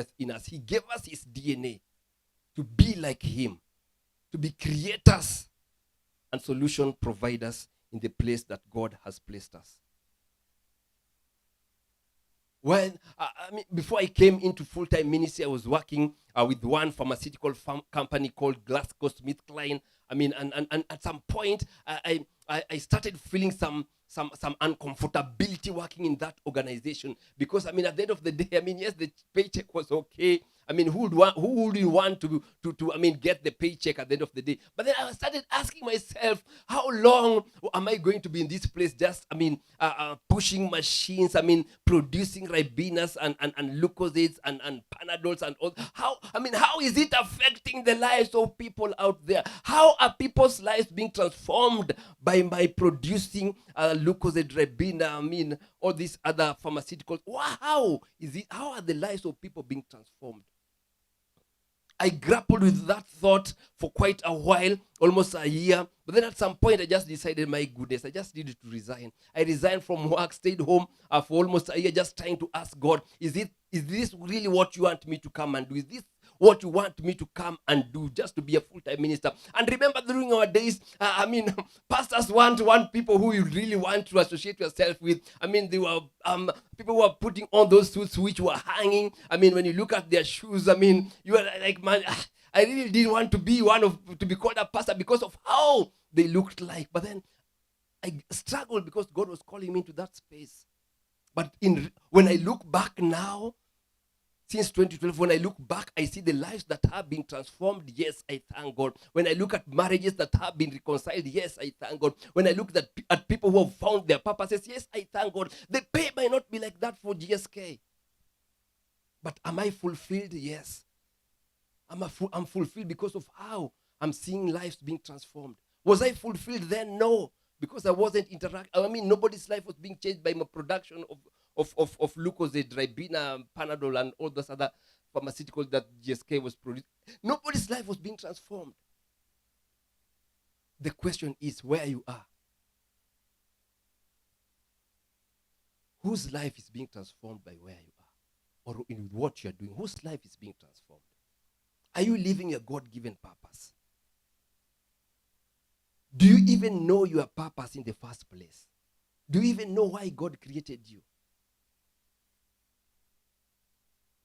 breath in us. He gave us his DNA to be like him, to be creators and solution providers in the place that God has placed us. When before I came into full-time ministry, I was working with one pharmaceutical company called GlaxoSmithKline. And at some point, I started feeling some uncomfortability working in that organization, because at the end of the day, yes, the paycheck was okay. Who would want to get the paycheck at the end of the day? But then I started asking myself, how long am I going to be in this place, just pushing machines, producing ribenas and Lucozades and Panadols and all? How is it affecting the lives of people out there? How are people's lives being transformed by my producing Lucozade, Ribena, all these other pharmaceuticals? How are the lives of people being transformed? I grappled with that thought for quite a while, almost a year. But then at some point, I just decided, my goodness, I just needed to resign. I resigned from work, stayed home for almost a year, just trying to ask God, is this really what you want me to come and do? Is this what you want me to come and do, just to be a full-time minister? And remember, during our days, pastors want people who you really want to associate yourself with. They were people who were putting on those suits which were hanging. When you look at their shoes, you are like, man, I really didn't want to be to be called a pastor because of how they looked like. But then I struggled because God was calling me into that space. But when I look back now, since 2012, when I look back, I see the lives that have been transformed. Yes, I thank God. When I look at marriages that have been reconciled, yes, I thank God. When I look at people who have found their purposes, yes, I thank God. The pay might not be like that for GSK. But am I fulfilled? Yes. I'm fulfilled because of how I'm seeing lives being transformed. Was I fulfilled then? No. Because I wasn't interacting. Nobody's life was being changed by my production of Lucozade, Ribena, Panadol, and all those other pharmaceuticals that GSK was producing. Nobody's life was being transformed. The question is where you are. Whose life is being transformed by where you are? Or in what you're doing? Whose life is being transformed? Are you living a God-given purpose? Do you even know your purpose in the first place? Do you even know why God created you?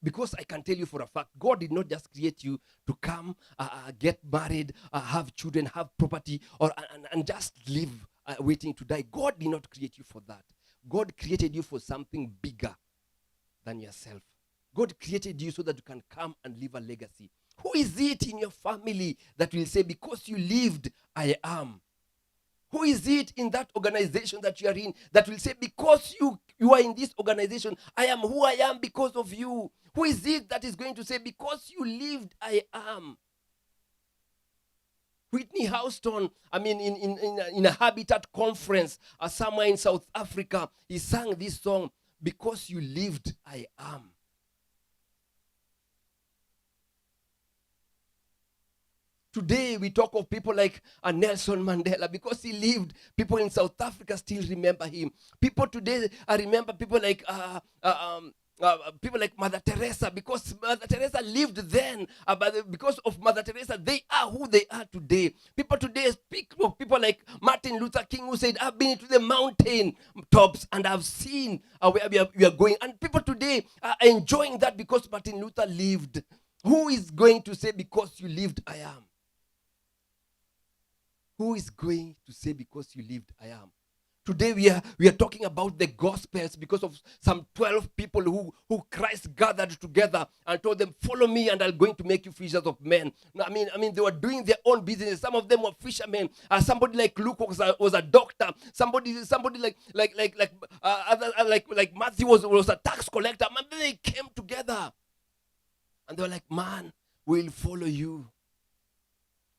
Because I can tell you for a fact, God did not just create you to come, get married, have children, have property, and just live waiting to die. God did not create you for that. God created you for something bigger than yourself. God created you so that you can come and leave a legacy. Who is it in your family that will say, because you lived, I am? Who is it in that organization that you are in that will say, because you are in this organization, I am who I am because of you? Who is it that is going to say, because you lived, I am? Whitney Houston, in a Habitat conference somewhere in South Africa, he sang this song, because you lived, I am. Today, we talk of people like Nelson Mandela. Because he lived, people in South Africa still remember him. People today remember people like Mother Teresa, because Mother Teresa lived then. But because of Mother Teresa, they are who they are today. People today speak of people like Martin Luther King, who said, I've been to the mountain tops and I've seen where we are going. And people today are enjoying that because Martin Luther lived. Who is going to say, because you lived, I am? Who is going to say, because you lived, I am? Today we are talking about the Gospels because of some 12 people who Christ gathered together and told them, follow me and I'm going to make you fishers of men. They were doing their own business. Some of them were fishermen. Somebody like Luke was a doctor. Somebody like Matthew was a tax collector. And then they came together and they were like, man, we'll follow you.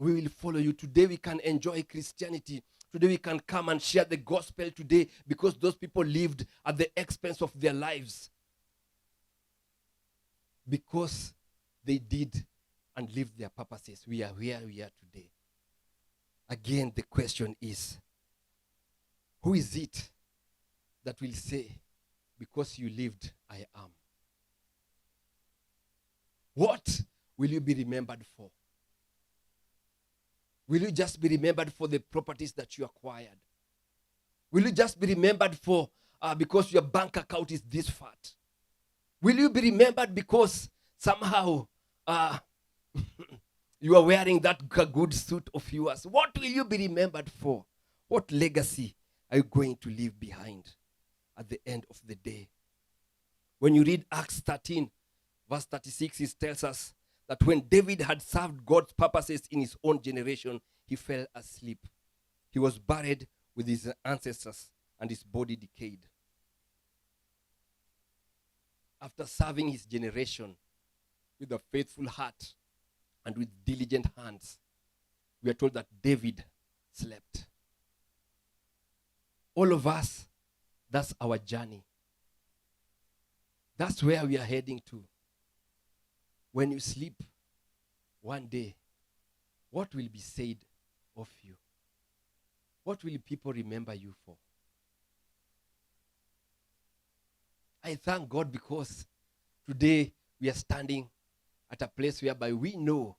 We will follow you. Today we can enjoy Christianity. Today we can come and share the gospel today because those people lived at the expense of their lives. Because they did and lived their purposes. We are where we are today. Again, the question is, who is it that will say, because you lived, I am? What will you be remembered for? Will you just be remembered for the properties that you acquired? Will you just be remembered for because your bank account is this fat? Will you be remembered because somehow you are wearing that good suit of yours? What will you be remembered for? What legacy are you going to leave behind at the end of the day? When you read Acts 13, verse 36, it tells us that when David had served God's purposes in his own generation, he fell asleep. He was buried with his ancestors and his body decayed. After serving his generation with a faithful heart and with diligent hands, we are told that David slept. All of us, that's our journey. That's where we are heading to. When you sleep, one day, what will be said of you? What will people remember you for? I thank God because today we are standing at a place whereby we know,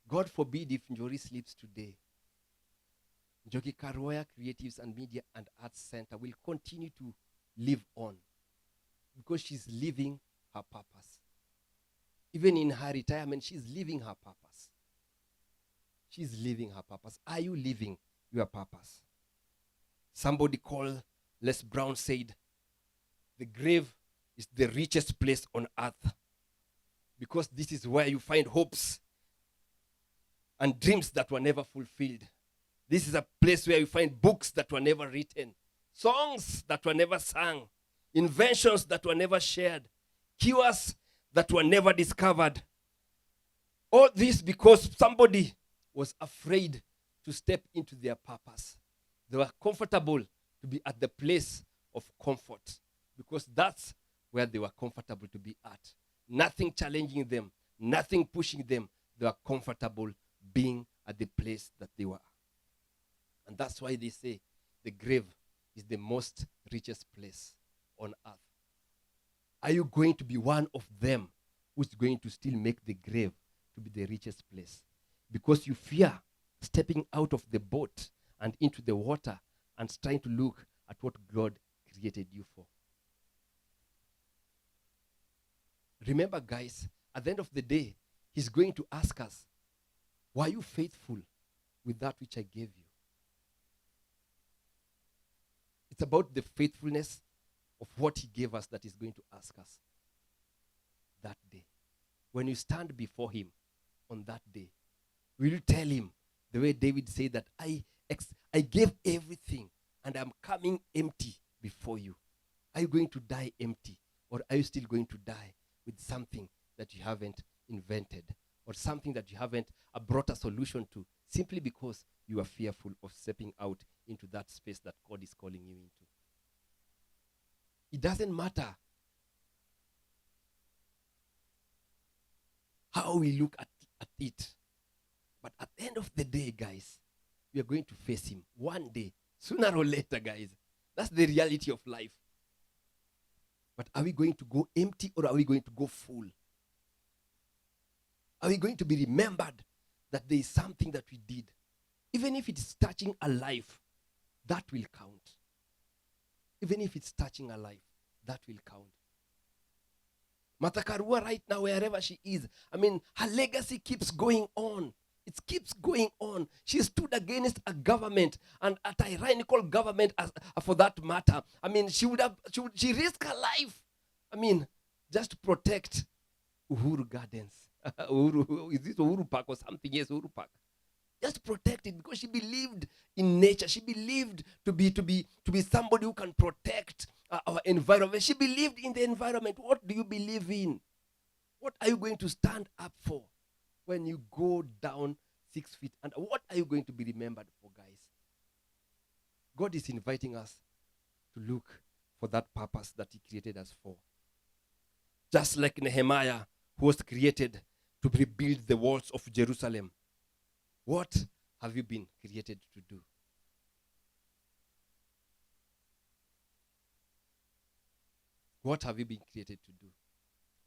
God forbid if Njoki sleeps today, Njoki Karuoya Creatives and Media and Arts Center will continue to live on because she's living her purpose. Even in her retirement, she's living her purpose. She's living her purpose. Are you living your purpose? Somebody called Les Brown said, the grave is the richest place on earth because this is where you find hopes and dreams that were never fulfilled. This is a place where you find books that were never written, songs that were never sung, inventions that were never shared, cures that were never discovered. All this because somebody was afraid to step into their purpose. They were comfortable to be at the place of comfort because that's where they were comfortable to be at. Nothing challenging them, nothing pushing them. They were comfortable being at the place that they were. And that's why they say the grave is the most richest place on earth. Are you going to be one of them who's going to still make the grave to be the richest place? Because you fear stepping out of the boat and into the water and trying to look at what God created you for. Remember, guys, at the end of the day, he's going to ask us, were you faithful with that which I gave you? It's about the faithfulness of what he gave us that he's going to ask us that day. When you stand before him on that day, will you tell him the way David said that I gave everything and I'm coming empty before you? Are you going to die empty, or are you still going to die with something that you haven't invented or something that you haven't brought a solution to simply because you are fearful of stepping out into that space that God is calling you into? It doesn't matter how we look at it. But at the end of the day, guys, we are going to face him one day, sooner or later, guys. That's the reality of life. But are we going to go empty or are we going to go full? Are we going to be remembered that there is something that we did? Even if it's touching a life, that will count. Even if it's touching a life, that will count. Martha Karua right now, wherever she is, her legacy keeps going on. It keeps going on. She stood against a government, and a tyrannical government for that matter. She risked her life. Just to protect Uhuru Gardens. Is this Uhuru Park or something? Yes, Uhuru Park. Just protect it because she believed in nature. She believed to be somebody who can protect our environment. She believed in the environment. What do you believe in? What are you going to stand up for when you go down 6 feet? And what are you going to be remembered for, guys? God is inviting us to look for that purpose that he created us for. Just like Nehemiah, who was created to rebuild the walls of Jerusalem. What have you been created to do? What have you been created to do?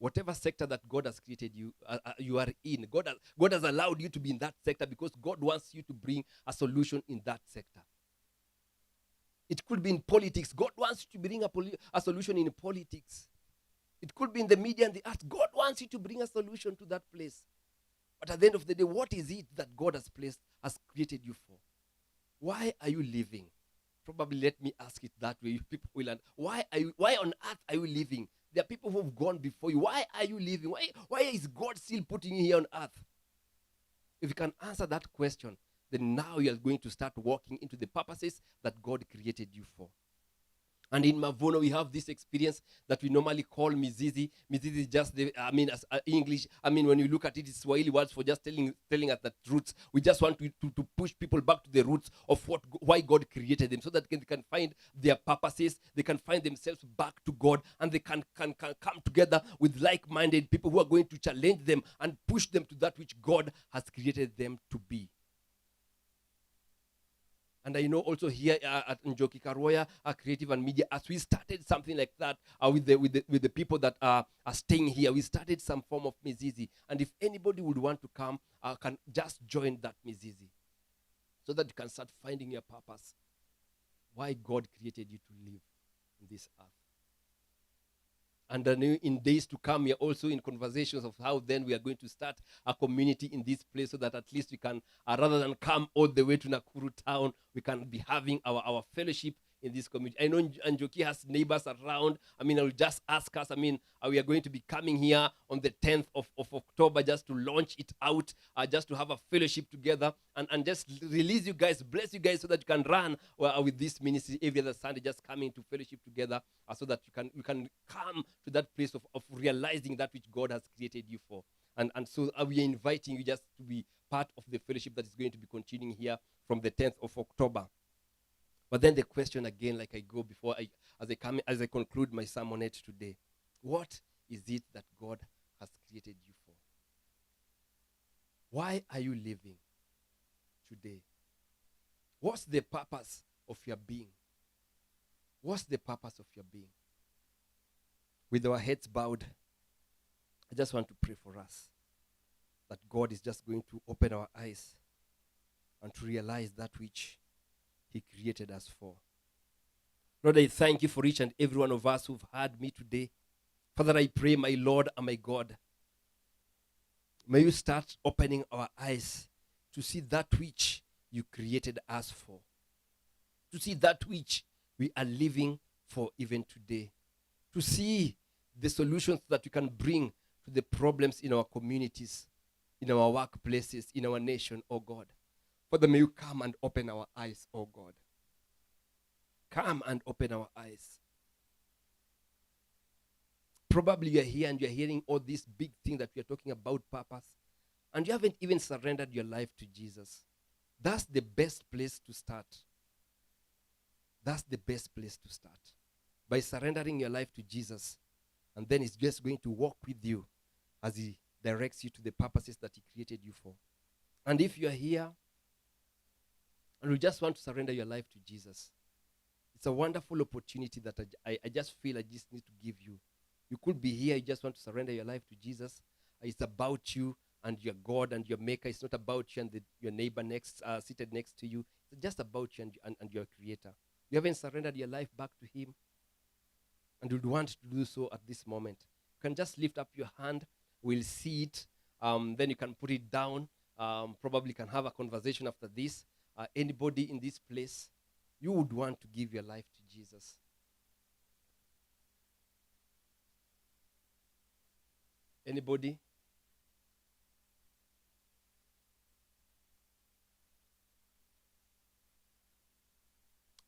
whatever sector that God has created you, you are in. God has allowed you to be in that sector because God wants you to bring a solution in that sector. It could be in politics. God wants you to bring a solution in politics. It could be in the media and the arts. God wants you to bring a solution to that place. But at the end of the day, what is it that God has created you for? Why are you living? Probably let me ask it that way. People will learn. Why on earth are you living? There are people who have gone before you. Why are you living? Why is God still putting you here on earth? If you can answer that question, then now you are going to start walking into the purposes that God created you for. And in Mavuno, we have this experience that we normally call mizizi. Mizizi is just as English. When you look at it, it's Swahili words for just telling us that roots. We just want to push people back to the roots of why God created them, so that they can find their purposes. They can find themselves back to God, and they can come together with like-minded people who are going to challenge them and push them to that which God has created them to be. And I know also here at Njoki Karuoya, Creative and Media, as we started something like that with the people that are staying here, we started some form of mizizi. And if anybody would want to come, can just join that mizizi, so that you can start finding your purpose, why God created you to live in this earth. And then in days to come, we are also in conversations of how then we are going to start a community in this place, so that at least we can, rather than come all the way to Nakuru town, we can be having our fellowship in this community. I know Njoki has neighbors around. I will just ask us. We are going to be coming here on the 10th of October just to launch it out, just to have a fellowship together and just release you guys, bless you guys, so that you can run with this ministry every other Sunday, just coming to fellowship together, so that you can come to that place of realizing that which God has created you for. And so we are inviting you just to be part of the fellowship that is going to be continuing here from the 10th of October. But then the question again, like I go before, as I conclude my sermonette today, what is it that God has created you for? Why are you living today? What's the purpose of your being? What's the purpose of your being? With our heads bowed, I just want to pray for us, that God is just going to open our eyes and to realize that which He created us for. Lord, I thank you for each and every one of us who've heard me today. Father, I pray, my Lord and my God, may you start opening our eyes to see that which you created us for, to see that which we are living for even today, to see the solutions that we can bring to the problems in our communities, in our workplaces, in our nation, oh God. Father, may you come and open our eyes, oh God. Come and open our eyes. Probably you're here and you're hearing all these big things that we are talking about, purpose, and you haven't even surrendered your life to Jesus. That's the best place to start. That's the best place to start. By surrendering your life to Jesus, and then He's just going to walk with you as He directs you to the purposes that He created you for. And if you're here and you just want to surrender your life to Jesus, it's a wonderful opportunity that I just feel I just need to give you. You could be here, you just want to surrender your life to Jesus. It's about you and your God and your Maker. It's not about you and your neighbor seated next to you. It's just about you and your Creator. You haven't surrendered your life back to Him, and you'd want to do so at this moment. You can just lift up your hand. We'll see it. Then you can put it down. Probably can have a conversation after this. Anybody in this place, you would want to give your life to Jesus. Anybody?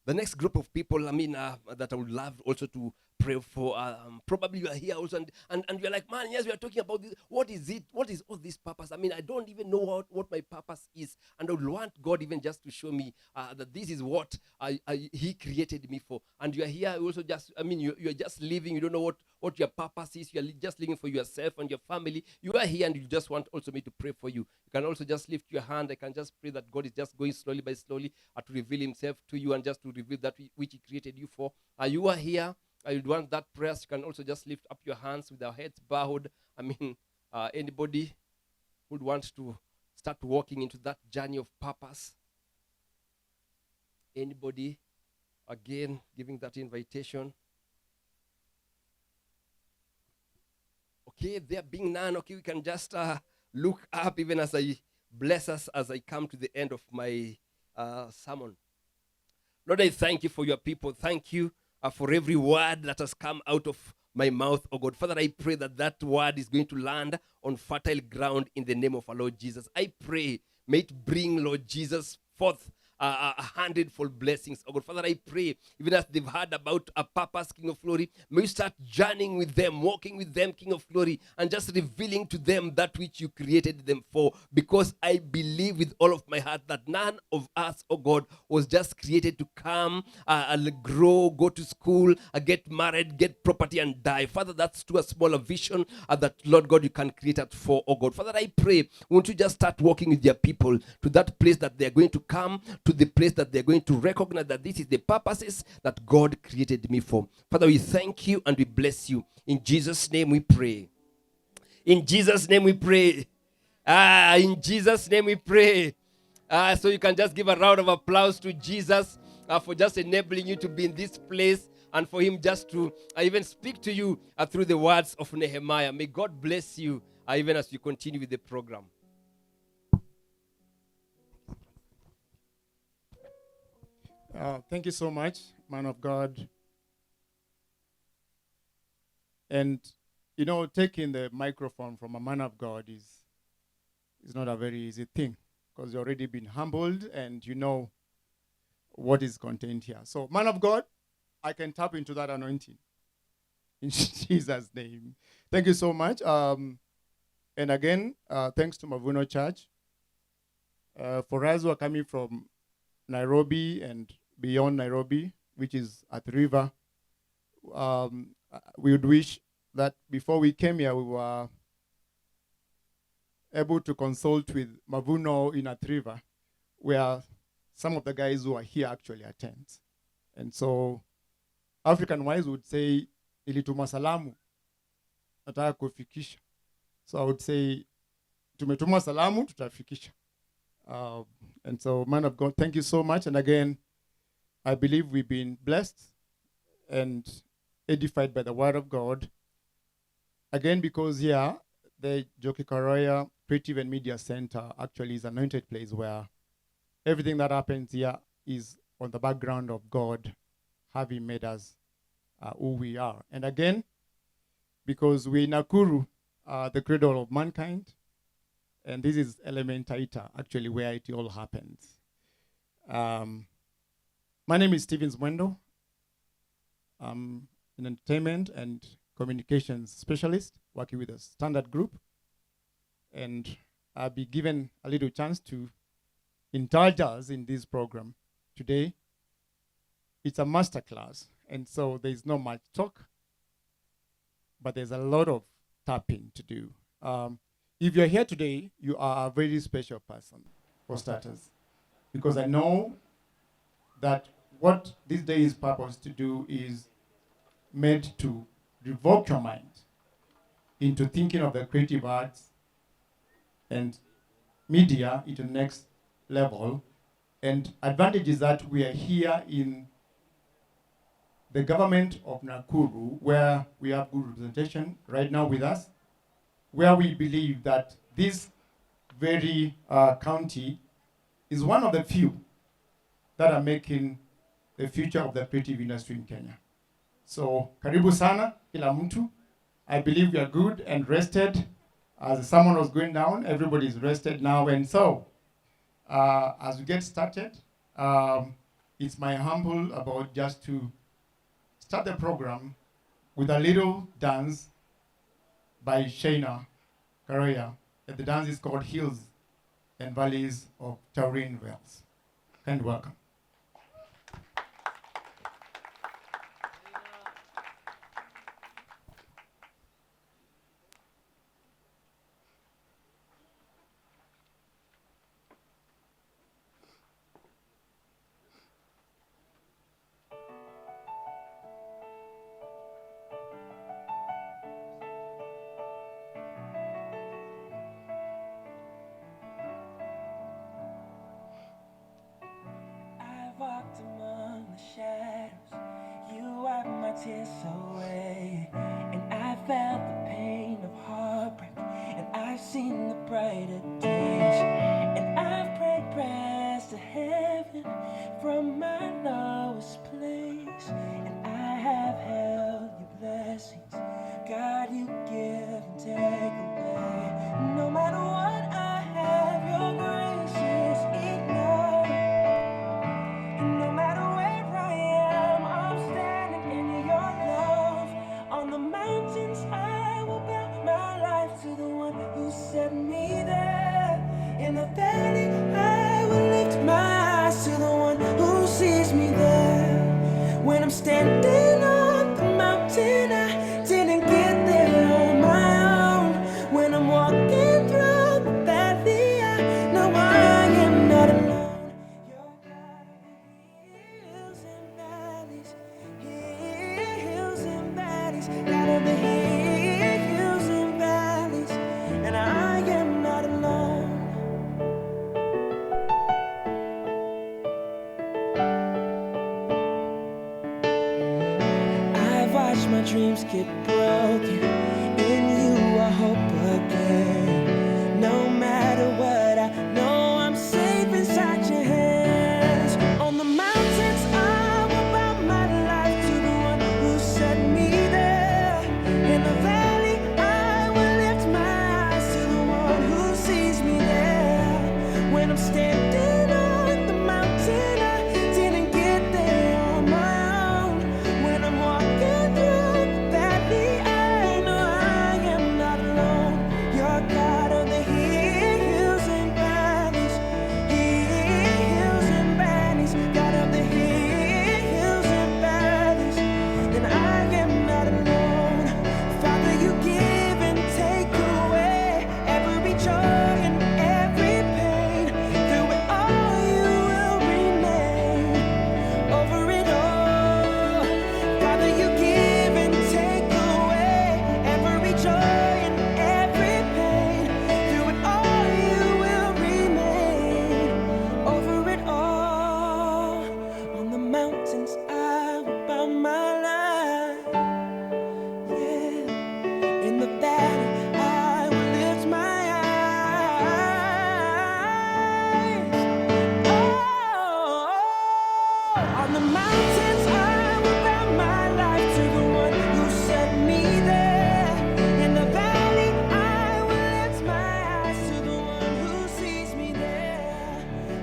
The next group of people, that I would love also to pray for, probably you are here also, and you're like, man, yes, we are talking about this. What is it? What is all this purpose? I don't even know what my purpose is, and I would want God even just to show me that this is what He created me for. And you are here also just, you're just living, you don't know what your purpose is. You're just living for yourself and your family. You are here and you just want also me to pray for you. You can also just lift your hand. I can just pray that God is just going slowly by slowly to reveal Himself to you and just to reveal that which He created you for. You are here I would want that prayer. You can also just lift up your hands with our heads bowed. I mean, anybody who wants to start walking into that journey of purpose? Anybody? Again, giving that invitation. Okay, there being none, okay, we can just look up even as I bless us as I come to the end of my sermon. Lord, I thank you for your people. Thank you for every word that has come out of my mouth, oh God. Father, I pray that that word is going to land on fertile ground in the name of our Lord Jesus. I pray, may it bring, Lord Jesus, forth a hundredfold blessings, oh God. Father, I pray, even as they've heard about a purpose, King of Glory, may you start journeying with them, walking with them, King of Glory, and just revealing to them that which you created them for. Because I believe with all of my heart that none of us, oh God, was just created to come, grow, go to school, get married, get property, and die. Father, that's too a smaller vision that, Lord God, you can create it for, oh God. Father, I pray, won't you just start walking with your people to that place that they're going to come, to the place that they're going to recognize that this is the purposes that God created me for. Father, we thank you and we bless you. In Jesus' name we pray. In Jesus' name we pray. In Jesus' name we pray. So you can just give a round of applause to Jesus for just enabling you to be in this place and for him just to even speak to you through the words of Nehemiah. May God bless you even as you continue with the program. Thank you so much, man of God. And, taking the microphone from a man of God is not a very easy thing because you've already been humbled and you know what is contained here. So, man of God, I can tap into that anointing in Jesus' name. Thank you so much. And again, thanks to Mavuno Church. For us who are coming from Nairobi and beyond Nairobi, which is at the river, we would wish that before we came here, we were able to consult with Mavuno in at river, where some of the guys who are here actually attend. And so African-wise would say, ilituma salamu, nataka kufikisha. So I would say, tumetuma salamu, tutafikisha. And so, man of God, thank you so much. And again, I believe we've been blessed and edified by the word of God. Again, because here, the Njoki Karuoya Creative and Media Center actually is an anointed place where everything that happens here is on the background of God having made us who we are. And again, because we're in Nakuru, the cradle of mankind, and this is Elementaita, actually, where it all happens. My name is Steven Mwendo. I'm an entertainment and communications specialist working with a standard group. And I'll be given a little chance to indulge us in this program today. It's a masterclass, and so there's not much talk, but there's a lot of tapping to do. If you're here today, you are a very special person, for starters, because I know that what this day is purposed to do is meant to revoke your mind into thinking of the creative arts and media into the next level. And advantage is that we are here in the government of Nakuru, where we have good representation right now with us, where we believe that this very county is one of the few that are making the future of the creative industry in Kenya. So, karibu sana, kila mtu. I believe we are good and rested. As the sermon was going down, everybody is rested now. And so, as we get started, it's my humble about just to start the program with a little dance by Shaina Karuoya. And the dance is called Hills and Valleys of Taurine Wells. And welcome. tears away, and I felt the pain of heartbreak, and I've seen the brighter days, and I've prayed prayers to heaven from my lowest place, and I have held your blessings. God, you give and take away. No matter what I have, your grace is enough. And no matter where I am, I'm standing in your love. On the mountains, I will bow my life to the one who set me there. In the valley, I will lift my eyes to the one who sees me there. When I'm standing on the mountain, I didn't get there on my own. When I'm walking through the valley, I know I am not alone. You're God of the hills and valleys, hills and valleys, God of the hills and valleys, and I am not alone. I've watched my dreams get broken. In you I hope again. No matter what, I know I'm safe inside your hands. On the mountains I will bow my life to the one who set me there. In the valley I will lift my eyes to the one who sees me there. When I'm standing on the mountain, I didn't get there on my own. When I'm walking through the valley, I know I am not alone. You're God of the hills and valleys, hills and valleys, God of the hills and valleys, and I am not alone. Father, you give and take away every joy and every pain. Through it all, you will remain. Over it all, Father, you give and take away every joy and every pain. Through it all, you will remain. Over it all, on the mountains I will bow my life. Yeah, in the valley I will lift my eyes. On the mountains I will bow my life to the one who set me there. In the valley I will lift my eyes to the one who sees me there.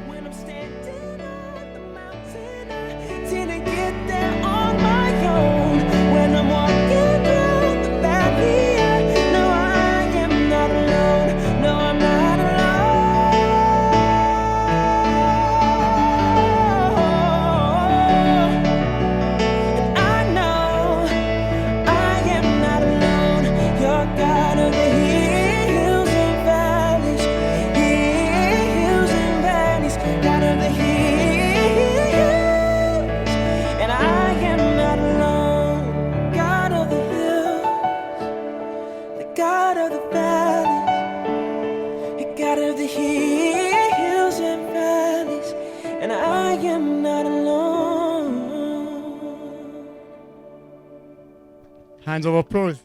When I'm standing on the mountain, I didn't get there on my own. When I'm walking through the valley, I know I am not alone. No, I'm not alone. And I know I am not alone. You're God of the hills and valleys, hills and valleys, God of the hills, and I am not alone. God of the hills, the God of the valleys, the God of the hills and valleys, and I am not alone. Hands of applause.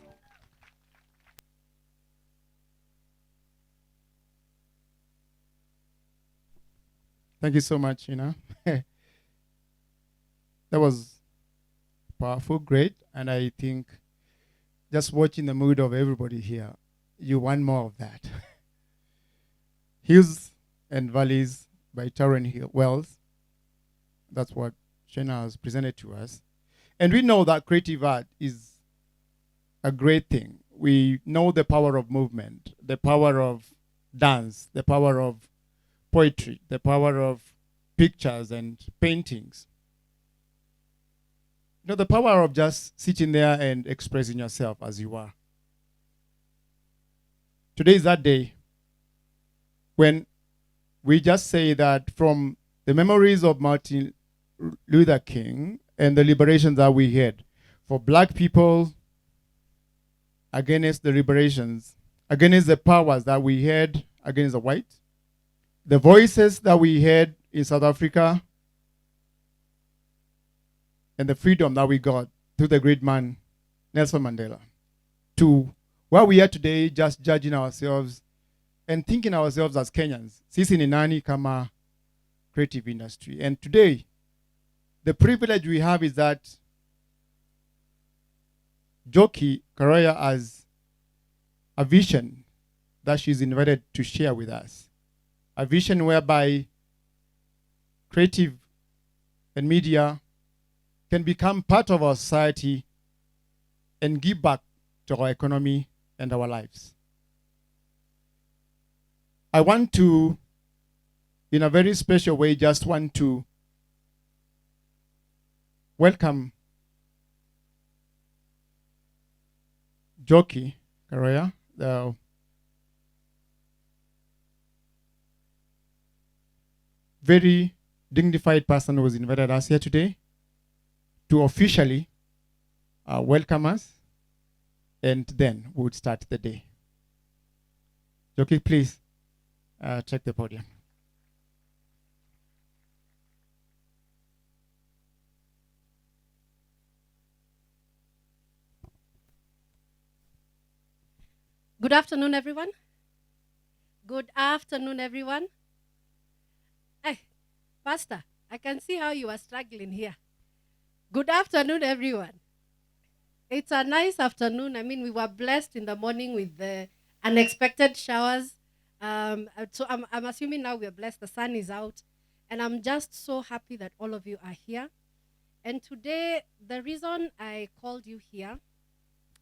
Thank you so much, that was powerful, great, and I think just watching the mood of everybody here, you want more of that. Hills and Valleys by Taryn Wells. That's what Shena has presented to us. And we know that creative art is a great thing. We know the power of movement, the power of dance, the power of poetry, the power of pictures and paintings. The power of just sitting there and expressing yourself as you are. Today is that day when we just say that from the memories of Martin Luther King and the liberation that we had for black people against the liberations, against the powers that we had against the whites, the voices that we had in South Africa, and the freedom that we got to the great man, Nelson Mandela, to where we are today, just judging ourselves and thinking ourselves as Kenyans. Sisi ni nani kama creative industry. And today, the privilege we have is that Njoki Karuoya has a vision that she's invited to share with us. A vision whereby creative and media can become part of our society and give back to our economy and our lives. I want to, in a very special way, just want to welcome Njoki Karuoya, the very dignified person who has invited us here today to officially welcome us, and then we would start the day. Njoki, please check the podium. Good afternoon, everyone. Good afternoon, everyone. Hey, Pastor, I can see how you are struggling here. Good afternoon, everyone. It's a nice afternoon. I mean, we were blessed in the morning with the unexpected showers. So I'm assuming now we're blessed. The sun is out. And I'm just so happy that all of you are here. And today, the reason I called you here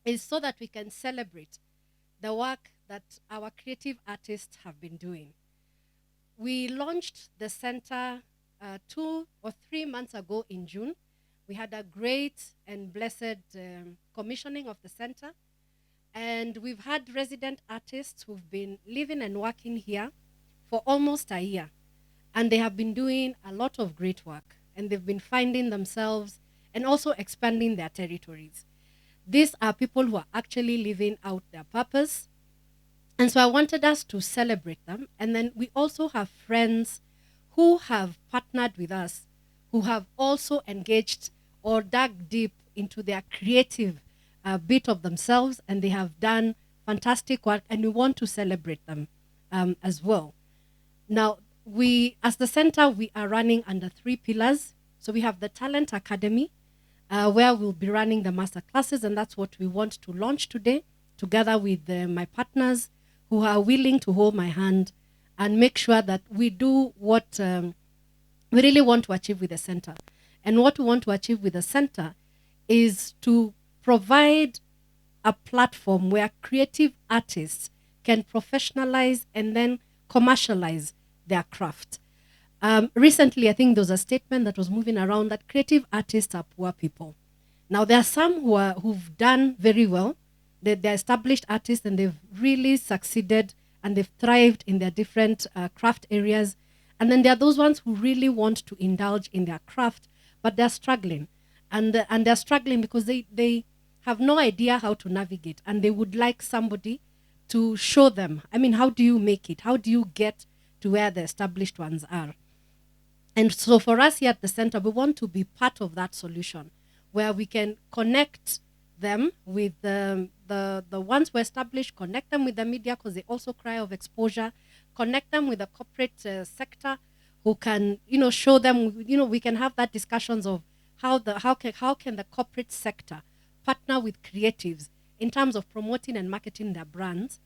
is so that we can celebrate the work that our creative artists have been doing. We launched the center 2 or 3 months ago in June. We had a great and blessed commissioning of the center. And we've had resident artists who've been living and working here for almost a year. And they have been doing a lot of great work. And they've been finding themselves and also expanding their territories. These are people who are actually living out their purpose. And so I wanted us to celebrate them. And then we also have friends who have partnered with us, who have also engaged or dug deep into their creative bit of themselves, and they have done fantastic work, and we want to celebrate them as well. Now, as the center, we are running under 3 pillars. So we have the Talent Academy, where we'll be running the master classes, and that's what we want to launch today, together with my partners who are willing to hold my hand and make sure that we do what we really want to achieve with the center. And what we want to achieve with the center is to provide a platform where creative artists can professionalize and then commercialize their craft. Recently, I think there was a statement that was moving around that creative artists are poor people. Now, there are some who've done very well. They're established artists and they've really succeeded and they've thrived in their different craft areas. And then there are those ones who really want to indulge in their craft, but they're struggling. And they're struggling because they have no idea how to navigate, and they would like somebody to show them. I mean, how do you make it? How do you get to where the established ones are? And so for us here at the center, we want to be part of that solution where we can connect them with the ones who are established, connect them with the media because they also cry of exposure, connect them with the corporate sector who can, show them, we can have that discussions of how can the corporate sector partner with creatives in terms of promoting and marketing their brands,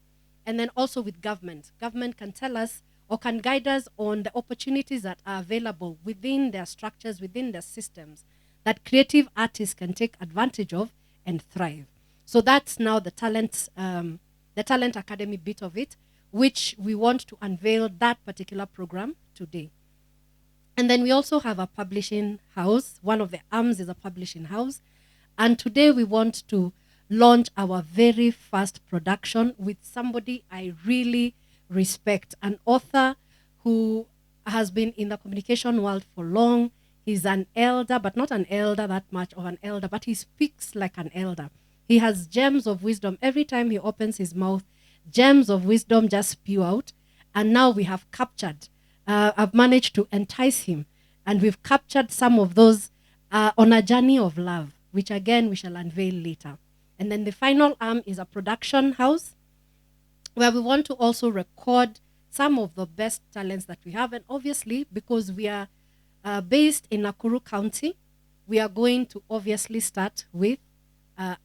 and then also with government. Government can tell us or can guide us on the opportunities that are available within their structures, within their systems, that creative artists can take advantage of and thrive. So that's now the Talent Academy bit of it, which we want to unveil that particular program today. And then we also have a publishing house. One of the arms is a publishing house. And today we want to launch our very first production with somebody I really respect, an author who has been in the communication world for long. He's an elder, but not an elder that much of an elder, but he speaks like an elder. He has gems of wisdom. Every time he opens his mouth, gems of wisdom just spew out. And now we have captured, I've managed to entice him, and we've captured some of those on a journey of love. which again we shall unveil later. And then the final arm is a production house where we want to also record some of the best talents that we have. And obviously, because we are based in Nakuru County, we are going to obviously start with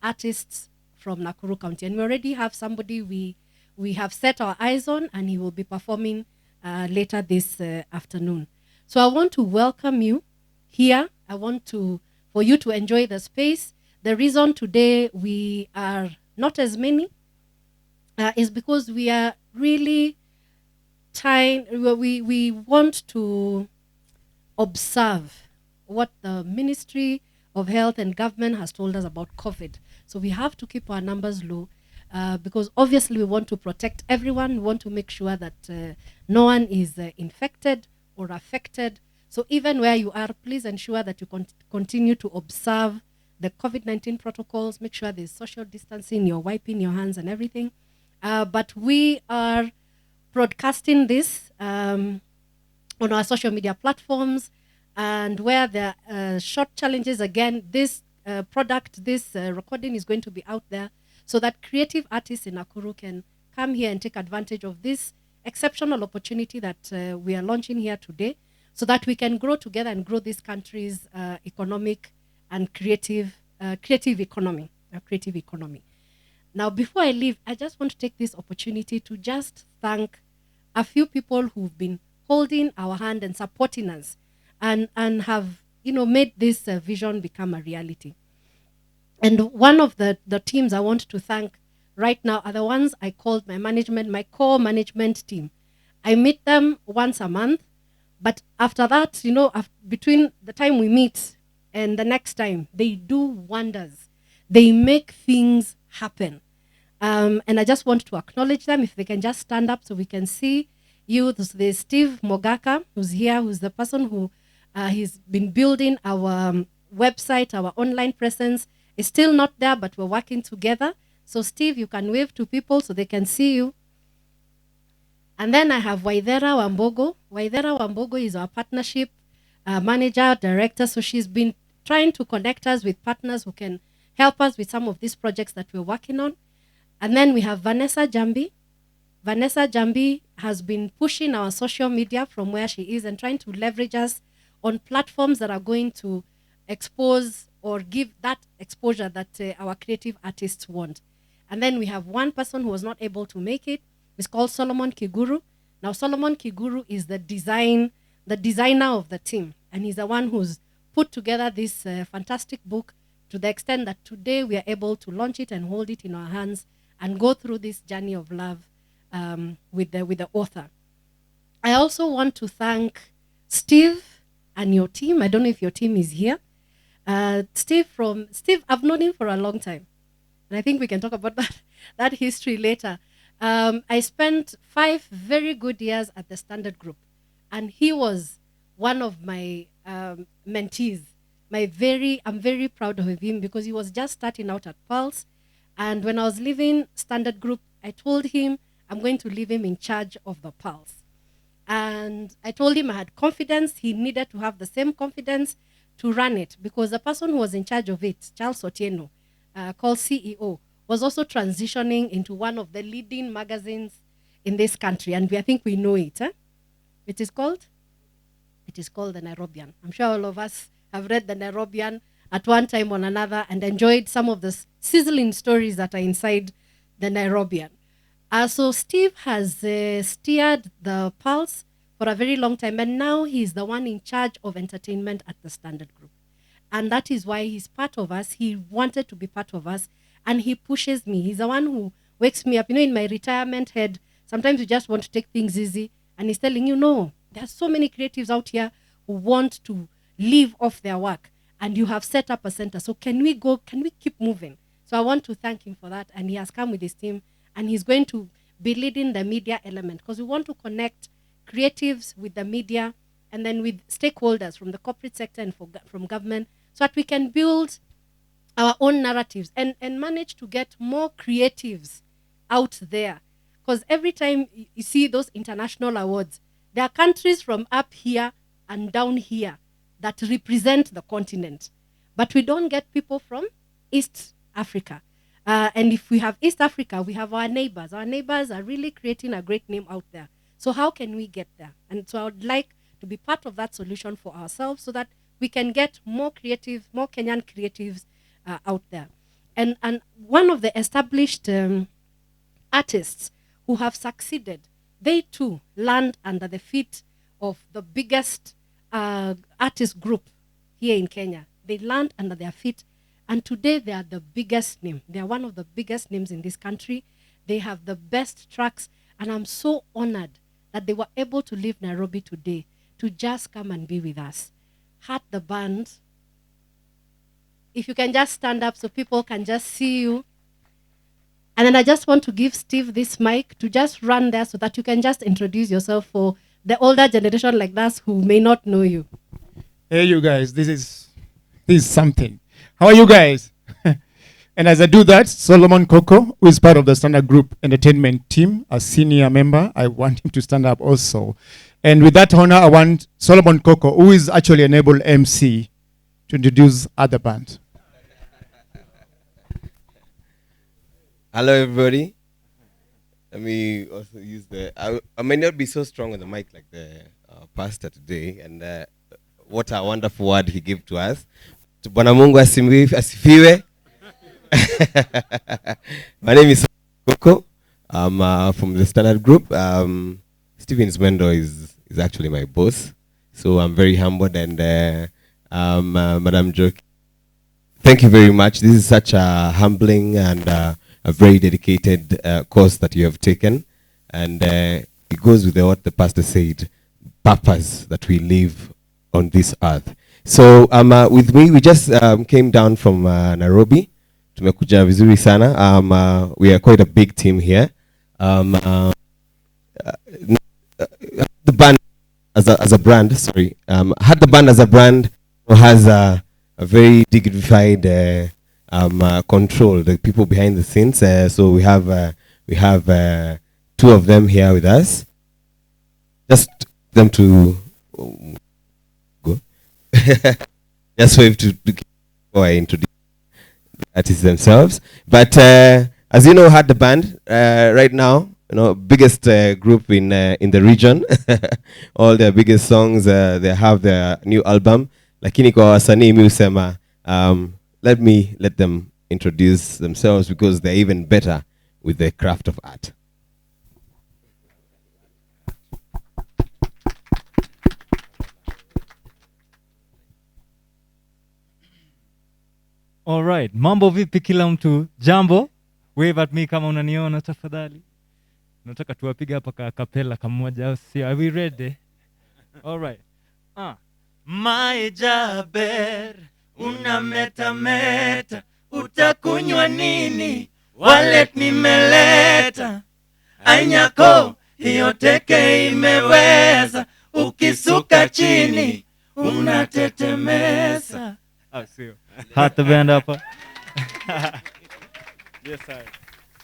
artists from Nakuru County. And we already have somebody we have set our eyes on, and he will be performing later this afternoon. So I want to welcome you here. I want for you to enjoy the space. The reason today we are not as many is because we are really we want to observe what the Ministry of Health and Government has told us about COVID. So we have to keep our numbers low because obviously we want to protect everyone. We want to make sure that no one is infected or affected. So even where you are, please ensure that you continue to observe the COVID-19 protocols. Make sure there's social distancing, you're wiping your hands and everything. But we are broadcasting this on our social media platforms, and where there are short challenges, again, this recording is going to be out there so that creative artists in Nakuru can come here and take advantage of this exceptional opportunity that we are launching here today, so that we can grow together and grow this country's economic and creative economy. Now, before I leave, I just want to take this opportunity to just thank a few people who've been holding our hand and supporting us and have made this vision become a reality. And one of the teams I want to thank right now are the ones I called my core management team. I meet them once a month, but after that, between the time we meet and the next time, they do wonders. They make things happen. And I just want to acknowledge them. If they can just stand up so we can see you. There's Steve Mogaka, who's here, who's the person who he's been building our website, our online presence. It's still not there, but we're working together. So Steve, you can wave to people so they can see you. And then I have Waithera Wambogo. Waithera Wambogo is our partnership manager, director. So she's been trying to connect us with partners who can help us with some of these projects that we're working on. And then we have Vanessa Jambi. Vanessa Jambi has been pushing our social media from where she is and trying to leverage us on platforms that are going to expose or give that exposure that our creative artists want. And then we have one person who was not able to make it. It's called Solomon Kiguru. Now, Solomon Kiguru is the designer of the team. And he's the one who's put together this fantastic book to the extent that today we are able to launch it and hold it in our hands and go through this journey of love with the author. I also want to thank Steve and your team. I don't know if your team is here. Steve, I've known him for a long time. And I think we can talk about that history later. I spent 5 very good years at the Standard Group. And he was one of my mentees. I'm very proud of him because he was just starting out at Pulse. And when I was leaving Standard Group, I told him I'm going to leave him in charge of the Pulse. And I told him I had confidence. He needed to have the same confidence to run it because the person who was in charge of it, Charles Otieno, called CEO, was also transitioning into one of the leading magazines in this country. And I think we know it. It is called The Nairobian. I'm sure all of us have read The Nairobian at one time or another and enjoyed some of the sizzling stories that are inside The Nairobian. So Steve has steered the Pulse for a very long time, and now he's the one in charge of entertainment at the Standard Group. And that is why he's part of us. He wanted to be part of us, and he pushes me. He's the one who wakes me up. In my retirement head, sometimes you just want to take things easy, and he's telling you, no, there's so many creatives out here who want to live off their work, and you have set up a center. So can we keep moving? So I want to thank him for that, and he has come with his team, and he's going to be leading the media element because we want to connect creatives with the media and then with stakeholders from the corporate sector and from government so that we can build our own narratives and manage to get more creatives out there. Because every time you see those international awards, there are countries from up here and down here that represent the continent. but we don't get people from East Africa. And if we have East Africa, we have our neighbors. Our neighbors are really creating a great name out there. So how can we get there? And so I would like to be part of that solution for ourselves so that we can get more Kenyan creatives out there. And one of the established artists who have succeeded, they too land under the feet of the biggest artist group here in Kenya. They land under their feet, and today they are the biggest name. They are one of the biggest names in this country. They have the best tracks, and I'm so honored that they were able to leave Nairobi today to just come and be with us. Heart the Band. If you can just stand up so people can just see you. And then I just want to give Steve this mic to just run there so that you can just introduce yourself for the older generation like us who may not know you. Hey, you guys, this is something. How are you guys? And as I do that, Solomon Koko, who is part of the Standard Group Entertainment team, a senior member, I want him to stand up also. And with that honor, I want Solomon Koko, who is actually an able MC, to introduce other band. Hello, everybody. Let me also use I may not be so strong on the mic like the pastor today, and what a wonderful word he gave to us. Bwana Mungu asifiwe. My name is Koko. I'm from the Standard Group. Stephen's Mwendo is actually my boss, so I'm very humbled, and Madam Njoki, thank you very much. This is such a humbling and a very dedicated course that you have taken, and it goes with what the pastor said, purpose that we live on this earth. So with me, we just came down from Nairobi. Tumekuja vizuri sana. We are quite a big team here. The band as a brand, sorry, had the band as a brand has a very dignified control, the people behind the scenes. So we have two of them here with us. Just them to go. Just wave to before I introduce the artists themselves. But as you know, had the band right now, biggest group in the region. All their biggest songs, they have their new album. Lakini kwa wasanii mi husema, let them introduce themselves because they're even better with the craft of art. All right. Mambo vipi kila mtu? Jambo. Wave at me kama unaniona tafadhali. Nataka tuwapiga hapa kapela kamoja au sio? Are we ready? All right. My Jaber, una meta, utakunywa nini? Wallet nimeleta. Anyako, hiyo teke imeweza. Ukisuka chini, unatetemesa. Sio. Hat the band up. Yes, sir.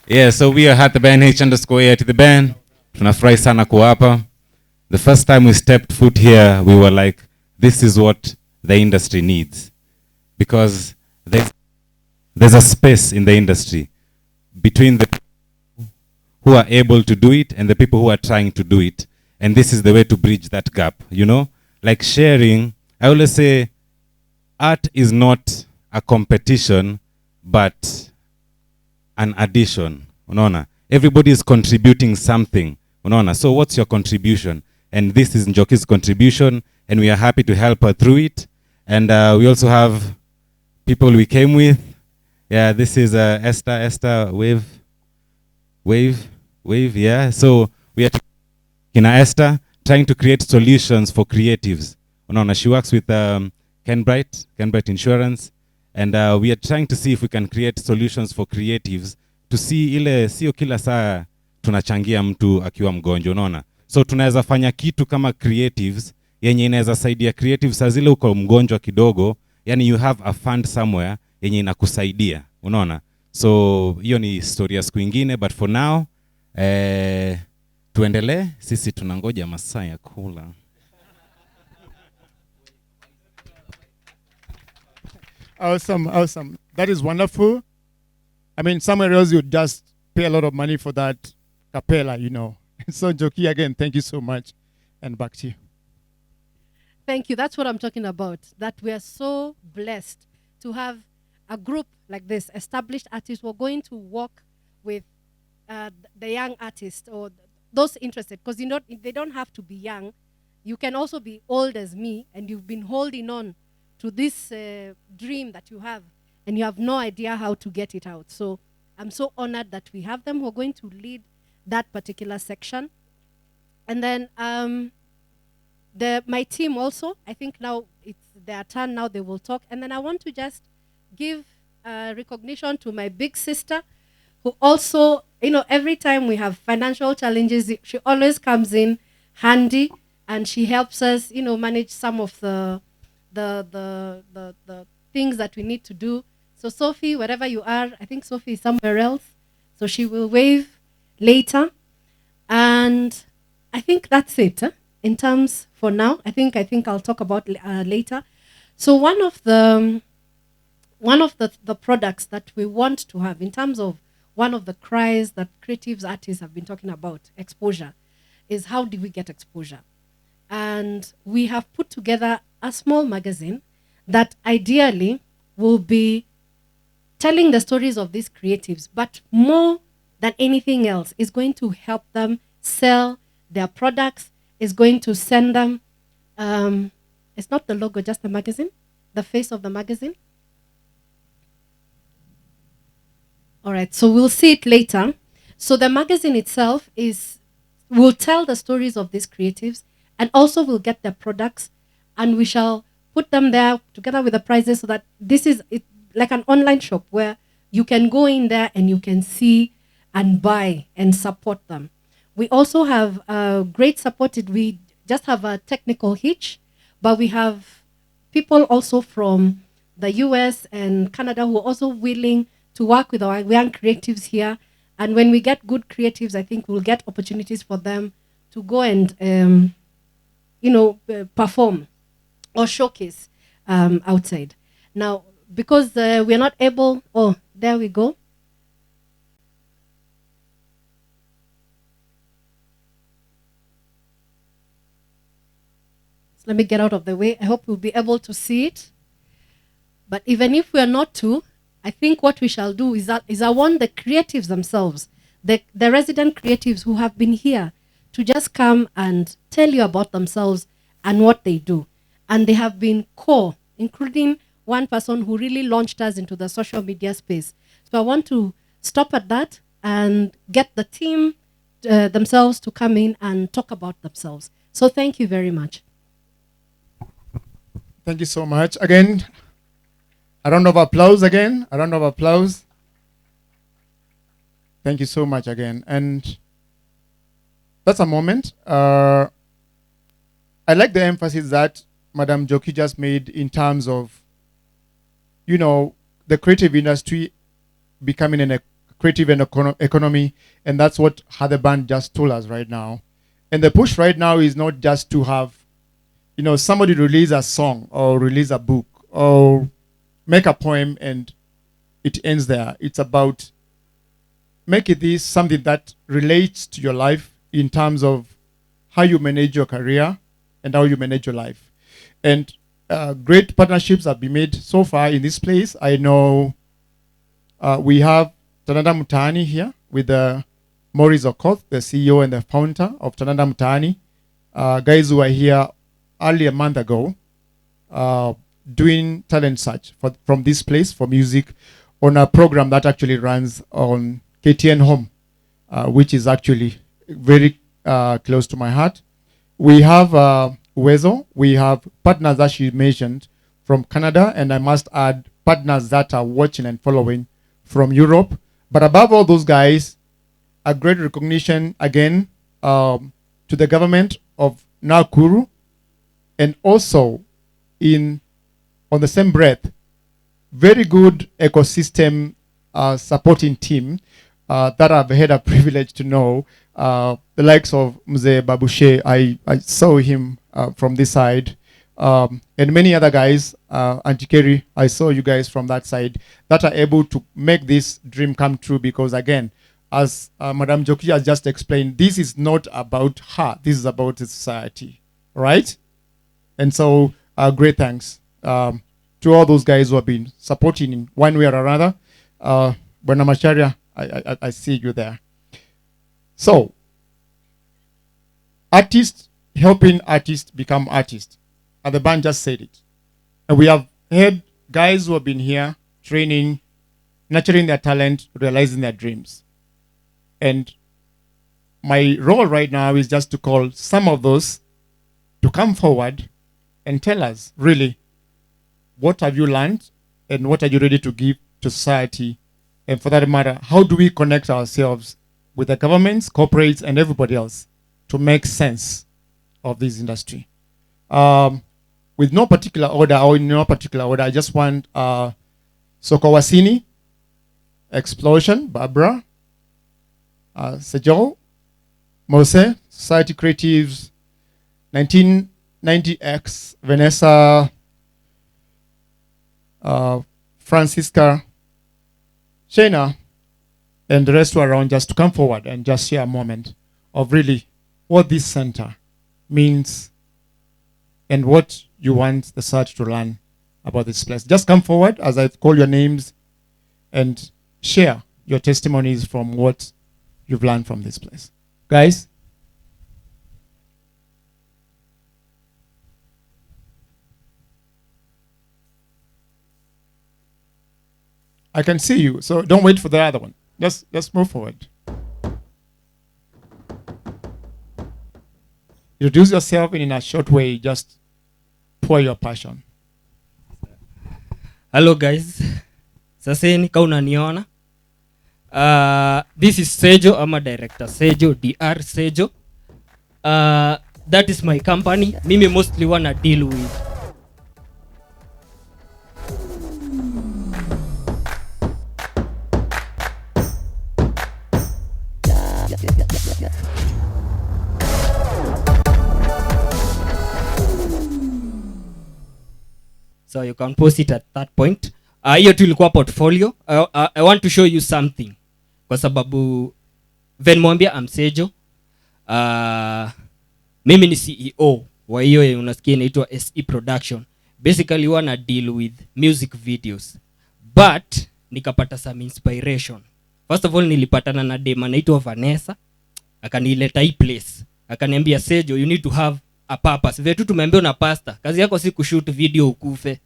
Yeah, so we are Hat the Band, H_A to the band. Tunafurahi sana kuwa hapa. The first time we stepped foot here, we were like, this is what the industry needs. Because there's a space in the industry between the people who are able to do it and the people who are trying to do it. And this is the way to bridge that gap, Like sharing, I always say, art is not a competition, but an addition. Unaona? Everybody is contributing something. Unaona? So what's your contribution? And this is Njoki's contribution, and we are happy to help her through it. And we also have people we came with. Yeah, this is Esther, wave, yeah. So we are Esther trying to create solutions for creatives. Unaona? She works with Ken Bright Insurance, and we are trying to see if we can create solutions for creatives to see ile sio kila saa tunachangia mtu akiwa mgonjwa, unaona? So tunaweza fanya kitu kama creatives yenye inaweza saidia creatives saa zile uko mgonjwa kidogo, yani you have a fund somewhere yenye inakusaidia, unaona? So hiyo ni historia siku nyingine, but for now tuendelee, sisi tunangoja masaa ya kula. Awesome, awesome. That is wonderful. I mean, somewhere else you'd just pay a lot of money for that capella, you know. So, Njoki, again, thank you so much. And back to you. Thank you. That's what I'm talking about. That we are so blessed to have a group like this, established artists who are going to work with the young artists or those interested. Because you know, they don't have to be young. You can also be old as me, and you've been holding on to this dream that you have, and you have no idea how to get it out. So I'm so honored that we have them who are going to lead that particular section. And then my team also, I think now it's their turn, now they will talk. And then I want to just give recognition to my big sister, who also, you know, every time we have financial challenges, she always comes in handy, and she helps us, you know, manage some of the things that we need to do. So Sophie, wherever you are, I think Sophie is somewhere else, so she will wave later. And I think that's it in terms for now. I think I'll talk about later. So one of the products that we want to have in terms of one of the cries that creatives artists have been talking about, exposure, is how do we get exposure? And we have put together a small magazine that ideally will be telling the stories of these creatives, but more than anything else is going to help them sell their products, is going to send them, it's not the logo, just the magazine, the face of the magazine. All right, so we'll see it later. So the magazine itself will tell the stories of these creatives, and also we'll get their products, and we shall put them there together with the prizes, so that this is like an online shop where you can go in there and you can see and buy and support them. We also have great support. We just have a technical hitch, but we have people also from the US and Canada who are also willing to work with our young creatives here. And when we get good creatives, I think we'll get opportunities for them to go and, perform or showcase outside. Now, because we're not able, oh, there we go. So let me get out of the way. I hope we'll be able to see it. But even if we're not to, I think what we shall do is I want the creatives themselves, the resident creatives who have been here, to just come and tell you about themselves and what they do. And they have been core, including one person who really launched us into the social media space. So I want to stop at that and get the team themselves to come in and talk about themselves. So thank you very much. Thank you so much. Again, a round of applause again. A round of applause. Thank you so much again. And that's a moment. I like the emphasis that Madam Njoki just made in terms of, you know, the creative industry becoming a creative and economy. And that's what the band just told us right now. And the push right now is not just to have, you know, somebody release a song or release a book or make a poem and it ends there. It's about making this something that relates to your life in terms of how you manage your career and how you manage your life. And great partnerships have been made so far in this place. I know we have Tananda Mutani here with Maurice Okoth, the CEO and the founder of Tananda Mutani. Guys who are here early a month ago doing talent search from this place for music on a program that actually runs on KTN Home, which is actually very close to my heart. We have Wezo. We have partners that she mentioned from Canada, and I must add partners that are watching and following from Europe. But above all those guys, a great recognition again to the government of Nakuru, and also on the same breath, very good ecosystem supporting team that I've had a privilege to know. The likes of Mzee Babushe, I saw him from this side. and many other guys, Auntie Kerry, I saw you guys from that side, that are able to make this dream come true, because again, as Madam Njoki has just explained, this is not about her, this is about the society, right? And so, great thanks to all those guys who have been supporting in one way or another. Bwana Macharia, I see you there. So, artists helping artists become artists. And the band just said it. And we have had guys who have been here training, nurturing their talent, realizing their dreams. And my role right now is just to call some of those to come forward and tell us, really, what have you learned and what are you ready to give to society? And for that matter, how do we connect ourselves with the governments, corporates, and everybody else to make sense of this industry? With no particular order or in no particular order, I just want Sokowasini, Explosion, Barbara, Sejol, Mose, Society Creatives, 1990X, Vanessa, Francisca, Shana, and the rest who are around, just to come forward and just share a moment of really what this center means and what you want the search to learn about this place. Just come forward as I call your names and share your testimonies from what you've learned from this place. Guys? I can see you, so don't wait for the other one. Just move forward. Introduce yourself in a short way, just pour your passion. Hello guys. Saseni ka unaniona. This is Sejo, I'm a director. Sejo, DR Sejo. That is my company. Mimi mostly wanna deal with so you can post it at that point. Hiyo tu ilikuwa portfolio. I want to show you something. Kwa sababu Venmwambia Amsejo, mimi ni CEO wa hiyo unasikia inaitwa SE Production. Basically wana deal with music videos. But nikapata some inspiration. First of all nilipatana na dem anaitwa Vanessa, akanileta hii place. Akaniambia Sejo, you need to have a purpose. Vile tu tumeambiwa na pastor, kazi yako si kushoot video ukufe.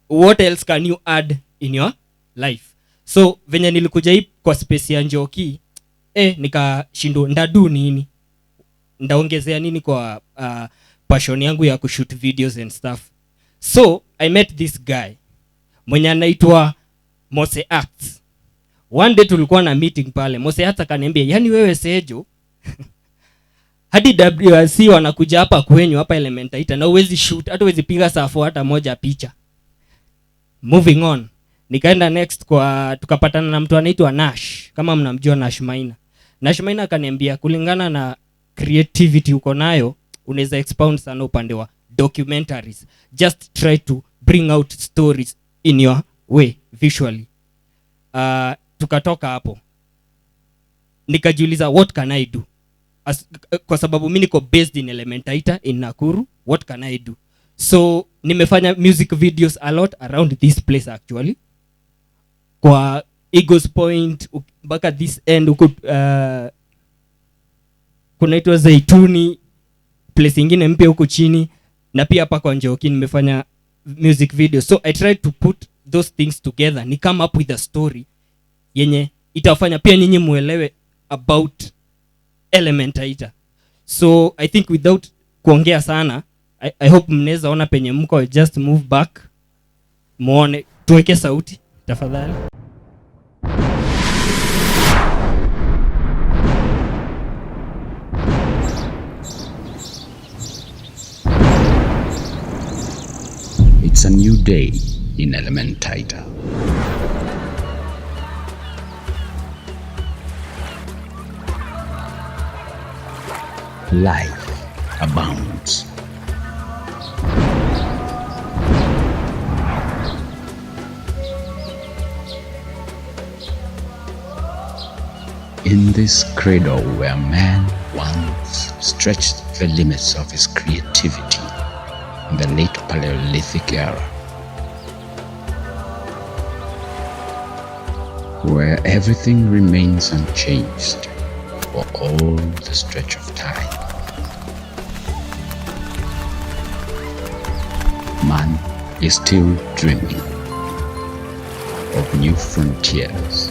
What else can you add in your life? So venye nilikuja hii kwa space ya Njoki, nikashindwa ndadu nini? Ndaongezea nini kwa passion yangu ya kushoot videos and stuff. So I met this guy mwenye anaitwa Mose Acts. One day tulikuwa na meeting pale. Mose Acts akaniambia, "Yani wewe Sejo, hadi WRC wanakuja hapa kwenyu hapa Elementaita na uwezi shoot, hata uwezi piga safu hata moja picha." Moving on. Nikaenda next kwa tukapatana na mtu anaitwa Nash. Kama mnamjua Nash Maina. Nash Maina akaniambia kulingana na creativity uko nayo, unaweza expound sana upande wa documentaries. Just try to bring out stories in your way visually. Tukatoka hapo. Nikajiuliza what can I do? Kwa sababu mimi niko based in Elementaita in Nakuru, what can I do? So nimefanya music videos a lot around this place actually. Kwa Eagles Point mpaka this end huko kunaitwa Zaituni, place ingine mpya huko chini, na pia hapa kwa Njoki nimefanya music videos. So I tried to put those things together, ni come up with a story yenye itafanya pia nyinyi muelewe about Elementaita. So I think without kuongea sana, I hope mnaweza ona penye mko, just move back muone, tuweke sauti tafadhali. It's a new day in Elementaita. Life abounds. In this cradle where man once stretched the limits of his creativity in the late Paleolithic era, where everything remains unchanged for all the stretch of time, man is still dreaming of new frontiers.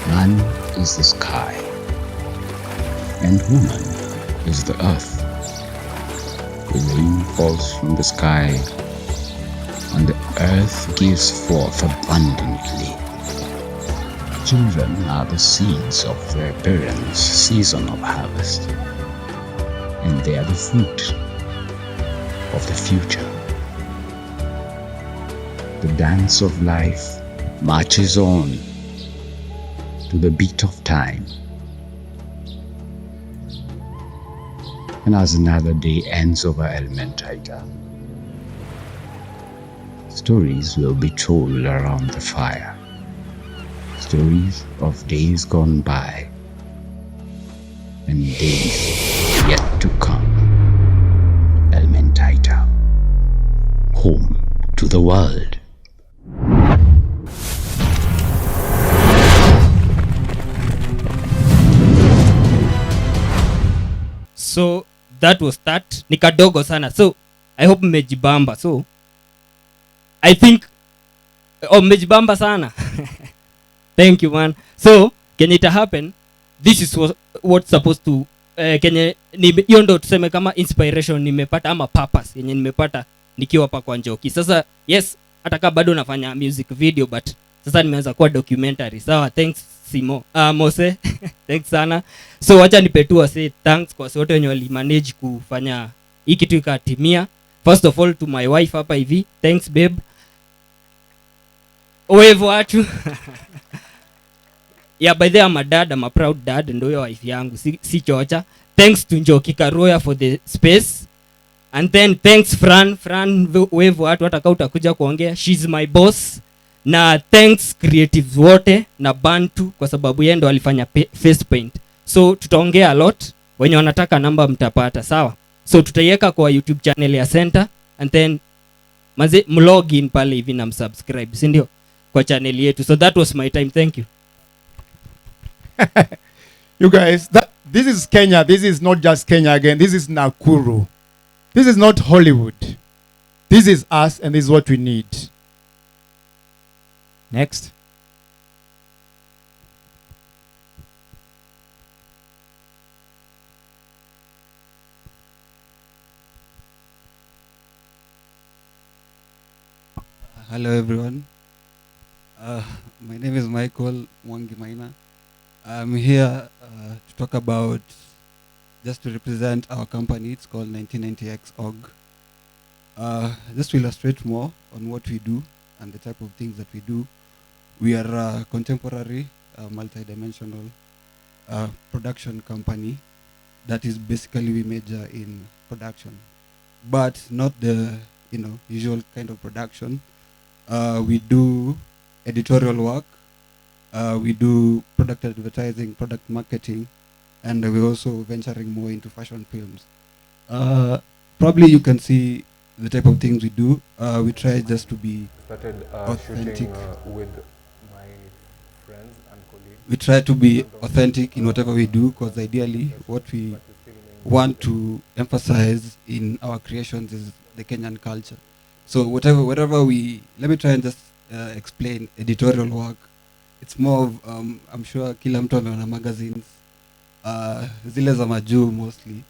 Man is the sky, and woman is the earth. The rain falls from the sky, and the earth gives forth abundantly. Children are the seeds of their parents' season of harvest, and they are the fruit of the future. The dance of life marches on to the beat of time. And as another day ends over Elementaita, stories will be told around the fire. Stories of days gone by and days yet to come. Elementaita, home to the world. So that was that. Ni kadogo sana. So I hope mmejibamba. So I think mmejibamba sana. Thank you, man. So kenye ita happen, this is what's supposed to kenye hiyo ndo tuseme kama inspiration nimepata ama purpose yenye nimepata nikiwa hapa kwa Njoki. Sasa yes, hata kama bado nafanya music video, but sasa nimeanza kuwa documentary. Sawa, thanks Simo. Mose, thanks sana. So wacha nipetua say thanks kwa wote wenye wali manage kufanya hii kitu ikatimia. First of all to my wife hapa hivi. Thanks babe. Wewe watu. Yeah, by the way, I'm a dad, I'm a proud dad, ndo yo wife yangu, si chocha. Thanks to Njoki Karuoya for the space. And then thanks Fran wewe watu hata utakuja kuongea. She's my boss. Na thanks creatives wote na Bantu kwa sababu yeye ndo alifanya face paint. So tutaongea a lot, wenye wanataka namba mtapata, sawa? So tutaiweka kwa YouTube channel ya Center, and then mlogin pale hivi na msubscribe, si ndio? Kwa channel yetu. So that was my time. Thank you. You guys, this is Kenya. This is not just Kenya again. This is Nakuru. This is not Hollywood. This is us, and this is what we need. Next. Hello everyone. My name is Michael Mwangi Maina. I'm here to talk about, just to represent our company. It's called 1990X org. Just to illustrate more on what we do and the type of things that we do. We are a contemporary, multi-dimensional production company that is basically we major in production, but not the usual kind of production. We do editorial work, we do product advertising, product marketing, and we're also venturing more into fashion films. Probably you can see the type of things we do. We try just to be authentic. With my friends and colleagues. We try to be authentic in whatever we do, because ideally what we want to emphasize in our creations is the Kenyan culture. So whatever we, let me try and just explain editorial work. It's more of, I'm sure kila mtu ameona magazines, zile za majuu mostly.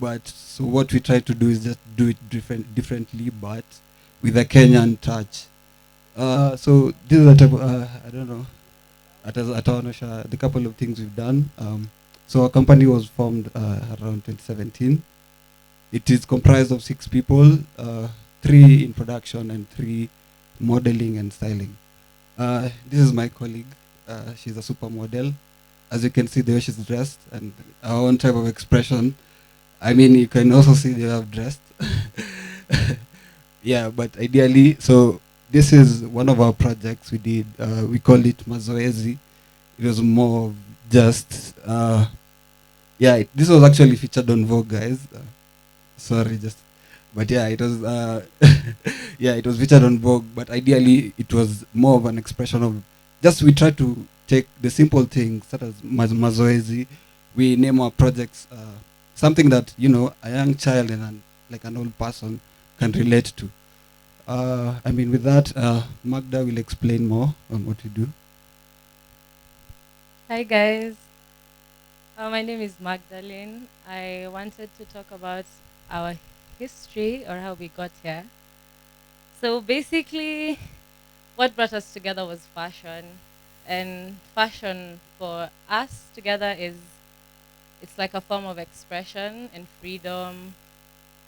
But so what we try to do is just do it differently, but with a Kenyan touch. So this is a type of, I don't know, the couple of things we've done. So our company was formed around 2017. It is comprised of 6 people, 3 in production and 3 modeling and styling. This is my colleague. She's a supermodel. As you can see, the way she's dressed and our own type of expression. I mean, you can also see they have dressed. Yeah, but ideally, so this is one of our projects we did. We call it Mazoezi. it was more of just this was actually featured on Vogue, guys. Sorry, just but yeah, it was it was featured on Vogue, but ideally it was more of an expression of just we try to take the simple things such as mazoezi. We name our projects something that a young child and like an old person can relate to. I mean, with that, Magda will explain more on what we do. Hi guys, my name is Magdalene. I wanted to talk about our history or how we got here. So basically, what brought us together was fashion, and fashion for us together it's like a form of expression and freedom.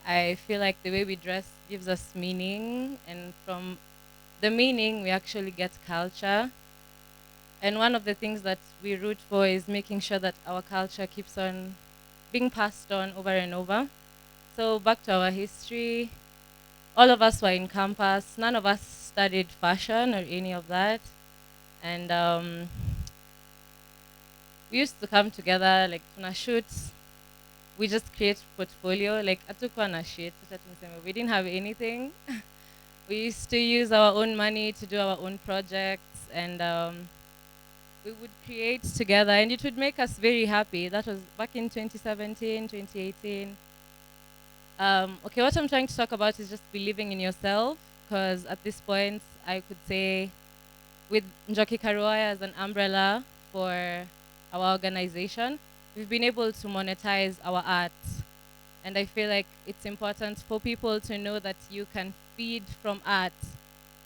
I feel like the way we dress gives us meaning, and from the meaning we actually get culture. And one of the things that we root for is making sure that our culture keeps on being passed on over and over. So back to our history, all of us were in campus. None of us studied fashion or any of that. And we used to come together, like tuna shoot. We just create portfolio. Like hatukuwa na shit, we didn't have anything. We used to use our own money to do our own projects, and we would create together, and it would make us very happy. That was back in 2017, 2018. Okay, what I'm trying to talk about is just believing in yourself, because at this point, I could say with Njoki Karuoya as an umbrella for our organization, we've been able to monetize our art. And I feel like it's important for people to know that you can feed from art.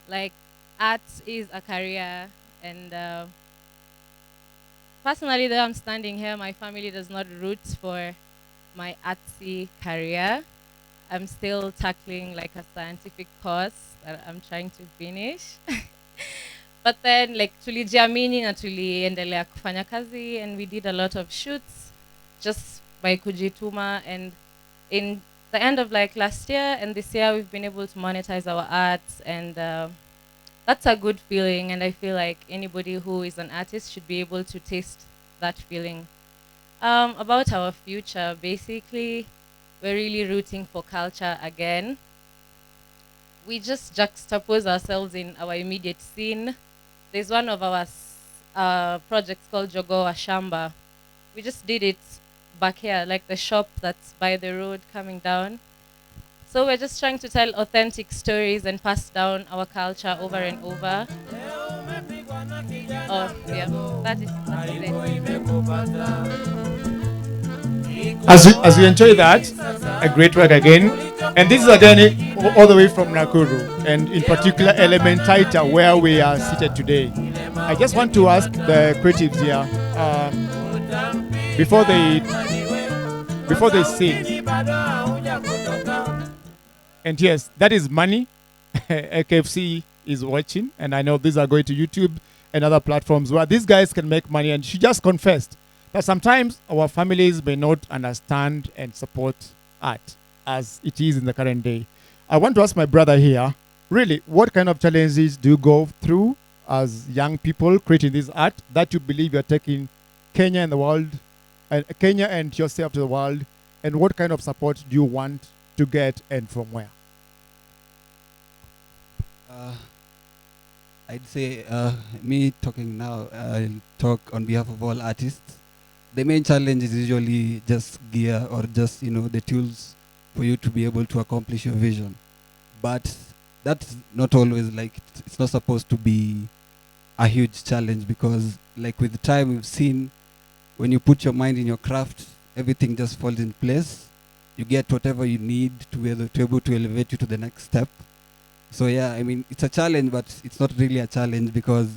Like, art is a career, and personally, though I'm standing here, my family does not root for my artsy career. I'm still tackling like a scientific course that I'm trying to finish. But then, like, tulijiamini na tuliendelea kufanya kazi, and we did a lot of shoots just by kujituma. And in the end of like last year and this year, we've been able to monetize our art, and that's a good feeling. And I feel like anybody who is an artist should be able to taste that feeling. About our future, basically, we're really rooting for culture again. We just juxtapose ourselves in our immediate scene. There's one of our projects called Jogowa Shamba. We just did it back here, like the shop that's by the road coming down. So we're just trying to tell authentic stories and pass down our culture over and over. Oh, yeah, that's it. As we enjoy that, a great work again. And this is again all the way from Nakuru, and in particular Elementaita, where we are seated today. I just want to ask the creatives here, before they sing. And yes, that is money. KFC is watching, and I know these are going to YouTube and other platforms where these guys can make money. And she just confessed that sometimes our families may not understand and support art as it is in the current day. I want to ask my brother here, really, what kind of challenges do you go through as young people creating this art that you believe you're taking Kenya and the world, Kenya and yourself to the world, and what kind of support do you want to get, and from where? I'd say me talking now, I'll talk on behalf of all artists. The main challenge is usually just gear, or just the tools for you to be able to accomplish your vision. But that's not always like, it's not supposed to be a huge challenge, because like with time we've seen, when you put your mind in your craft, everything just falls in place. You get whatever you need to be able to elevate you to the next step. So yeah, I mean, it's a challenge, but it's not really a challenge, because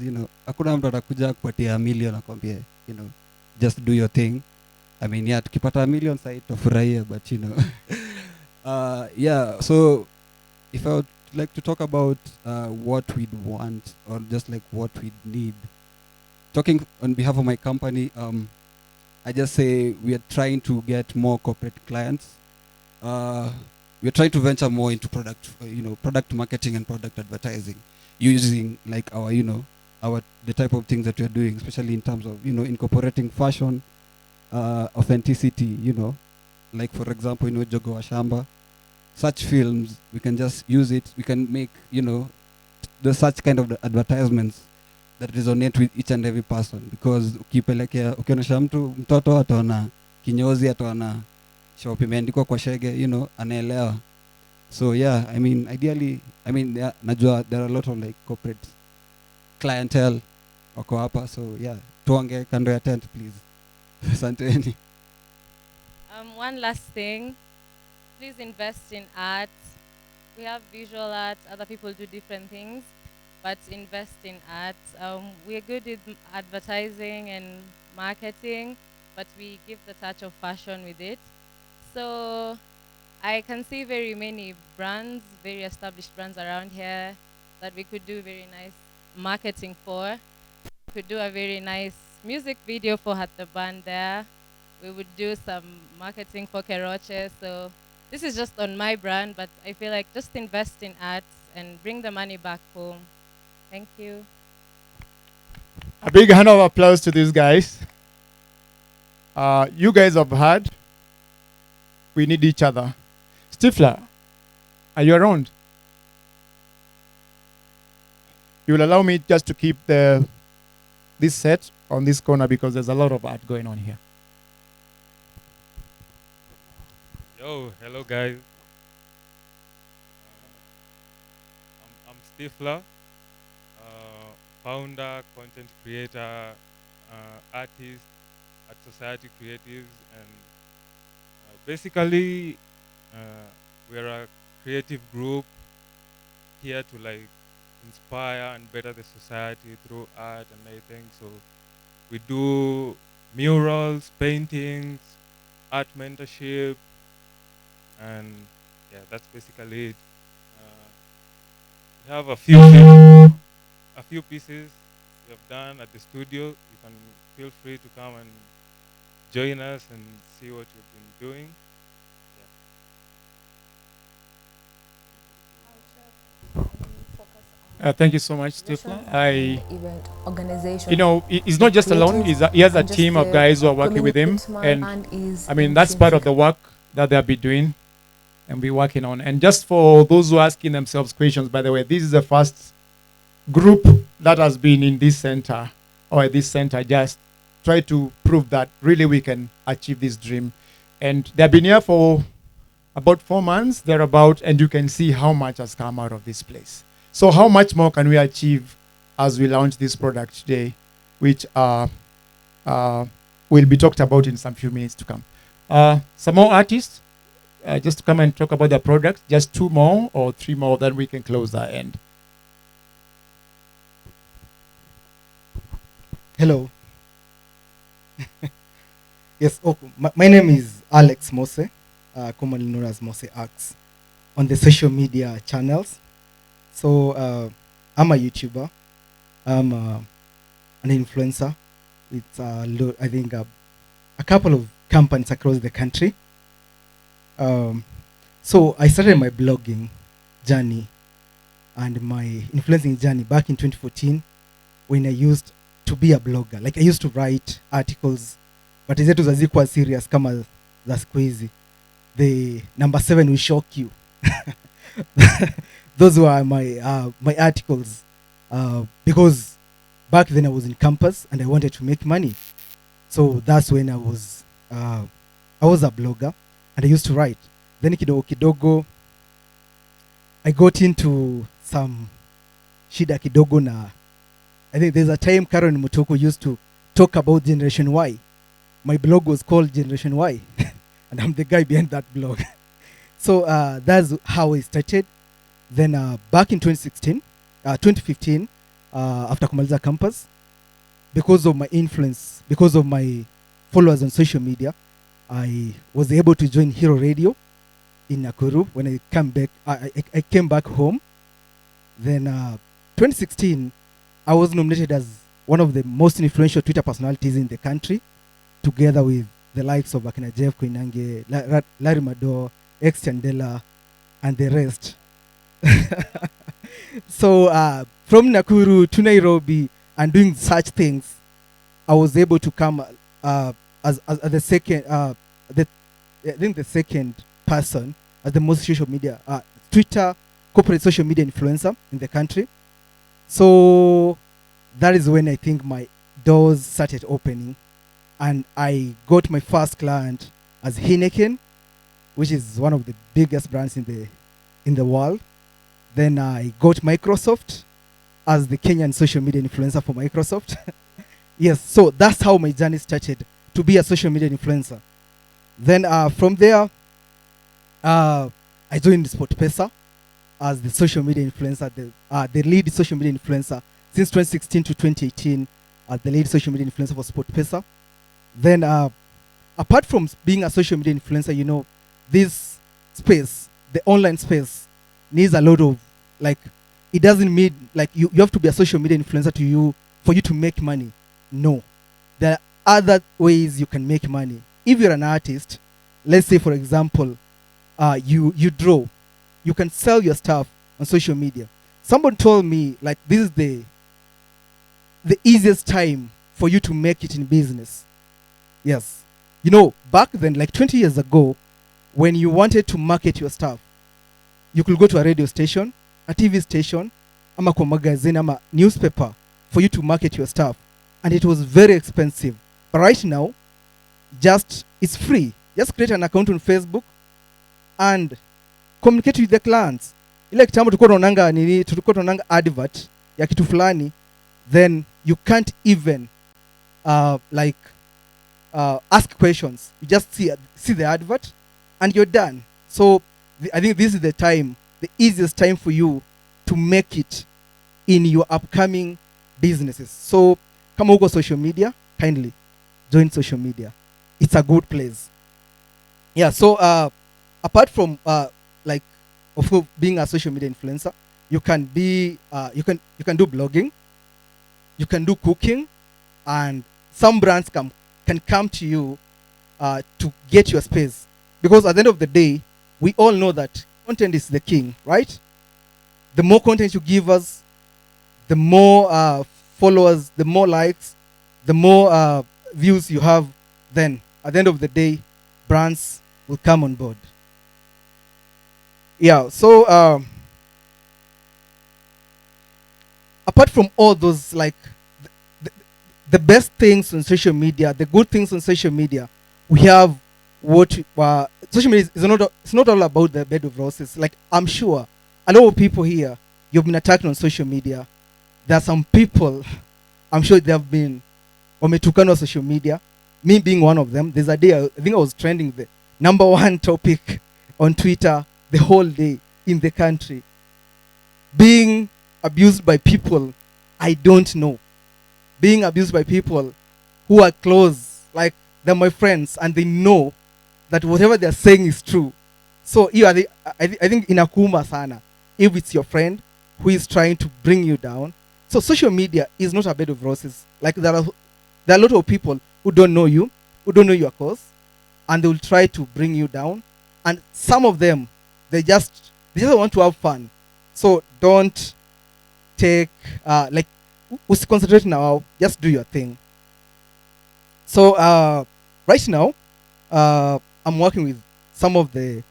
hakuna mtu atakuja kupatia a million akwambie, just do your thing. I mean, yeah, tukipata a million sasa tutafurahia, but yeah. So if I would like to talk about what we'd want, or just like what we'd need, talking on behalf of my company, I just say we are trying to get more corporate clients. We're trying to venture more into product marketing and product advertising, using like our the type of things that we are doing, especially in terms of incorporating fashion, authenticity. Like for example, Jogo wa Shamba, such films we can just use it. We can make the such kind of advertisements that resonate with each and every person, because ukionyesha mtoto ataona kinyozi, ataona shop imeandikwa kwa shege, anaelewa. So yeah, ideally, najua there are a lot of like corporate clientele wako hapa, so yeah, tuonge kando ya tent please. Asanteni. One last thing, please invest in art. We have visual art, other people do different things, but invest in art. We're good with advertising and marketing, but we give the touch of fashion with it. So I can see very many brands, very established brands around here that we could do very nice marketing for. We could do a very nice music video for Hat the Band there. We would do some marketing for Keroche. So this is just on my brand, but I feel like just invest in art and bring the money back home. Thank you. A big hand of applause to these guys. You guys have heard. We need each other. Stifler, are you around? You will allow me just to keep this set on this corner because there's a lot of art going on here. Yo, hello guys. I'm Stifler, founder, content creator, artist at Society Creatives, and basically we're a creative group here to like inspire and better the society through art and everything. So we do murals, paintings, art mentorship, and yeah, that's basically it. We have a few pieces we have done at the studio. You can feel free to come and join us and see what we've been doing. Thank you so much, Stifler. Event organization. He's not just alone. He has a team of guys who are working with him, and that's part of the work that they'll be doing and be working on. And just for those who are asking themselves questions, by the way, this is the first group that has been in this center or at this center. Just try to prove that really we can achieve this dream. And they've been here for about 4 months, thereabout, and you can see how much has come out of this place. So how much more can we achieve as we launch this product today, which will be talked about in some few minutes to come. Some more artists, just to come and talk about the product, just 2 more or 3 more, then we can close the end. Hello. Yes, my name is Alex Mose, commonly known as Mose Axe, on the social media channels. So I'm a YouTuber. I'm an influencer with I think a couple of companies across the country. So I started my blogging journey and my influencing journey back in 2014 when I used to be a blogger. Like I used to write articles, but zetu zazikuwa serious kama za siku hizi. The number 7 will shock you. Those were my articles because back then I was in campus and I wanted to make money. So that's when I was a blogger and I used to write. Then kidogo I got into some shida kidogo na I think there's a time Karen Mutoko used to talk about Generation Y. My blog was called Generation Y and I'm the guy behind that blog. So that's how I started. Then back in 2015, after kumaliza campus, because of my influence, because of my followers on social media, I was able to join Hero Radio in Nakuru. When I came back, I came back home. Then 2016, I was nominated as one of the most influential Twitter personalities in the country, together with the likes of Akina Jeff Koinange, Larry Mado, X Chandela, and the rest. So from Nakuru to Nairobi, and doing such things, I was able to come as the second, I think the second person as the most social media, Twitter corporate social media influencer in the country. So that is when I think my doors started opening, and I got my first client as Heineken, which is one of the biggest brands in the world. Then I got Microsoft as the Kenyan social media influencer for Microsoft. Yes, so that's how my journey started to be a social media influencer. Then from there, I joined SportPesa as the social media influencer, the lead social media influencer since 2016 to 2018, as the lead social media influencer for SportPesa. Then, apart from being a social media influencer, you know, this space, the online space, needs a lot of, like, it doesn't mean like you have to be a social media influencer for you to make money. No, there are other ways you can make money. If you're an artist, let's say for example, you draw, you can sell your stuff on social media. Someone told me like this is the easiest time for you to make it in business. Yes, you know, back then, like 20 years ago, when you wanted to market your stuff, you could go to a radio station, a TV station, ama kwa magazine, ama newspaper for you to market your stuff, and it was very expensive. But right now, it's free. Just create an account on Facebook and communicate with the clients. Ile kitambo tulikuwa tunaonanga advert ya kitu fulani, then you can't even ask questions. You just see the advert and you're done. So I think this is the easiest time for you to make it in your upcoming businesses. So kama uko social media, kindly join social media. It's a good place. Yeah, so apart from of course being a social media influencer, you can be you can do blogging, you can do cooking, and some brands can come to you to get your space, because at the end of the day, we all know that content is the king, right? The more content you give us, the more followers, the more likes, the more views you have, then at the end of the day, brands will come on board. Yeah, so apart from all those, like the best things on social media, the good things on social media, we have what social media it's not all about the bed of roses. Like, I'm sure a lot of people here, you've been attacked on social media. There are some people, I'm sure they have been wametukana on social media, me being one of them. There's a day, I think I was trending the #1 topic on Twitter the whole day in the country, being abused by people I don't know, being abused by people who are close, like they're my friends, and they know that whatever they're saying is true. So I think inakuma sana if it's your friend who is trying to bring you down. So social media is not a bed of roses. Like there are a lot of people who don't know you, who don't know your cause, and they will try to bring you down. And some of them, they just want to have fun. So don't take concentrate now. Just do your thing. So right now, I'm working with some of the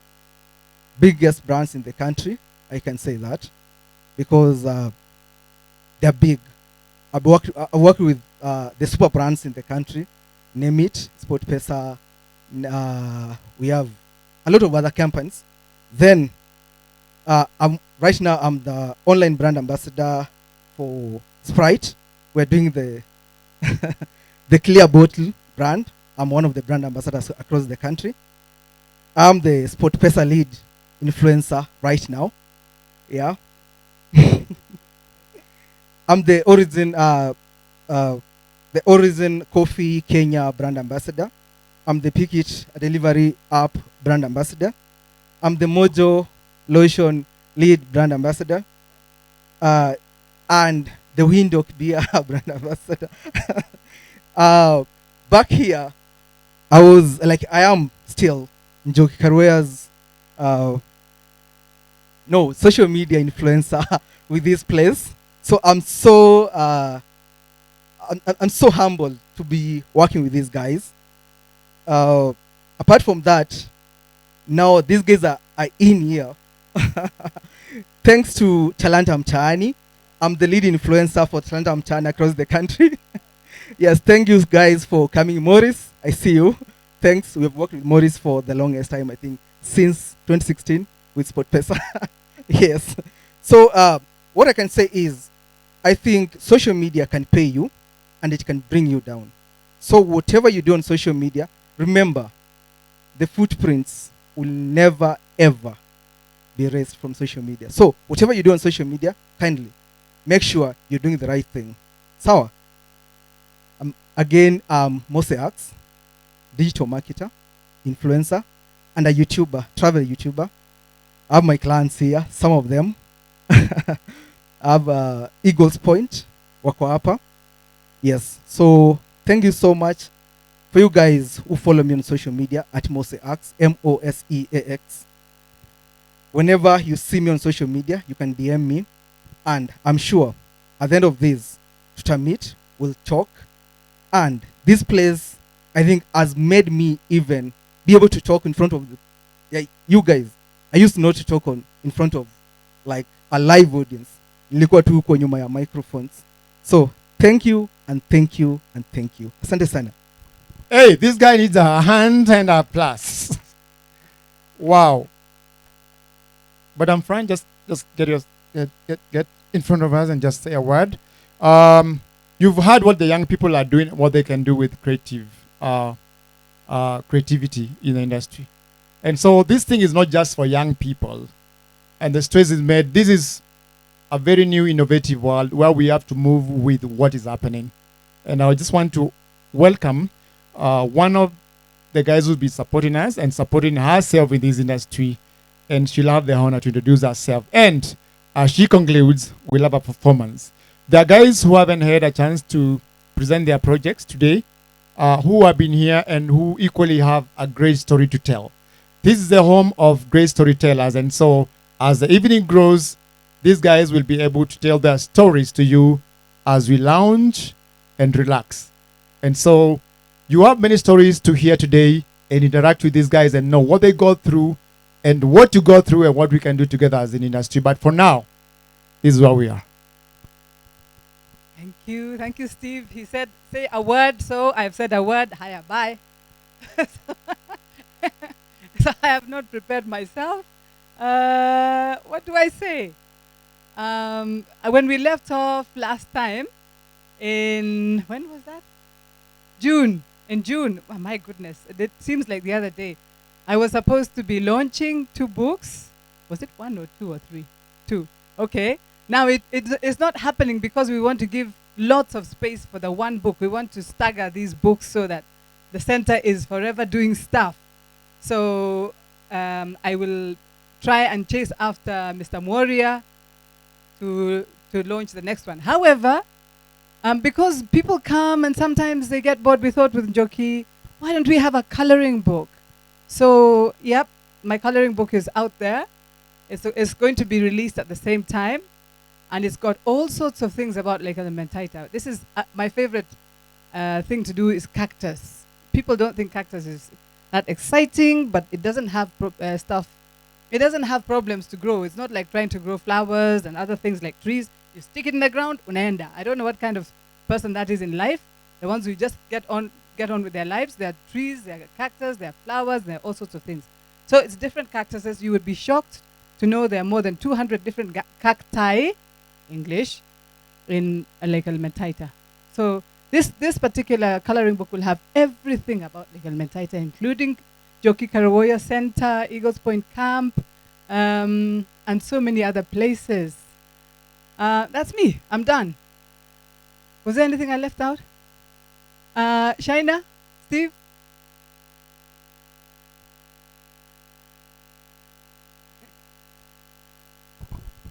biggest brands in the country. I can say that because they're big. I work with the super brands in the country. Name it, SportPesa. We have a lot of other companies. Then right now I'm the online brand ambassador for Sprite. We're doing the the clear bottle brand. I'm one of the brand ambassadors across the country. I'm the SportPesa lead influencer right now. Yeah. I'm the Origin Coffee Kenya brand ambassador. I'm the Pick It delivery app brand ambassador. I'm the Mojo Lotion lead brand ambassador. And the Windhoek beer brand ambassador. Back here, I am still Njoki Karuoya's social media influencer with this place. So I'm so I'm so humbled to be working with these guys. Apart from that, now these guys are in here. Thanks to Talanta Mtaani. I'm the lead influencer for Talanta Mtaani across the country. Yes, thank you guys for coming. Morris, I see you. Thanks. We've worked with Morris for the longest time, I think, since 2016 with SportPesa. Yes. So what I can say is, I think social media can pay you and it can bring you down. So whatever you do on social media, remember, the footprints will never, ever be erased from social media. So whatever you do on social media, kindly make sure you're doing the right thing. Sawa? Again, Mose Axe, digital marketer, influencer, and a YouTuber, travel YouTuber. I have my clients here, some of them. I have Eagles Point, wako hapa. Yes, so thank you so much for you guys who follow me on social media at Moseax, Moseax. Whenever you see me on social media, you can DM me, and I'm sure at the end of this, to meet, we'll talk, and this place, I think, has made me even be able to talk in front of you guys. I used not to talk in front of like a live audience. Nilikuwa tu huko nyuma ya microphones. So thank you and thank you and thank you. Asante sana. Hey, this guy needs a hand and a plus. Wow. But I'm fine. Just get in front of us and just say a word. You've heard what the young people are doing, what they can do with creativity in the industry. And so this thing is not just for young people. And the stress is made. This is a very new, innovative world where we have to move with what is happening. And I just want to welcome one of the guys who'll be supporting us and supporting herself in this industry. And she'll have the honor to introduce herself. And as she concludes, we'll have a performance. There are guys who haven't had a chance to present their projects today, who have been here and who equally have a great story to tell. This is the home of great storytellers. And so as the evening grows, these guys will be able to tell their stories to you as we lounge and relax. And so you have many stories to hear today and interact with these guys and know what they go through and what you go through and what we can do together as an industry. But for now, this is where we are. Thank you, Steve. He said, say a word, so I've said a word. Hiya, bye. So I have not prepared myself. What do I say? When we left off last time, when was that? June. In June. Oh, my goodness. It seems like the other day. I was supposed to be launching 2 books. Was it 1 or 2 or 3? 2. Okay. Now it's not happening because we want to give lots of space for the one book. We want to stagger these books so that the center is forever doing stuff. So I will try and chase after Mr. Moria to launch the next one. However, because people come and sometimes they get bored, we thought with Njoki, why don't we have a coloring book? So, yep, my coloring book is out there. It's going to be released at the same time. And it's got all sorts of things about Lake Elementaita. This is my favorite thing to do is cactus. People don't think cactus is that exciting, but it doesn't have it doesn't have problems to grow. It's not like trying to grow flowers and other things like trees. You stick it in the ground, unaenda. I don't know what kind of person that is in life. The ones who just get on with their lives. There are trees, there are cactus, there are flowers, there are all sorts of things. So it's different cactuses. You would be shocked to know there are more than 200 different cacti, English, in Lake Elementaita. So this particular coloring book will have everything about Lake Elementaita, including Njoki Karuoya Center, Eagles Point Camp, and so many other places. That's me. I'm done. Was there anything I left out? Shaina? Steve?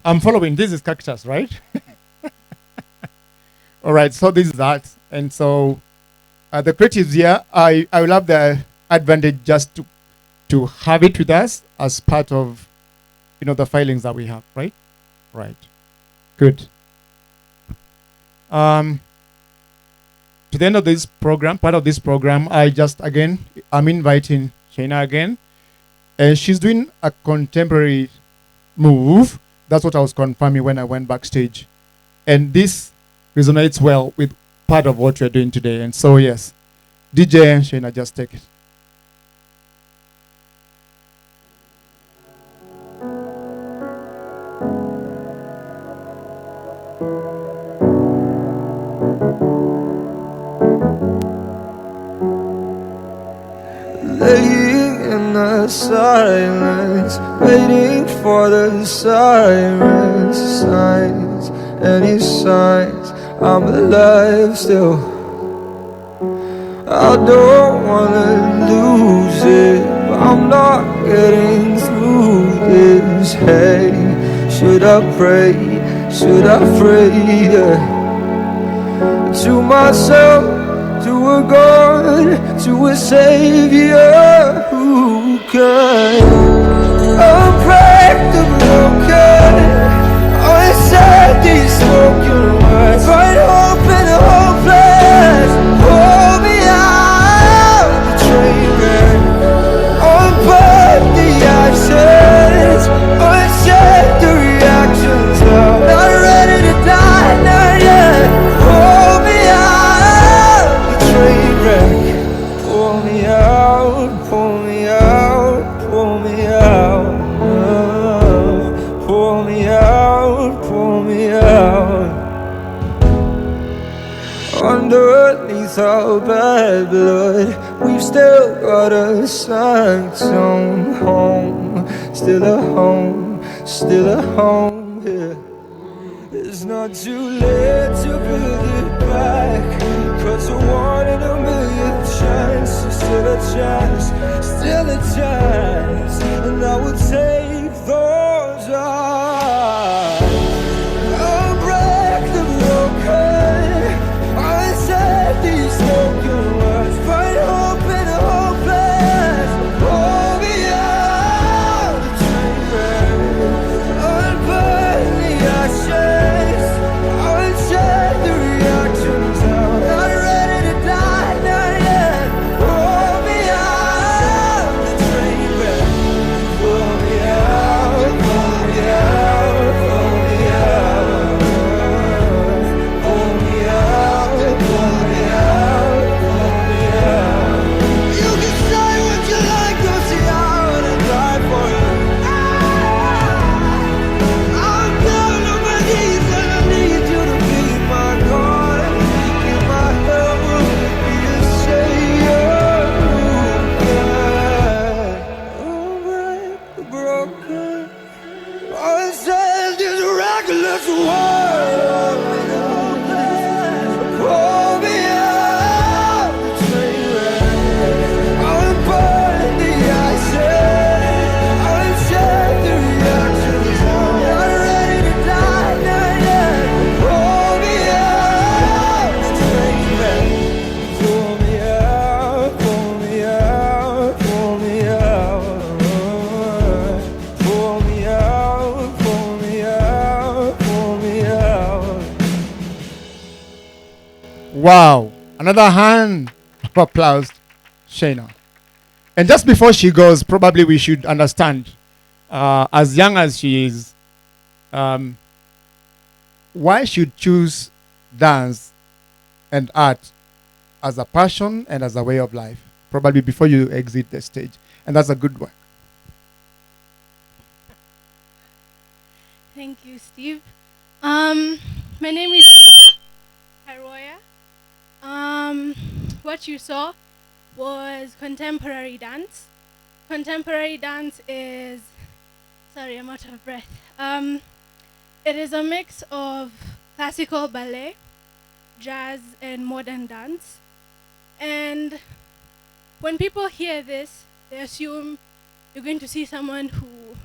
I'm following. This is cactus, right? All right. So this is that. And so the creatives here, I will have the advantage just to have it with us as part of, the filings that we have, right? Right. Good. to the end of this program, part of this program, I'm inviting Shayna again. And she's doing a contemporary move. That's what I was confirming when I went backstage. And this resonates well with part of what we're doing today. And so, yes, DJ Shayna, just take it. Laying in the silence, waiting for the sirens, signs, any signs I'm alive still. I don't wanna lose it, but I'm not getting through this. Hey, should I pray? Should I pray? Yeah. To myself, to a God, to a Savior who can unbreak the broken, unsaid these spoken words, find hope in the hopeless. Pull me out the train wreck, unburn the ashes, uncheck the reactions. I'm not ready to die, not yet. Pull me out the train wreck, pull me out, pull me out, pull me out, pull me out, pull me out. Underneath our bad blood, we've still got a sanctum home, still a home, still a home, yeah. It's not too late to build it back, 'cause a 1 in a million chance, still a chance, still a chance. And I will take those odds. I'll break the broken, I'll set these spoken words, find hope in the hopeless. Pull me out the train wreck, unburn the ashes, uncheck the reactions. I'm not ready to die, not yet. Pull me out the train wreck, pull me out, pull me out, pull me out, pull me out, pull me out, pull me out. You can say what you like, 'cause see I wanna die for you. I'm down on my knees and I need you to be my God, be my help, be a savior who can break the broken. I said this reckless world, pull me out the train wreck, I'll burn the ashes, I'll check the reactions. I'm not ready to die, not yet. Pull me out the train wreck, pull me out, pull me out, pull me out, pull me out, pull me out, pull me out. Wow. Another hand of applause, Shayna. And just before she goes, probably we should understand, as young as she is, why she choose dance and art as a passion and as a way of life. Probably before you exit the stage. And that's a good one. Thank you, Steve. My name is Tina Karuoya. What you saw was contemporary dance. Contemporary dance is, sorry, I'm out of breath. It is a mix of classical ballet, jazz, and modern dance. And when people hear this, they assume you're going to see someone who,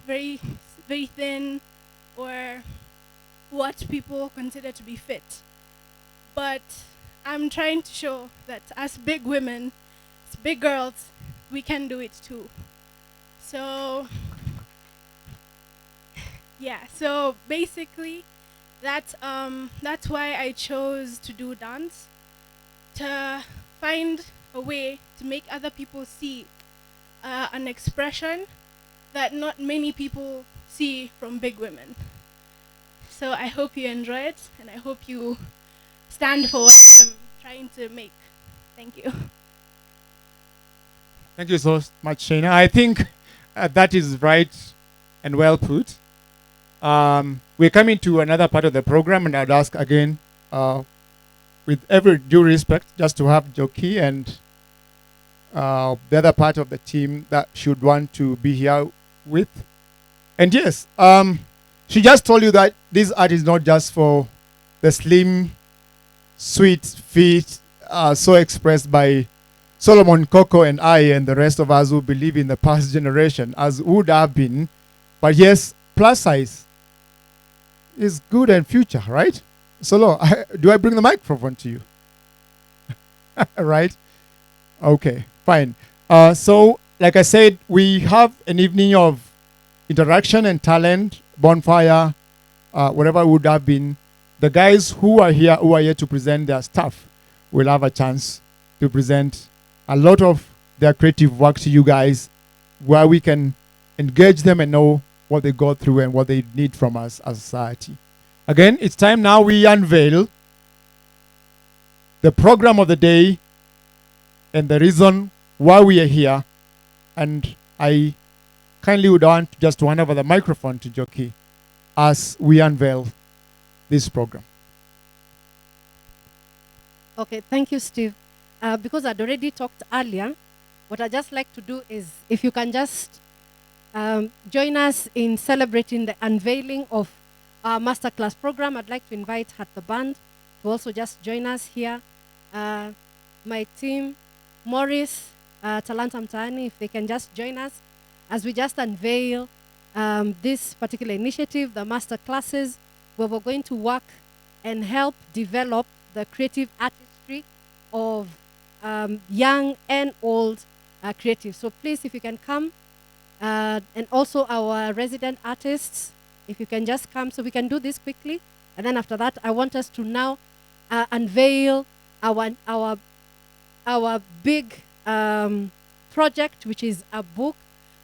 very, very thin, or what people consider to be fit. But I'm trying to show that as big women, as big girls, we can do it too. So, yeah, so basically, That's why I chose to do dance, to find a way to make other people see an expression that not many people see from big women. So I hope you enjoy it, and I hope you stand for what I'm trying to make. Thank you. Thank you so much, Shana. I think that is right and well put. We're coming to another part of the program, and I'd ask again, with every due respect, just to have Njoki and the other part of the team that should want to be here with. And yes, she just told you that this art is not just for the slim, sweet feet, so expressed by Solomon, Coco, and I, and the rest of us who believe in the past generation, as would have been. But yes, plus size is good and future, right? Solo, do I bring the microphone to you? Right? Okay, fine. So, like I said, we have an evening of interaction and talent, bonfire, whatever it would have been. The guys who are here to present their stuff will have a chance to present a lot of their creative work to you guys, where we can engage them and know what they go through and what they need from us as a society. Again, it's time now we unveil the program of the day and the reason why we are here. And I kindly would want just to hand over the microphone to Njoki as we unveil this program. Okay, thank you, Steve. Because I'd already talked earlier, what I'd just like to do is, if you can just join us in celebrating the unveiling of our masterclass program, I'd like to invite Hat the Band to also just join us here. My team, Morris, Talanta Mtaani, if they can just join us as we just unveil this particular initiative, the masterclasses, where we're going to work and help develop the creative artistry of young and old creatives. So please, if you can come, and also our resident artists, if you can just come so we can do this quickly. And then after that, I want us to now unveil our big project, which is a book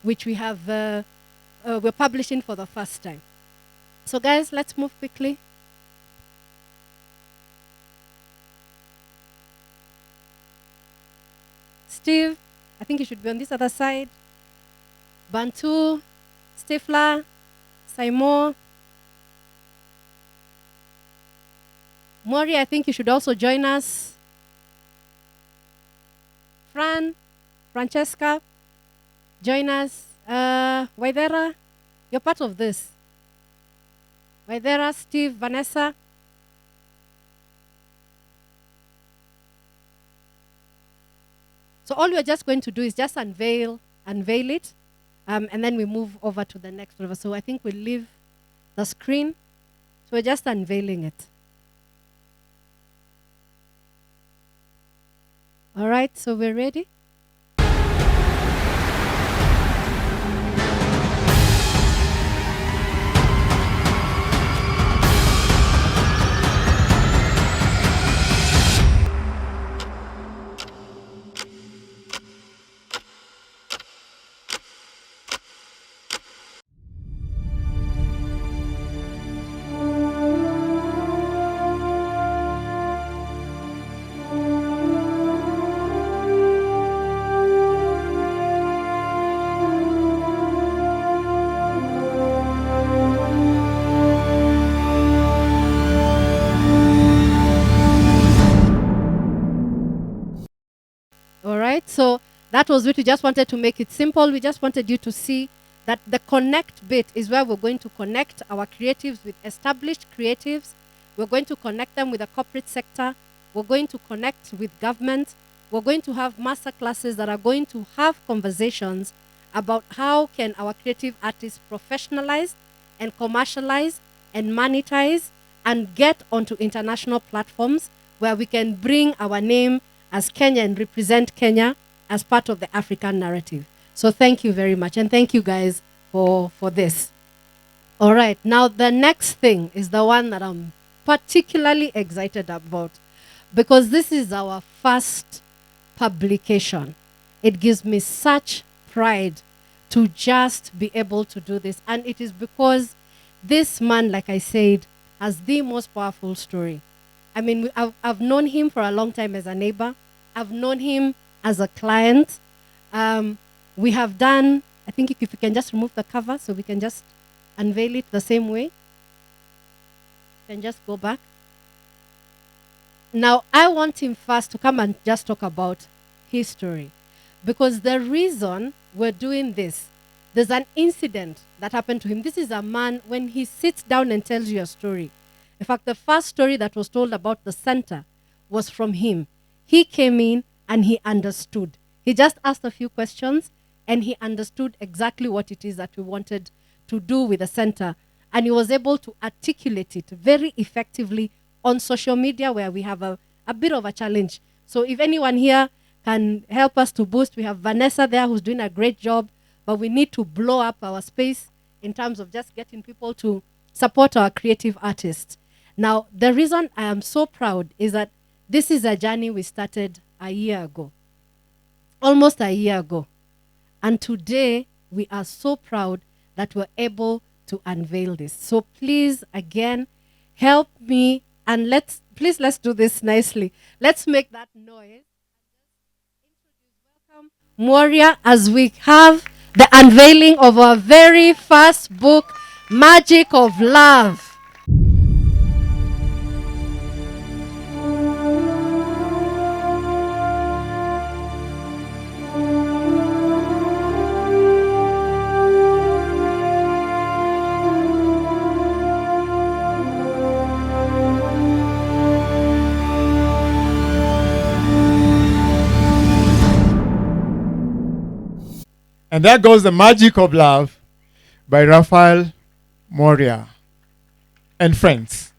which we have we're publishing for the first time. So guys, let's move quickly. Steve, I think you should be on this other side. Bantu, Stifler, Simon. Mori, I think you should also join us. Francesca, join us. Waidera, you're part of this. Waidera, Steve, Vanessa. So all we're just going to do is just unveil it, and then we move over to the next one. So I think we'll leave the screen. So we're just unveiling it. All right, so we're ready. So that was it. We just wanted to make it simple. We just wanted you to see that the connect bit is where we're going to connect our creatives with established creatives. We're going to connect them with the corporate sector. We're going to connect with government. We're going to have master classes that are going to have conversations about how can our creative artists professionalize and commercialize and monetize and get onto international platforms where we can bring our name as Kenya and represent Kenya as part of the African narrative. So thank you very much. And thank you guys for this. All right. Now, the next thing is the one that I'm particularly excited about because this is our first publication. It gives me such pride to just be able to do this. And it is because this man, like I said, has the most powerful story. I mean, I've known him for a long time as a neighbor. I've known him as a client. We have done, I think if you can just remove the cover so we can just unveil it the same way. You can just go back. Now, I want him first to come and just talk about his story. Because the reason we're doing this, there's an incident that happened to him. This is a man, when he sits down and tells you a story. In fact, the first story that was told about the center was from him. He came in and he understood. He just asked a few questions and he understood exactly what it is that we wanted to do with the center. And he was able to articulate it very effectively on social media where we have a bit of a challenge. So if anyone here can help us to boost, we have Vanessa there who's doing a great job, but we need to blow up our space in terms of just getting people to support our creative artists. Now, the reason I am so proud is that this is a journey we started a year ago, almost a year ago. And today, we are so proud that we're able to unveil this. So please, again, help me and let's do this nicely. Let's make that noise. Moria, as we have the unveiling of our very first book, Magic of Love. And there goes The Magic of Love by Raphael Moria and friends.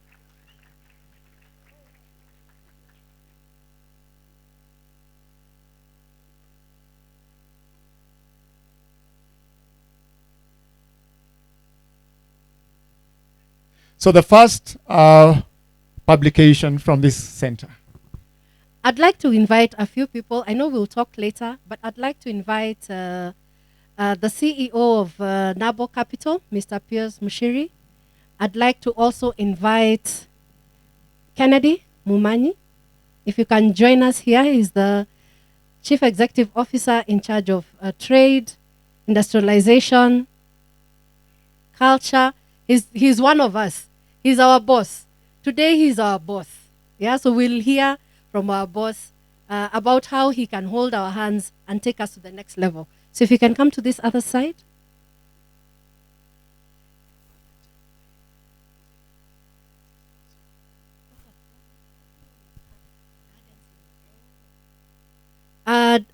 So the first publication from this center. I'd like to invite a few people. I know we'll talk later, but I'd like to invite the CEO of Nabo Capital, Mr. Piers Mushiri. I'd like to also invite Kennedy Mumanyi. If you can join us here, he's the Chief Executive Officer in charge of trade, industrialization, culture. He's one of us. He's our boss. Today, he's our boss. Yeah, so we'll hear from our boss about how he can hold our hands and take us to the next level. So if you can come to this other side.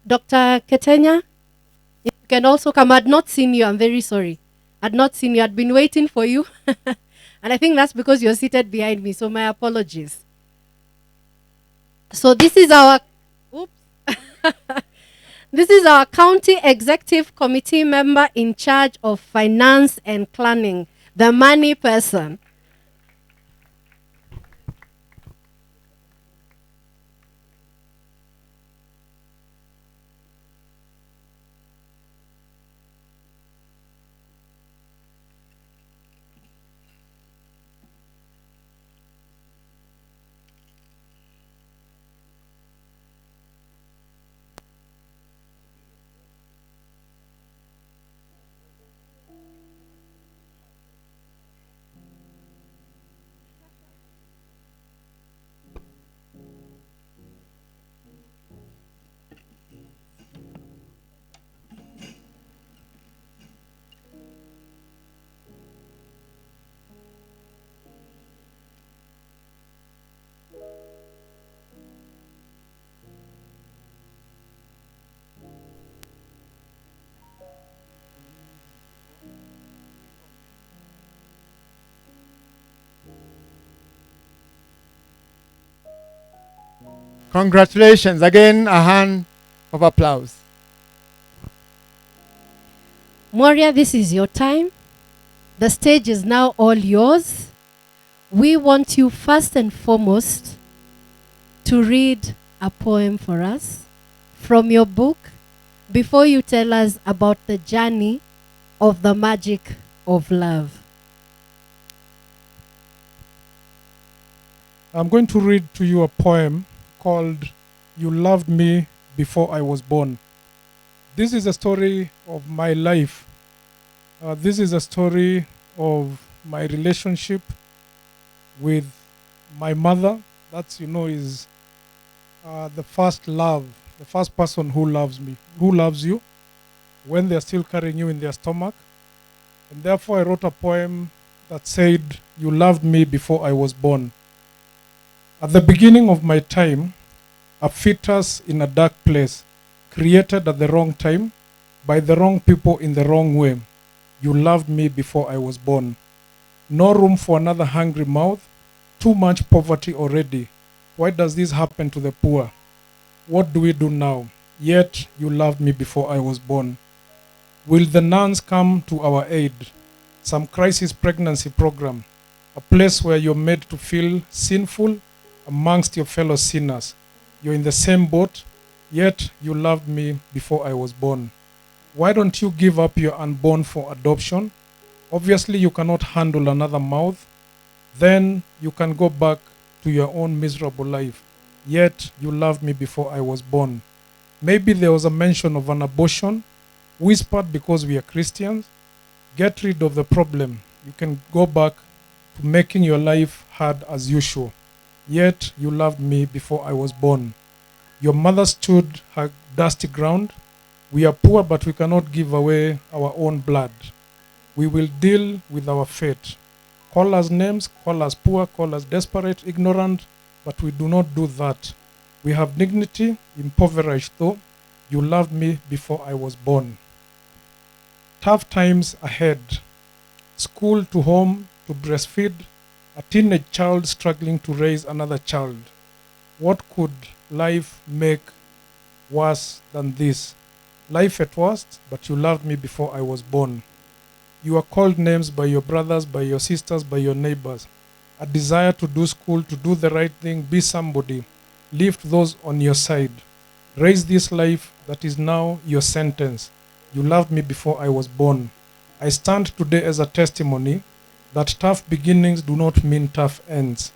Dr. Ketenya, you can also come. I'd not seen you. I'm very sorry. I'd not seen you. I'd been waiting for you. And I think that's because you're seated behind me. So my apologies. So this is our, oops. This is our County Executive Committee member in charge of finance and planning, the money person. Congratulations. Again, a hand of applause. Moria, this is your time. The stage is now all yours. We want you first and foremost to read a poem for us from your book before you tell us about the journey of the magic of love. I'm going to read to you a poem called You Loved Me Before I Was Born. This is a story of my life. This is a story of my relationship with my mother. That's, is the first love, the first person who loves me, who loves you when they're still carrying you in their stomach. And therefore I wrote a poem that said, You loved me before I was born. At the beginning of my time, a fetus in a dark place, created at the wrong time, by the wrong people in the wrong way. You loved me before I was born. No room for another hungry mouth, too much poverty already. Why does this happen to the poor? What do we do now? Yet you loved me before I was born. Will the nuns come to our aid? Some crisis pregnancy program, a place where you're made to feel sinful amongst your fellow sinners. You're in the same boat, yet you loved me before I was born. Why don't you give up your unborn for adoption? Obviously you cannot handle another mouth. Then you can go back to your own miserable life. Yet you loved me before I was born. Maybe there was a mention of an abortion, whispered because we are Christians. Get rid of the problem. You can go back to making your life hard as usual. Yet you loved me before I was born. Your mother stood her dusty ground. We are poor, but we cannot give away our own blood. We will deal with our fate. Call us names, call us poor, call us desperate, ignorant, but we do not do that. We have dignity, impoverished though. You loved me before I was born. Tough times ahead. School to home, to breastfeed, a teenage child struggling to raise another child. What could life make worse than this? Life at worst, but you loved me before I was born. You are called names by your brothers, by your sisters, by your neighbors. A desire to do school, to do the right thing, be somebody. Lift those on your side. Raise this life that is now your sentence. You loved me before I was born. I stand today as a testimony that tough beginnings do not mean tough ends.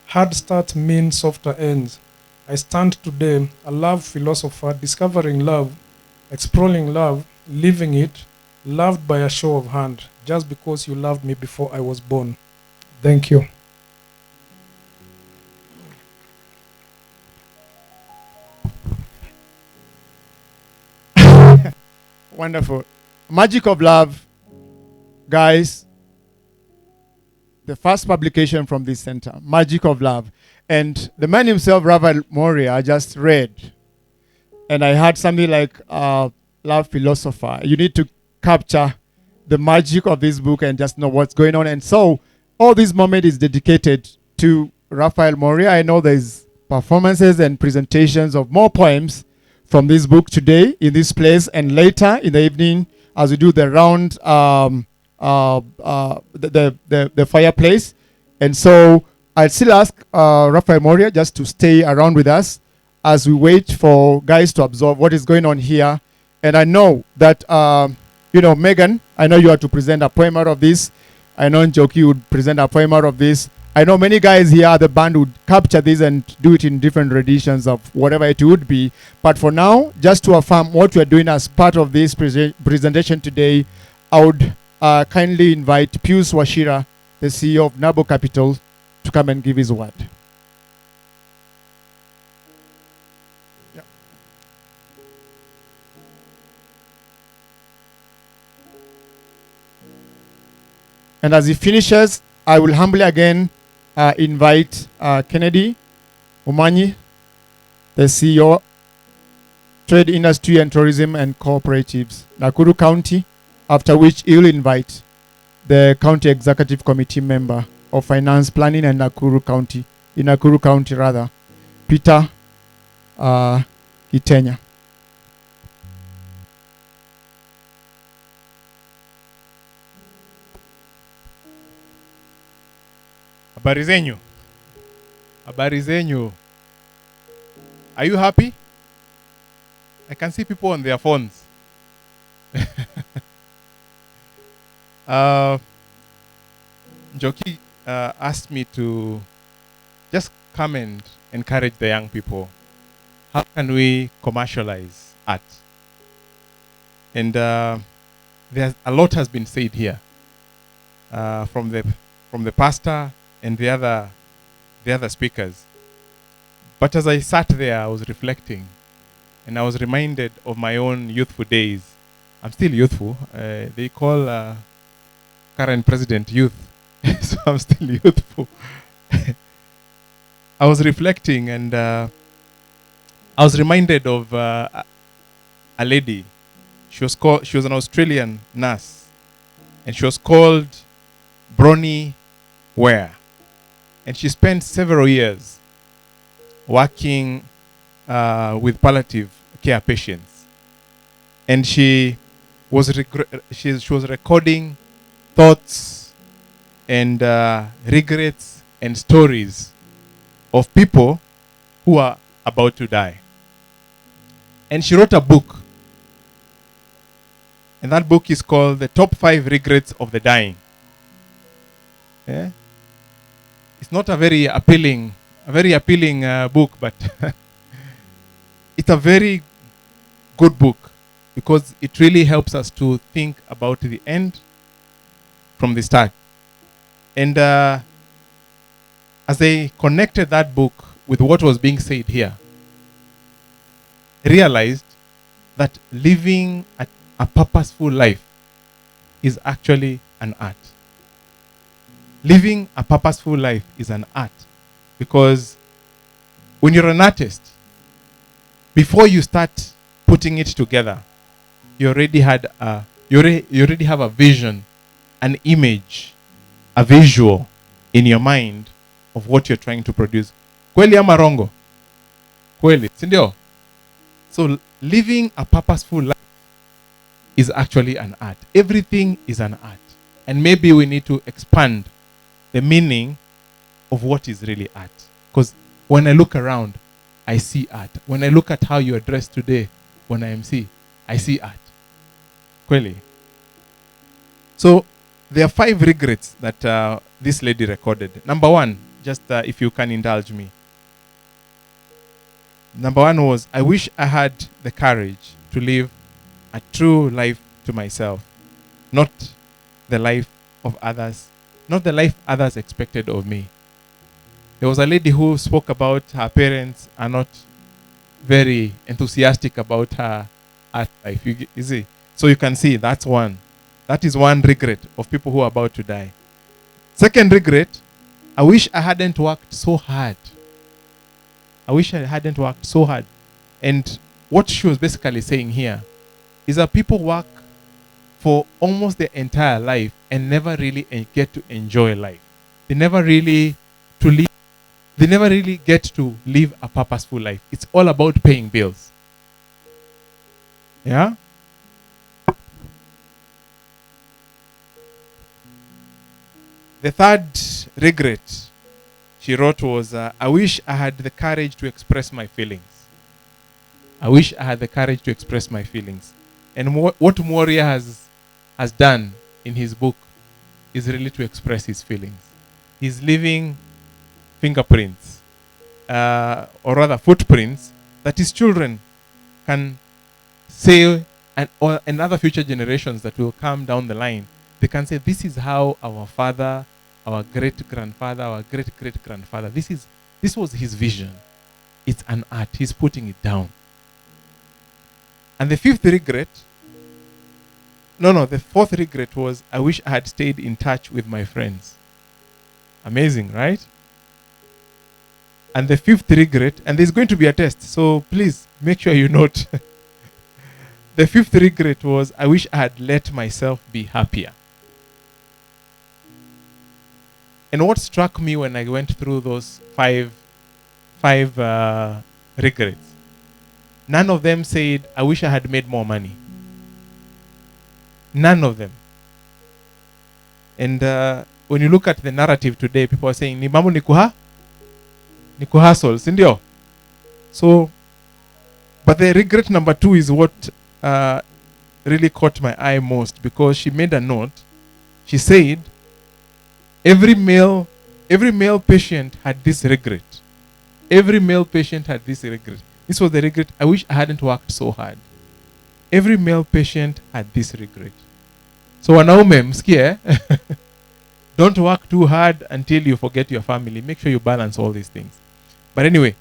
Hard starts mean softer ends. I stand today a love philosopher, discovering love, exploring love, living it, loved by a show of hand, just because you loved me before I was born. Thank you. Wonderful. Magic of Love, guys. The first publication from this center, Magic of Love. And the man himself, Rafael Moria, just read. And I had something like love philosopher. You need to capture the magic of this book and just know what's going on. And so all this moment is dedicated to Rafael Moria. I know there's performances and presentations of more poems from this book today in this place, and later in the evening as we do the round the fireplace. And so I'll still ask Rafael Moria just to stay around with us as we wait for guys to absorb what is going on here. And I know that Megan, I know you are to present a poem out of this. I know Njoki would present a poem out of this. I know many guys here, the band would capture this and do it in different renditions of whatever it would be. But for now, just to affirm what we are doing as part of this presentation today, I would kindly invite Pius Washira, the CEO of Nabo Capital, to come and give his word. Yeah. And as he finishes, I will humbly again invite Kennedy Umanyi, the CEO, Trade Industry and Tourism and Cooperatives, Nakuru County, after which he will invite the County Executive Committee member of Finance Planning and Nakuru County, Peter Kitenya. Habari zenyu. Habari zenyu. Are you happy? I can see people on their phones. Njoki asked me to just come and encourage the young people. How can we commercialize art? And there's a lot has been said here from the pastor and the other speakers. But as I sat there, I was reflecting, and I was reminded of my own youthful days. I'm still youthful. They call current president youth, so I'm still youthful. I was reflecting, and I was reminded of a lady. She was an Australian nurse, and she was called Bronnie Ware, and she spent several years working with palliative care patients, and she was recording thoughts and regrets and stories of people who are about to die. And she wrote a book, and that book is called The Top 5 Regrets of the Dying. Yeah? It's not a very appealing book, but it's a very good book because it really helps us to think about the end from the start. And as I connected that book with what was being said here, I realized that living a purposeful life is actually an art. Living a purposeful life is an art because when you're an artist, before you start putting it together, you already have a vision, an image, a visual in your mind of what you're trying to produce. Kweli ama rongo? Kweli, sindio? So living a purposeful life is actually an art. Everything is an art. And maybe we need to expand the meaning of what is really art. Because when I look around, I see art. When I look at how you are dressed today, when I MC, I see art. Kweli. So there are 5 regrets that this lady recorded. Number 1, just if you can indulge me. Number 1 was, I wish I had the courage to live a true life to myself, not the life of others, not the life others expected of me. There was a lady who spoke about her parents are not very enthusiastic about her art life. You see? So you can see that's one. That is one regret of people who are about to die. Second regret, I wish I hadn't worked so hard. I wish I hadn't worked so hard. And what she was basically saying here is that people work for almost their entire life and never really get to enjoy life. They never really get to live a purposeful life. It's all about paying bills. Yeah? The third regret she wrote was, I wish I had the courage to express my feelings. I wish I had the courage to express my feelings. And what Moria has done in his book is really to express his feelings. He's leaving fingerprints, or rather footprints, that his children can say, and other future generations that will come down the line, they can say, this is how our father, our great-grandfather, our great-great-grandfather, this was his vision. It's an art. He's putting it down. And the fourth regret was, I wish I had stayed in touch with my friends. Amazing, right? And the fifth regret, and there's going to be a test, so please make sure you note. The fifth regret was, I wish I had let myself be happier. And what struck me when I went through those five regrets, none of them said, I wish I had made more money. None of them. And when you look at the narrative today, people are saying, ni mambo ni kuhustle, sindio? So, but the regret number 2 is what really caught my eye most, because she made a note. She said, every male patient had this regret. Every male patient had this regret. This was the regret. I wish I hadn't worked so hard. Every male patient had this regret. So wanaume msikie, don't work too hard until you forget your family. Make sure you balance all these things. But anyway,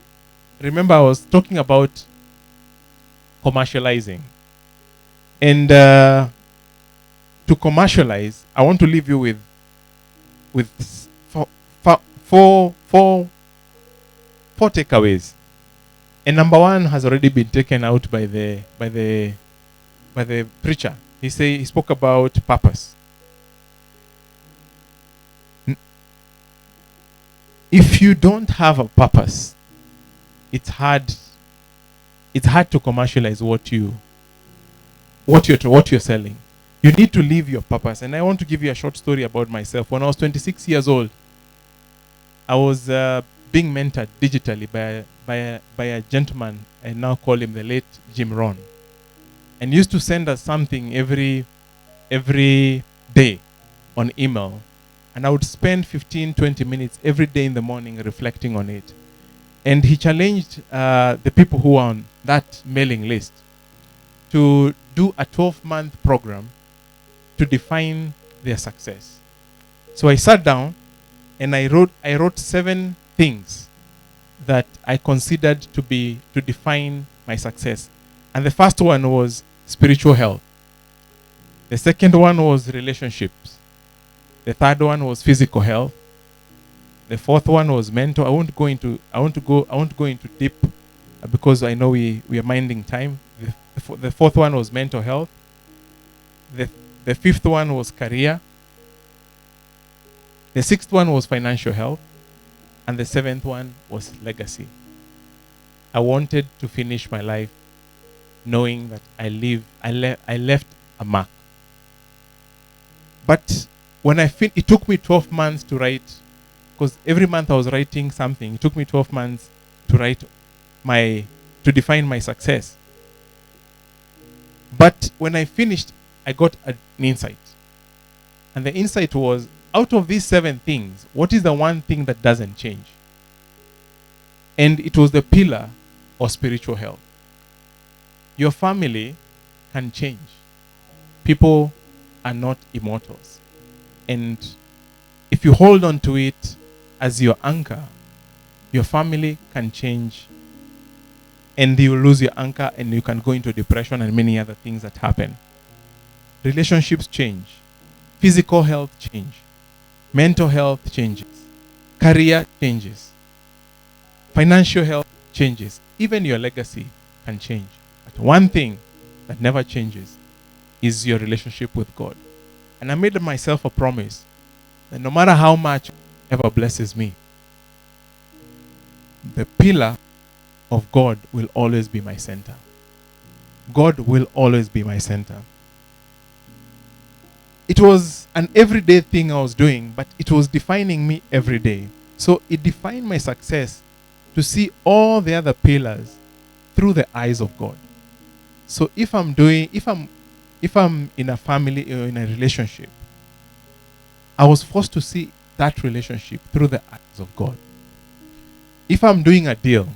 remember I was talking about commercializing. And to commercialize, I want to leave you with four takeaways. And number 1 has already been taken out by the preacher. He spoke about purpose. If you don't have a purpose, it's hard to commercialize what you're selling. You need to live your purpose. And I want to give you a short story about myself. When I was 26 years old, I was being mentored digitally by a gentleman, I now call him the late Jim Ron, and used to send us something every day on email. And I would spend 15-20 minutes every day in the morning reflecting on it. And he challenged the people who are on that mailing list to do a 12-month program to define their success. So I sat down and I wrote 7 things that I considered to define my success. And the first one was spiritual health. The second one was relationships. The third one was physical health. The fourth one was mental. I won't go into deep because I know we are minding time. The fourth one was mental health. The fifth one was career. The sixth one was financial health. And the seventh one was legacy. I wanted to finish my life knowing that I left a mark. But when it took me 12 months to write, because every month I was writing something. It took me 12 months to write to define my success. But when I finished, I got an insight. And the insight was, out of these 7 things, what is the one thing that doesn't change? And it was the pillar of spiritual health. Your family can change. People are not immortals. And if you hold on to it as your anchor, your family can change and you lose your anchor and you can go into depression and many other things that happen. Relationships change. Physical health change. Mental health changes. Career changes. Financial health changes. Even your legacy can change. But one thing that never changes is your relationship with God. And I made myself a promise that no matter how much ever blesses me, the pillar of God will always be my center. God will always be my center. It was an everyday thing I was doing, but it was defining me every day. So it defined my success to see all the other pillars through the eyes of God. So if I'm in a family or in a relationship, I was forced to see that relationship through the eyes of God. If I'm doing a deal,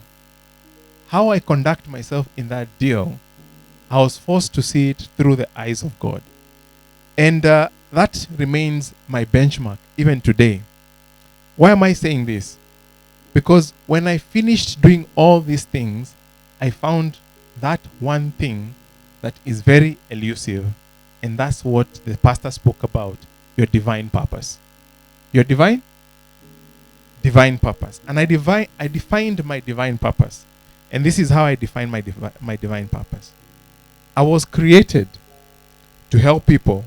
how I conduct myself in that deal, I was forced to see it through the eyes of God. And that remains my benchmark even today. Why am I saying this? Because when I finished doing all these things, I found that one thing that is very elusive. And that's what the pastor spoke about, your divine purpose. Your divine purpose. And I defined my divine purpose. And this is how I define my divine purpose. I was created to help people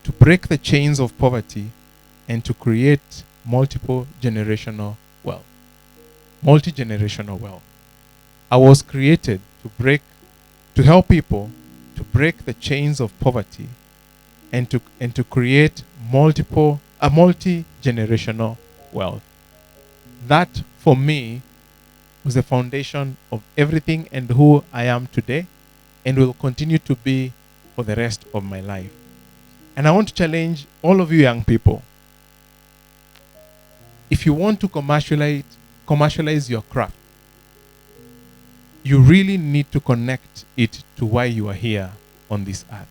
to break the chains of poverty and to create multi-generational wealth. I was created to help people to break the chains of poverty and to create multiple a multi-generational wealth. That, for me, was the foundation of everything and who I am today and will continue to be for the rest of my life. And I want to challenge all of you young people. If you want to commercialize your craft, you really need to connect it to why you are here on this earth.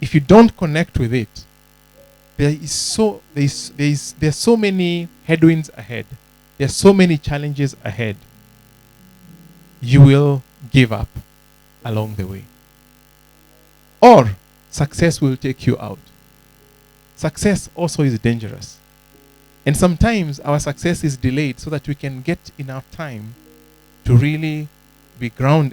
If you don't connect with it, there's so many headwinds ahead. There's so many challenges ahead. You will give up along the way. Or success will take you out. Success also is dangerous. And sometimes our success is delayed so that we can get enough time to really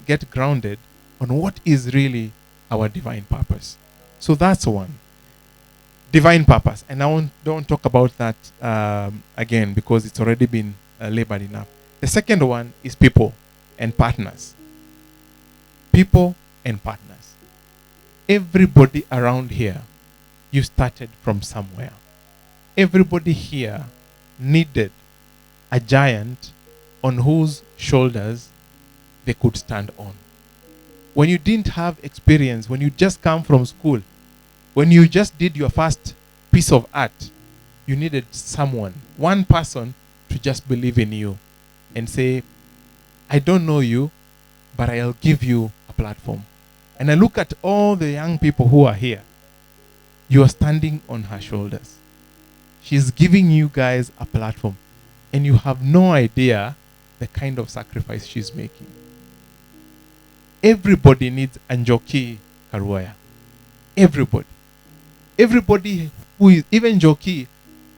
get grounded on what is really our divine purpose. So that's one. Divine purpose. And I don't talk about that again because it's already been labored enough. The second one is people and partners. People and partners. Everybody around here, you started from somewhere. Everybody here needed a giant on whose shoulders they could stand on. When you didn't have experience, when you just come from school, when you just did your first piece of art, you needed someone, one person, to just believe in you and say, I don't know you, but I'll give you a platform. And I look at all the young people who are here. You are standing on her shoulders. She's giving you guys a platform. And you have no idea the kind of sacrifice she's making. Everybody needs a Njoki Karuoya. Everybody. Everybody who is, even Njoki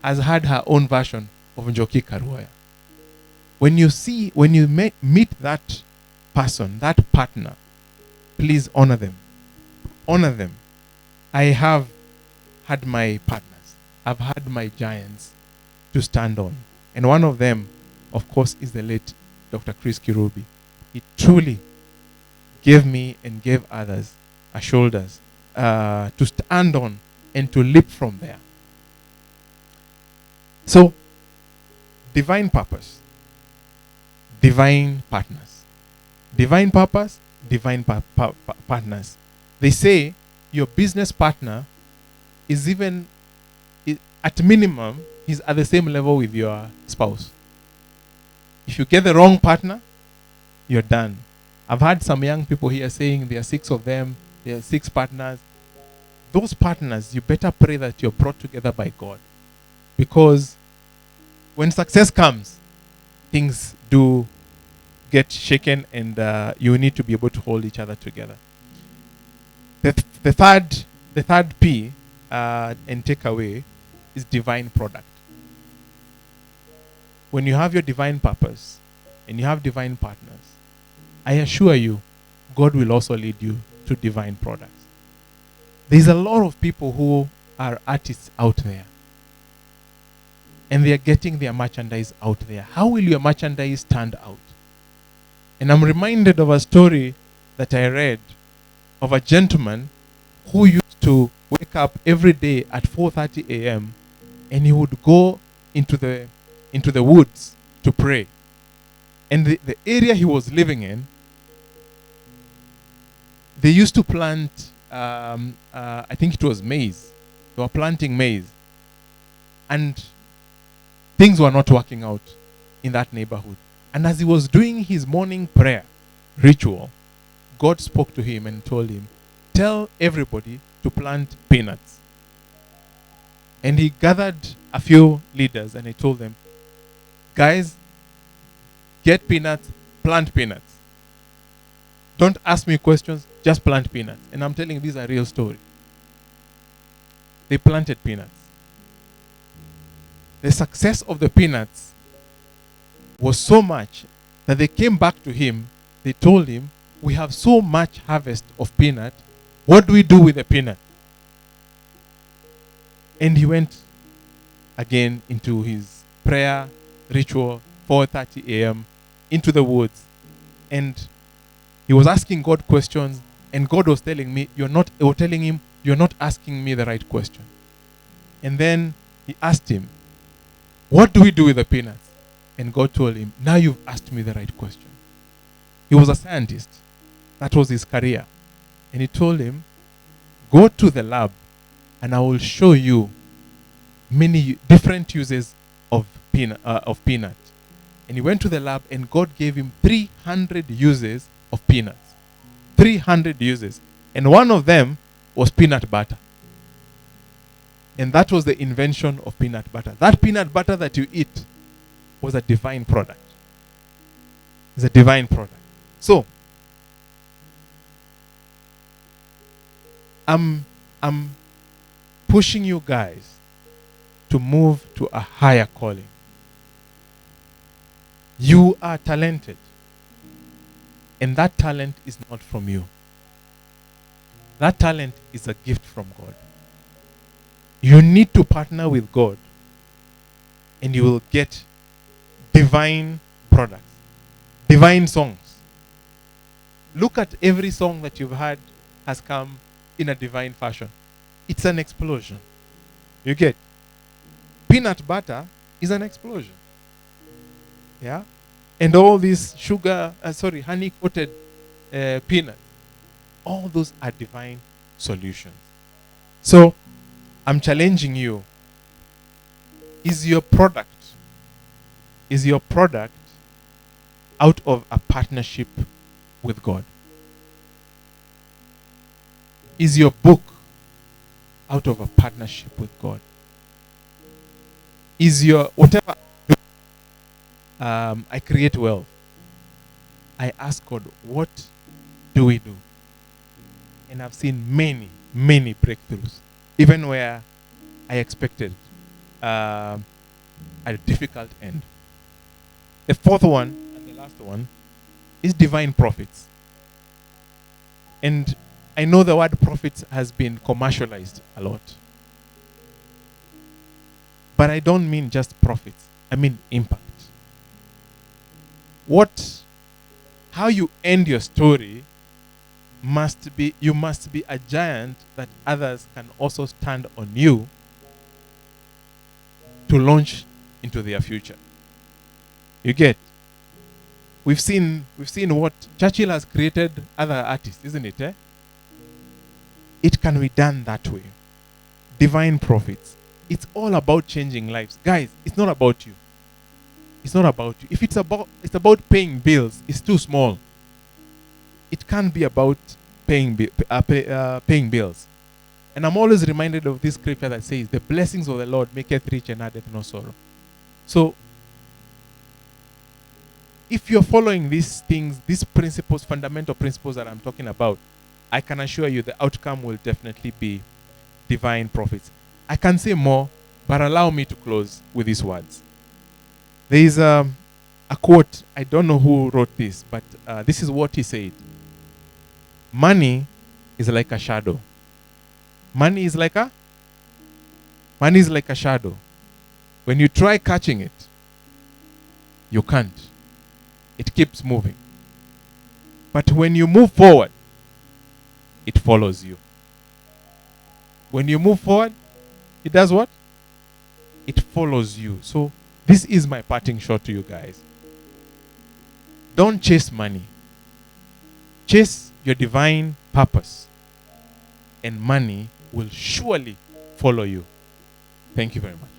has had her own version of Njoki Karuoya. When you meet that person, that partner, please honor them. Honor them. I have had my partners. I've had my giants to stand on. And one of them, of course, is the late Dr. Chris Kirubi. He truly gave me and gave others a shoulders to stand on and to leap from there. So, divine purpose, divine partners. Divine purpose, divine partners. They say your business partner is even, at minimum, he's at the same level with your spouse. If you get the wrong partner, you're done. I've had some young people here saying there are 6 of them, there are 6 partners. Those partners, you better pray that you're brought together by God. Because when success comes, things do get shaken and you need to be able to hold each other together. The third P and takeaway is divine product. When you have your divine purpose and you have divine partners, I assure you, God will also lead you to divine products. There's a lot of people who are artists out there. And they are getting their merchandise out there. How will your merchandise stand out? And I'm reminded of a story that I read of a gentleman who used to wake up every day at 4:30 a.m. and he would go into the woods to pray. And the area he was living in, they used to plant, I think it was maize. They were planting maize. And things were not working out in that neighborhood. And as he was doing his morning prayer ritual, God spoke to him and told him, tell everybody to plant peanuts. And he gathered a few leaders and he told them, guys, get peanuts, plant peanuts. Don't ask me questions, just plant peanuts. And I'm telling you, these are real stories. They planted peanuts. The success of the peanuts was so much that they came back to him. They told him, we have so much harvest of peanut. What do we do with the peanut? And he went again into his prayer ritual, 4:30 a.m., into the woods. And he was asking God questions, and God was telling him, you're not asking me the right question. And then He asked him, what do we do with the peanuts? And God told him, now you've asked me the right question. He was a scientist. That was his career. And he told him, go to the lab and I will show you many different uses of peanut. And he went to the lab and God gave him 300 uses of peanuts. 300 uses. And one of them was peanut butter. And that was the invention of peanut butter. That peanut butter that you eat was a divine product. It's a divine product. So, I'm pushing you guys to move to a higher calling. You are talented. And that talent is not from you. That talent is a gift from God. You need to partner with God and you will get divine products, divine songs. Look at every song that you've heard has come in a divine fashion. It's an explosion. You get? Peanut butter is an explosion. Yeah? And all these honey-coated peanuts, all those are divine solutions. So, I'm challenging you. Is your product out of a partnership with God? Is your book out of a partnership with God? Is your whatever I create wealth? I ask God, what do we do? And I've seen many, many breakthroughs, even where I expected a difficult end. The fourth one, and the last one, is divine profits. And I know the word profits has been commercialized a lot. But I don't mean just profits. I mean impact. How you end your story you must be a giant that others can also stand on you to launch into their future. You get? We've seen what Churchill has created other artists, isn't it? It can be done that way. Divine profits. It's all about changing lives. Guys, it's not about you. It's not about you. If it's about paying bills, it's too small. It can't be about paying bills. And I'm always reminded of this scripture that says, the blessings of the Lord maketh rich and addeth no sorrow. So, if you're following these things, these principles, fundamental principles that I'm talking about, I can assure you the outcome will definitely be divine profits. I can say more, but allow me to close with these words. There is a quote, I don't know who wrote this, but this is what he said. Money is like a shadow. Money is like a shadow. When you try catching it, you can't. It keeps moving. But when you move forward, it follows you. When you move forward, it does what? It follows you. So this is my parting shot to you guys. Don't chase money. Chase your divine purpose. And money will surely follow you. Thank you very much.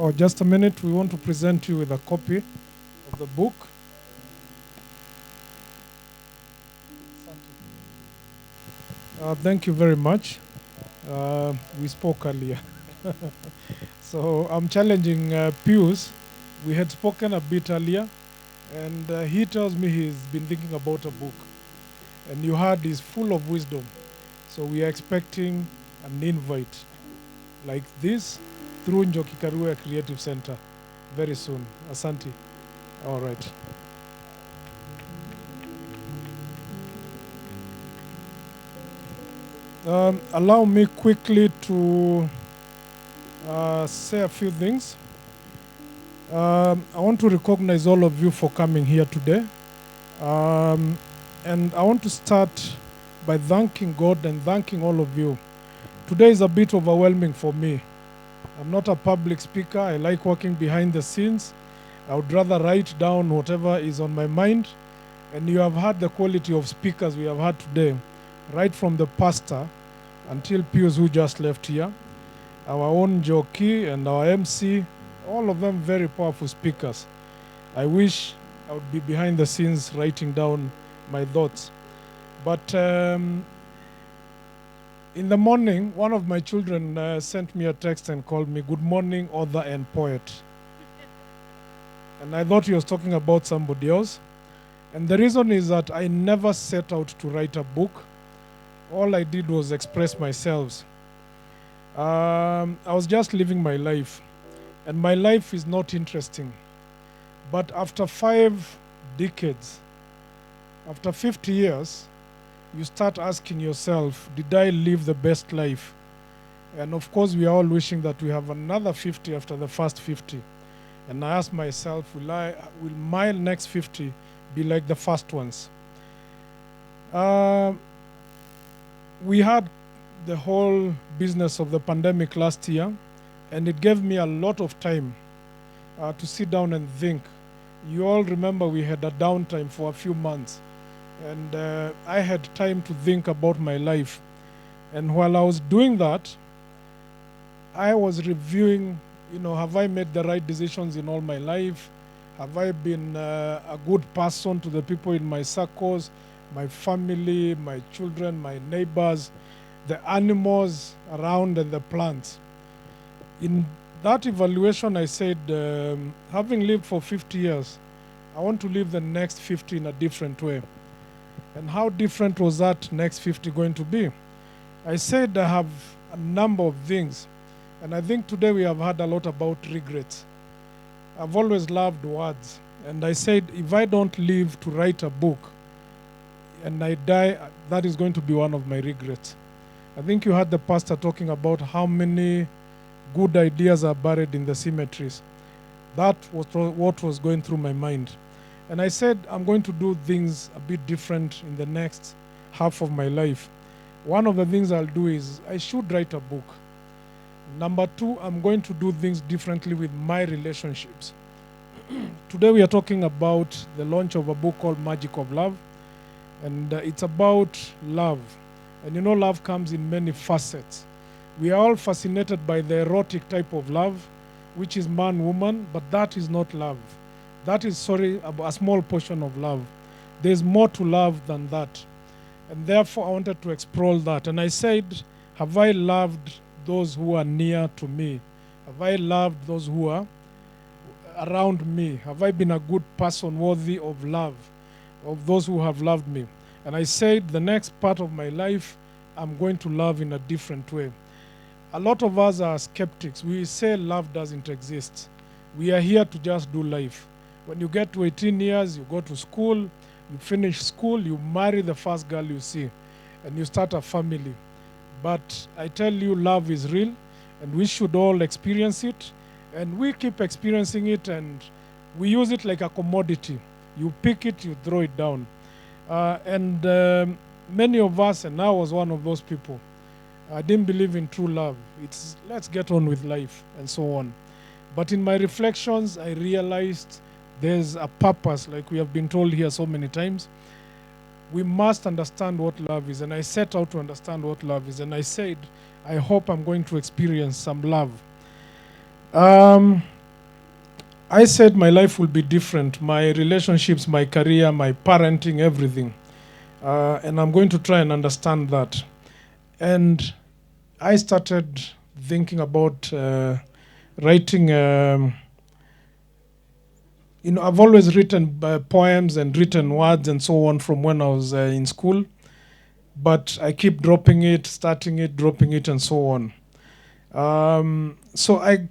Oh, just a minute. We want to present you with a copy of the book. Thank you very much. We spoke earlier. So I'm challenging Pius. We had spoken a bit earlier, and he tells me he's been thinking about a book. And you heard he's full of wisdom. So we are expecting an invite like this through Njoki Karuoya Creative Center very soon. Asante. All right. Allow me quickly to say a few things. I want to recognize all of you for coming here today. And I want to start by thanking God and thanking all of you. Today is a bit overwhelming for me. I'm not a public speaker. I like working behind the scenes. I would rather write down whatever is on my mind. And you have heard the quality of speakers we have had today, right from the pastor until Pius, who just left here, our own Njoki and our MC, all of them very powerful speakers. I wish I would be behind the scenes writing down my thoughts. But in the morning, one of my children sent me a text and called me, "Good morning, author and poet." And I thought he was talking about somebody else. And the reason is that I never set out to write a book. All I did was express myself. I was just living my life. And my life is not interesting. But after 5 decades, after 50 years, you start asking yourself, did I live the best life? And of course, we are all wishing that we have another 50 after the first 50. And I ask myself, will my next 50 be like the first ones? We had the whole business of the pandemic last year, and it gave me a lot of time to sit down and think. You all remember we had a downtime for a few months, and I had time to think about my life. And while I was doing that, I was reviewing, have I made the right decisions in all my life? Have I been a good person to the people in my circles, my family, my children, my neighbors, the animals around, and the plants? In that evaluation, I said, having lived for 50 years, I want to live the next 50 in a different way. And how different was that next 50 going to be? I said I have a number of things. And I think today we have heard a lot about regrets. I've always loved words. And I said, if I don't live to write a book and I die, that is going to be one of my regrets. I think you heard the pastor talking about how many good ideas are buried in the cemeteries. That was what was going through my mind. And I said, I'm going to do things a bit different in the next half of my life. One of the things I'll do is I should write a book. Number 2, I'm going to do things differently with my relationships. Today we are talking about the launch of a book called Magic of Love. And it's about love. And love comes in many facets. We are all fascinated by the erotic type of love, which is man-woman, but that is not love. That is, a small portion of love. There's more to love than that. And therefore, I wanted to explore that. And I said, have I loved those who are near to me? Have I loved those who are around me? Have I been a good person worthy of love, of those who have loved me? And I said, the next part of my life, I'm going to love in a different way. A lot of us are skeptics. We say love doesn't exist. We are here to just do life. When you get to 18 years, you go to school, you finish school, you marry the first girl you see, and you start a family. But I tell you, love is real, and we should all experience it. And we keep experiencing it, and we use it like a commodity. You pick it, you throw it down. Many of us, and I was one of those people, I didn't believe in true love. It's let's get on with life and so on. But in my reflections, I realized there's a purpose, like we have been told here so many times. We must understand what love is. And I set out to understand what love is. And I said, I hope I'm going to experience some love. I said my life will be different. My relationships, my career, my parenting, everything. And I'm going to try and understand that. And I started thinking about writing. I've always written poems and written words and so on from when I was in school. But I keep dropping it, starting it, dropping it, and so on. So I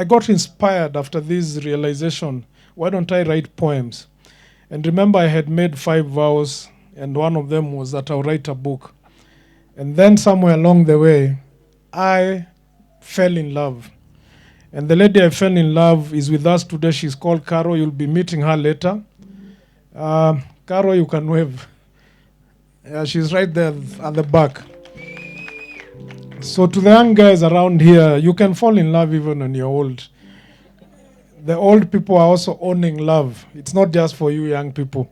got inspired after this realization. Why don't I write poems? And remember, I had made 5 vows, and one of them was that I'll write a book. And then somewhere along the way, I fell in love. And the lady I fell in love is with us today. She's called Caro. You'll be meeting her later. Caro, you can wave. She's right there at the back. So to the young guys around here, you can fall in love even when you're old. The old people are also owning love. It's not just for you young people.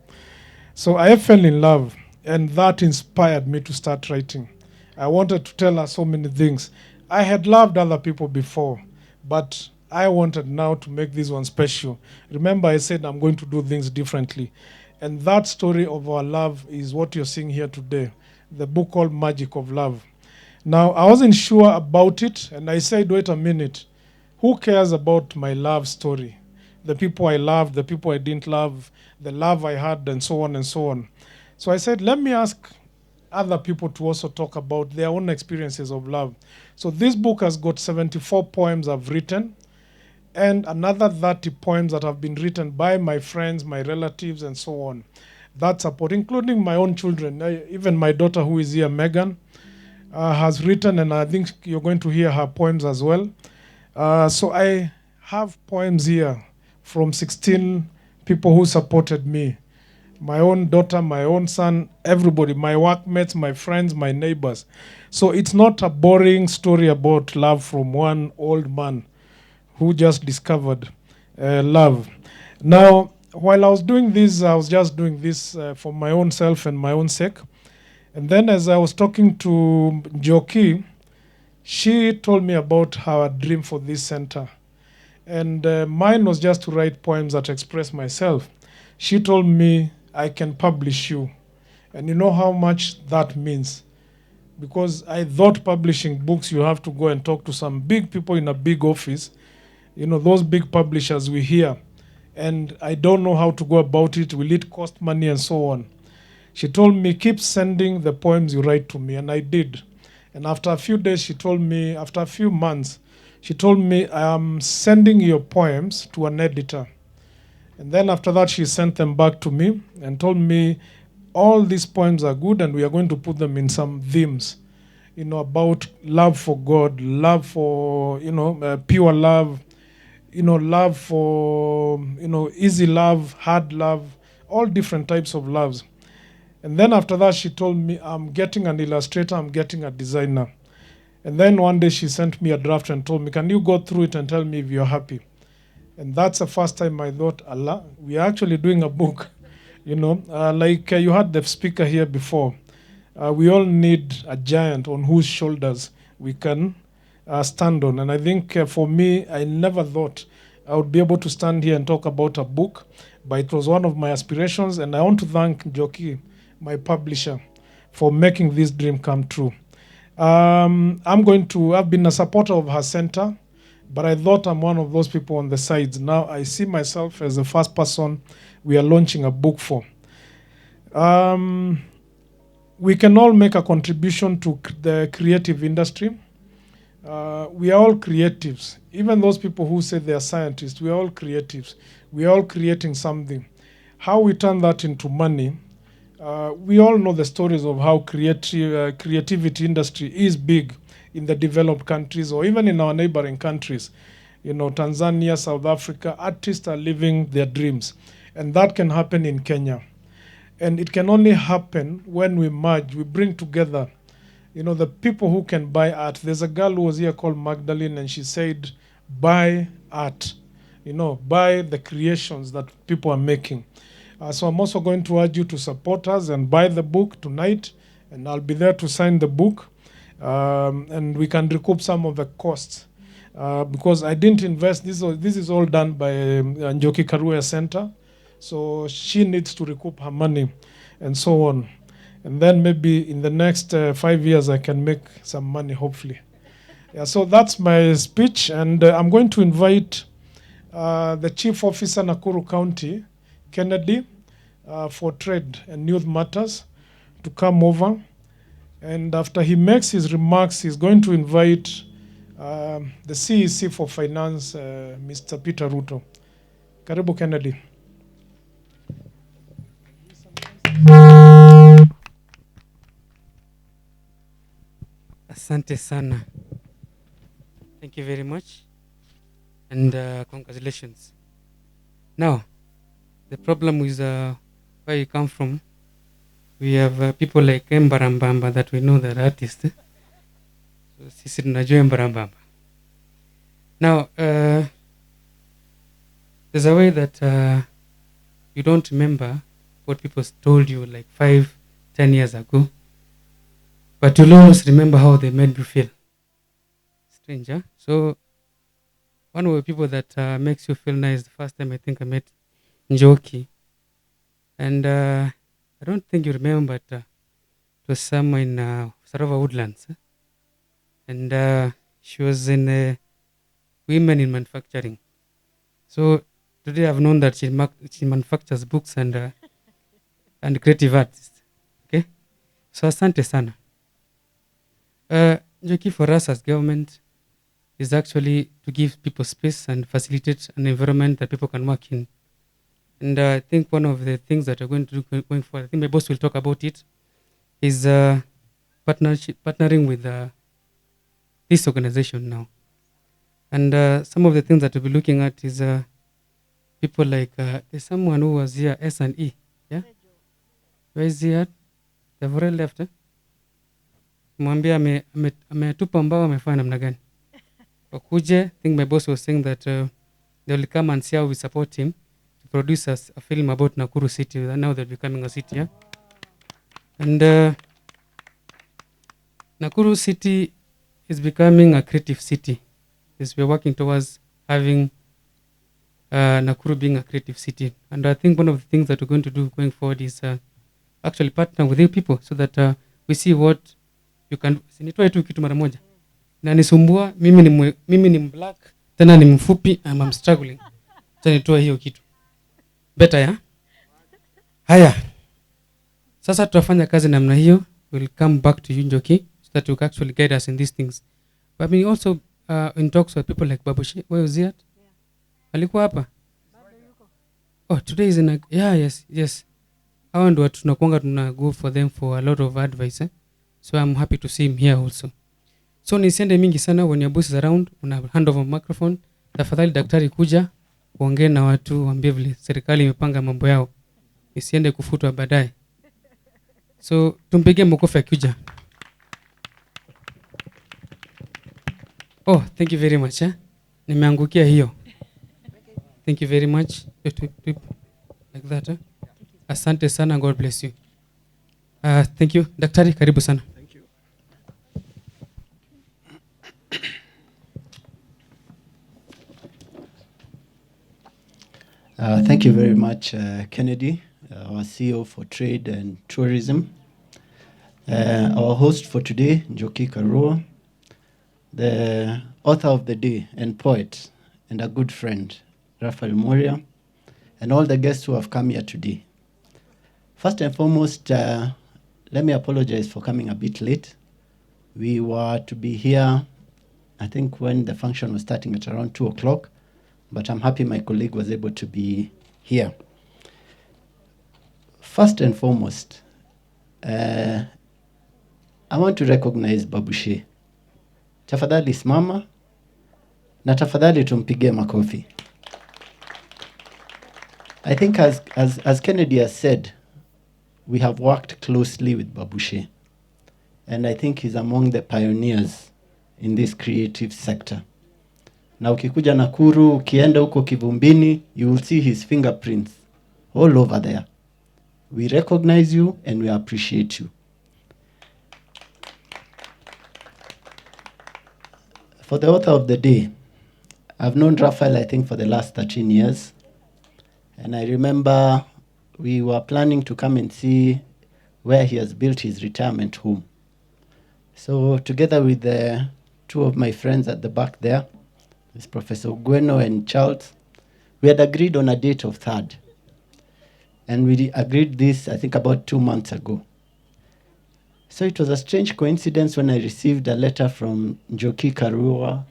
So I fell in love, and that inspired me to start writing. I wanted to tell her so many things. I had loved other people before, but I wanted now to make this one special. Remember, I said I'm going to do things differently. And that story of our love is what you're seeing here today, the book called Magic of Love. Now, I wasn't sure about it, and I said, wait a minute. Who cares about my love story? The people I loved, the people I didn't love, the love I had, and so on and so on. So I said, let me ask other people to also talk about their own experiences of love. So this book has got 74 poems I've written, and another 30 poems that have been written by my friends, my relatives, and so on. That support, including my own children. Even my daughter, who is here, Megan, has written, and I think you're going to hear her poems as well. So I have poems here from 16 people who supported me. My own daughter, my own son, everybody, my workmates, my friends, my neighbors. So it's not a boring story about love from one old man who just discovered love. Now, while I was doing this, I was just doing this for my own self and my own sake. And then as I was talking to Njoki, she told me about her dream for this center. And mine was just to write poems that express myself. She told me, I can publish you. And you know how much that means. Because I thought publishing books, you have to go and talk to some big people in a big office. You know, those big publishers we hear. And I don't know how to go about it. Will it cost money and so on? She told me, keep sending the poems you write to me. And I did. And after a few days, she told me, after a few months, she told me, I am sending your poems to an editor. And then after that, she sent them back to me and told me, all these poems are good and we are going to put them in some themes, you know, about love for God, love for, you know, pure love, you know, love for, you know, easy love, hard love, all different types of loves. And then after that, she told me, I'm getting an illustrator, I'm getting a designer. And then one day she sent me a draft and told me, can you go through it and tell me if you're happy? And that's the first time I thought, Allah, we are actually doing a book. You know, you had the speaker here before. We all need a giant on whose shoulders we can stand on. And I think for me, I never thought I would be able to stand here and talk about a book, but it was one of my aspirations. And I want to thank Njoki, my publisher, for making this dream come true. I've been a supporter of her center, but I thought I'm one of those people on the sides. Now I see myself as the first person we are launching a book for. We can all make a contribution to the creative industry. We are all creatives. Even those people who say they are scientists, we are all creatives. We are all creating something. How we turn that into money, we all know the stories of how creativity industry is big in the developed countries or even in our neighboring countries. You know, Tanzania, South Africa, artists are living their dreams. And that can happen in Kenya. And it can only happen when we merge, we bring together, you know, the people who can buy art. There's a girl who was here called Magdalene, and she said, buy art. You know, buy the creations that people are making. So I'm also going to urge you to support us and buy the book tonight, and I'll be there to sign the book, and we can recoup some of the costs. Because I didn't invest, this is all done by Njoki Karuoya Center, so she needs to recoup her money and so on. And then maybe in the next 5 years I can make some money, hopefully. Yeah, so that's my speech, and I'm going to invite the Chief Officer Nakuru County, Kennedy, for Trade and Youth Matters, to come over. And after he makes his remarks, he's going to invite the CEC for Finance, Mr. Peter Ruto. Karibu, Kennedy. Asante sana. Thank you very much. and congratulations. Now, the problem with where you come from, we have people like Mbarambamba that we know that are artists. So sisi tunajua Mbarambamba. Now, there's a way that you don't remember what people told you like 5-10 years ago, but you'll always remember how they made you feel. Stranger. So one of the people that makes you feel nice, the first time I think I met Njoki, and I don't think you remember, but it was somewhere in Sarova Woodlands, and she was in women in manufacturing. So today I've known that she manufactures books and creative artists. Okay, so asante sana. Njoki, for us as government, is actually to give people space and facilitate an environment that people can work in. And I think one of the things that we're going to do going forward, I think my boss will talk about it, is partnering with this organization now. And some of the things that we'll be looking at is people like, there's someone who was here, S&E, yeah? Where is he at? They've already left, eh? Mwambia ametupa mbao amefanya namna gani? Wakuje, I think my boss was saying that they will come and see how we support him to produce a film about Nakuru city, now they're becoming a city, yeah? And Nakuru city is becoming a creative city. Yes, we're working towards having Nakuru being a creative city. And I think one of the things that we're going to do going forward is actually partner with you people so that we see what you can. Sinitoe tu kitu mara moja. Na nisumbua, mimi ni black, tena ni mfupi, and I'm struggling. Sinitoe hiyo kitu. Better, yeah? Haya. Sasa tutafanya kazi namna hiyo. We'll come back to you, Njoki, so that you can actually guide us in these things. But I mean also in talks with people like Babushi. Where was he at? Alikuwa hapa? Oh, today is in a, yeah, yes. Hawa ndio tunakuanga tuna go for them for a lot of advice. So I'm happy to see him here also. So nisiende mingi sana, when your boss is around, una hand over microphone. Tafadhali daktari kuja, uongee na watu, waambie vile serikali imepanga mambo yao. Isiende kufutwa baadaye. So tumpigie makofi akija. Oh, thank you very much. Nimeangukia hiyo. Thank you very much. Like that. Asante sana, God bless you. Thank you. Daktari, karibu sana. Thank you. Thank you very much, Kennedy, our CEO for Trade and Tourism. Our host for today, Njoki Karuoya, the author of the day and poet, and a good friend, Raphael Moria, and all the guests who have come here today. First and foremost, let me apologize for coming a bit late. We were to be here, I think, when the function was starting at around 2 o'clock, but I'm happy my colleague was able to be here. First and foremost, I want to recognize Babushe. Tafadhali simama na tafadhali tumpige makofi. I think as Kennedy has said, we have worked closely with Babushe, and I think he's among the pioneers in this creative sector. Na ukikuja Nakuru, ukienda huko Kivumbini, you will see his fingerprints all over there. We recognize you and we appreciate you. For the author of the day, I've known Raphael, I think, for the last 13 years. And I remember we were planning to come and see where he has built his retirement home. So together with the two of my friends at the back there, is Professor Gweno and Charles, we had agreed on a date of 3rd. And we agreed this, I think, about 2 months ago. So it was a strange coincidence when I received a letter from Njoki Karuoya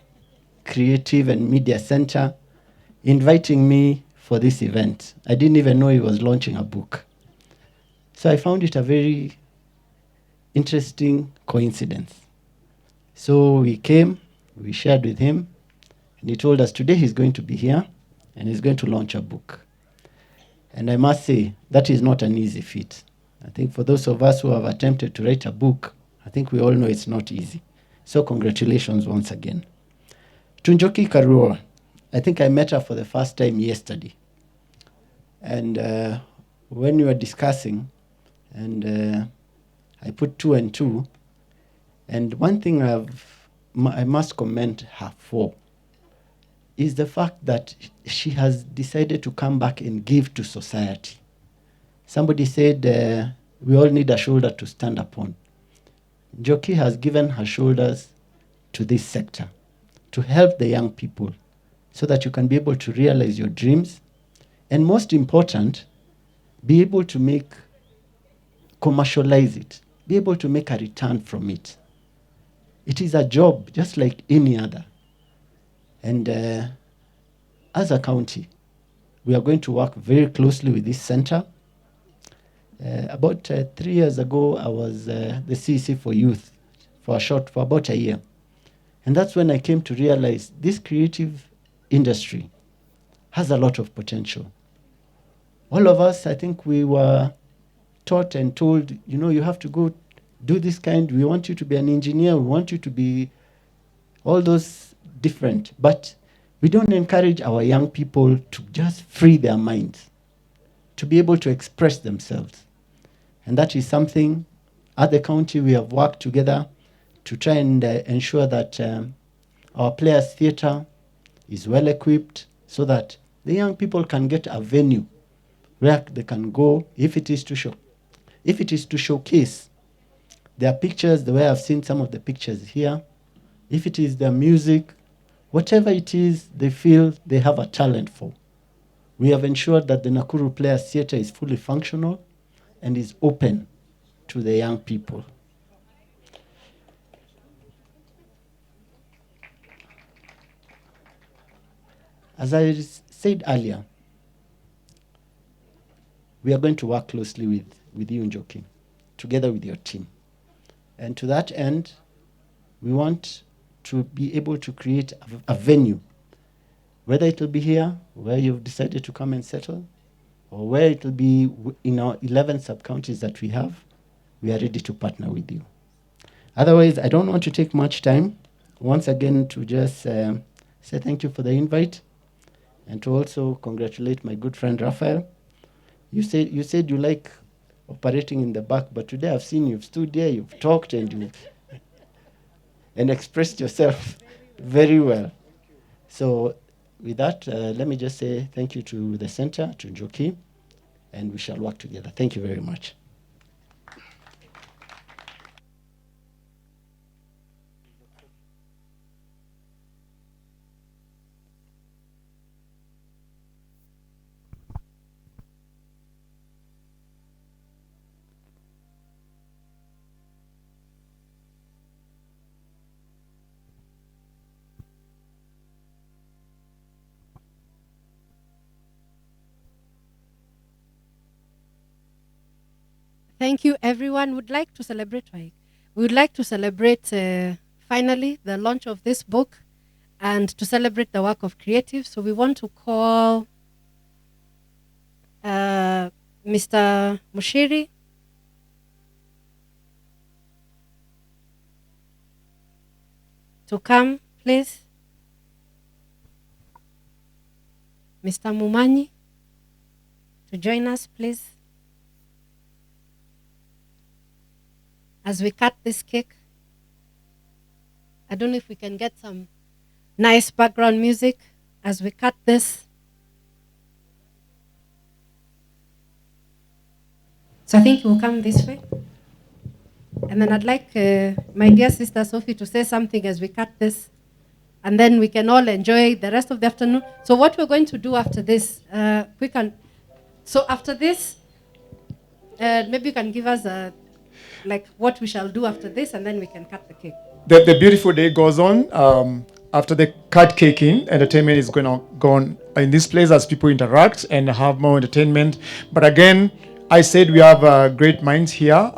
Creative and Media Center inviting me for this event. I didn't even know he was launching a book. So I found it a very interesting coincidence. So we came, we shared with him, And he told us today he's going to be here and he's going to launch a book. And I must say, that is not an easy feat. I think for those of us who have attempted to write a book, I think we all know it's not easy. So congratulations once again. To Njoki Karuoya, I think I met her for the first time yesterday. And when we were discussing, and I put 2 and 2, and one thing I must commend her for is the fact that she has decided to come back and give to society. Somebody said we all need a shoulder to stand upon. Njoki has given her shoulders to this sector to help the young people so that you can be able to realize your dreams, and most important, be able to commercialize it, be able to make a return from it. It is a job just like any other. And as a county, we are going to work very closely with this center. About 3 years ago, I was the CEC for youth for about a year. And that's when I came to realize this creative industry has a lot of potential. All of us, I think we were taught and told, you have to go do this kind. We want you to be an engineer. We want you to be all those different. But we don't encourage our young people to just free their minds, to be able to express themselves. And that is something at the county we have worked together to try and ensure that our Players Theatre is well equipped so that the young people can get a venue where they can go if it is to showcase their pictures, the way I've seen some of the pictures here, if it is their music, whatever it is they feel they have a talent for. We have ensured that the Nakuru Players Theatre is fully functional and is open to the young people. As I said earlier, we are going to work closely with you, Njoki, together with your team. And to that end, we want to be able to create a venue, whether it will be here, where you've decided to come and settle, or where it will be in our 11 sub-counties that we have. We are ready to partner with you. Otherwise, I don't want to take much time. Once again, to just say thank you for the invite, and to also congratulate my good friend Raphael. You said you like operating in the back, but today I've seen you've stood there, you've talked, and expressed yourself very well. So with that, let me just say thank you to the center, to Njoki, and we shall work together. Thank you very much. Thank you, everyone. Would like to celebrate. We would like to celebrate finally the launch of this book, and to celebrate the work of creatives. So we want to call Mr. Mushiri to come, please. Mr. Mumanyi to join us, please. As we cut this cake, I don't know if we can get some nice background music as we cut this. So I think we'll come this way. And then I'd like my dear sister Sophie to say something as we cut this. And then we can all enjoy the rest of the afternoon. So what we're going to do after this, so after this, maybe you can give us what we shall do after this, and then we can cut the cake. The beautiful day goes on. After the card caking, entertainment is going to go on in this place as people interact and have more entertainment. But again, I said we have great minds here.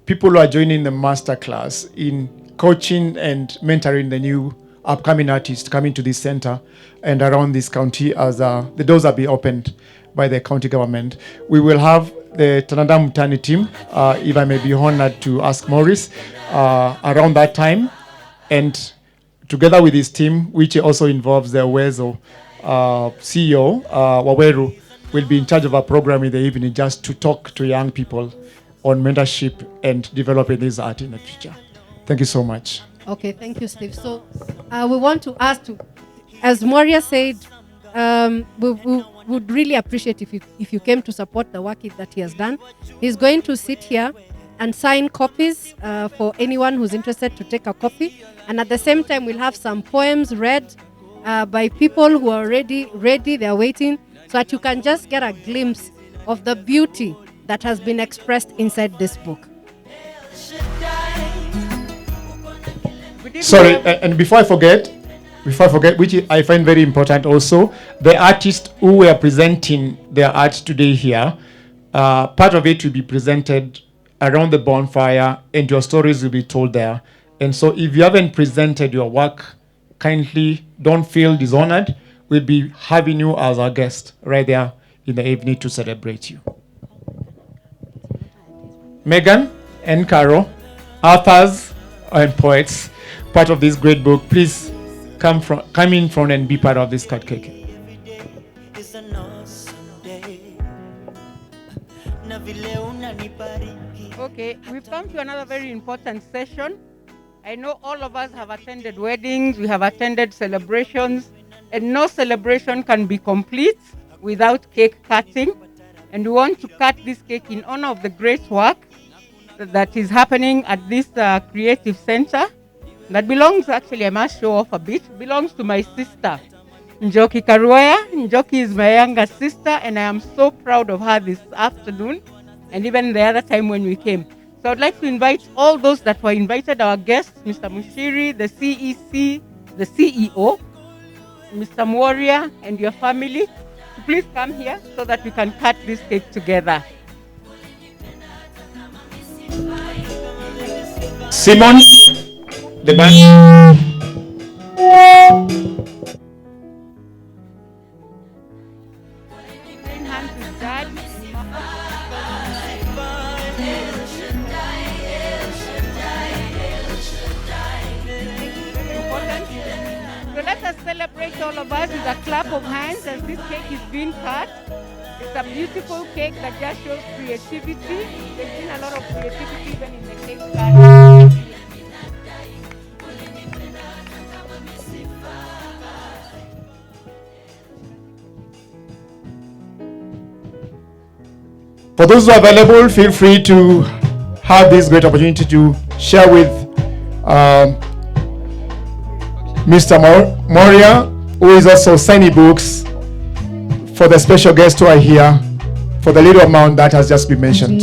People who are joining the master class in coaching and mentoring the new upcoming artists coming to this center and around this county as the doors are being opened by the county government. We will have the Tanada Mutani team, if I may be honored to ask Maurice, around that time. And together with his team, which also involves the Wezo CEO, Waweru, will be in charge of a program in the evening just to talk to young people on mentorship and developing this art in the future. Thank you so much. Okay, thank you, Steve. So we want to ask to, as Moria said, we would really appreciate if you came to support the work that he has done. He's going to sit here and sign copies for anyone who's interested to take a copy. And at the same time, we'll have some poems read by people who are already ready, they're waiting, so that you can just get a glimpse of the beauty that has been expressed inside this book. Sorry, and before I forget, which I find very important also, the artists who were presenting their art today here, part of it will be presented around the bonfire and your stories will be told there. And so if you haven't presented your work, kindly don't feel dishonored. We'll be having you as our guest right there in the evening to celebrate you. Megan and Caro, authors and poets, part of this great book, please come in front and be part of this card cake. Okay, we've come to another very important session. I know all of us have attended weddings, we have attended celebrations, and no celebration can be complete without cake cutting. And we want to cut this cake in honor of the great work that is happening at this creative center. That belongs, actually, I must show off a bit, belongs to my sister, Njoki Karuoya. Njoki is my younger sister, and I am so proud of her this afternoon, and even the other time when we came. So I'd like to invite all those that were invited, our guests, Mr. Mushiri, the CEC, the CEO, Mr. Moria, and your family, to please come here so that we can cut this cake together. Simon, the band. So let us celebrate all of us with a clap of hands as this cake is being cut. It's a beautiful cake that just shows creativity. There's been a lot of creativity even in the cake cutting. For those who are available, feel free to have this great opportunity to share with Mr. Moria, who is also signing books for the special guests who are here for the little amount that has just been mentioned.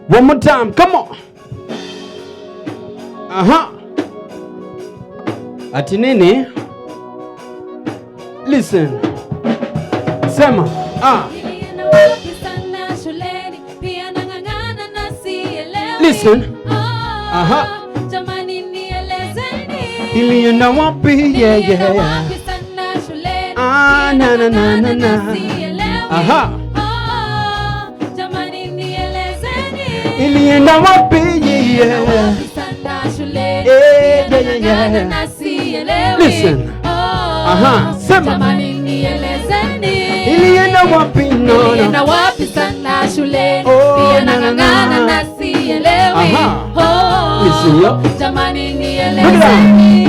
One more time, come on. Ati nini? Listen. Sema. Listen. Ilienda wapi? Yeah, yeah. Na na na na na. Ilienda wapi? Yeah. Listen. Sema. Ilienda wapi? No, Ilienda wapi sana shuleni? Pia nang'ang'ana na sielewi. Listen, yo. Jamani nielezeni.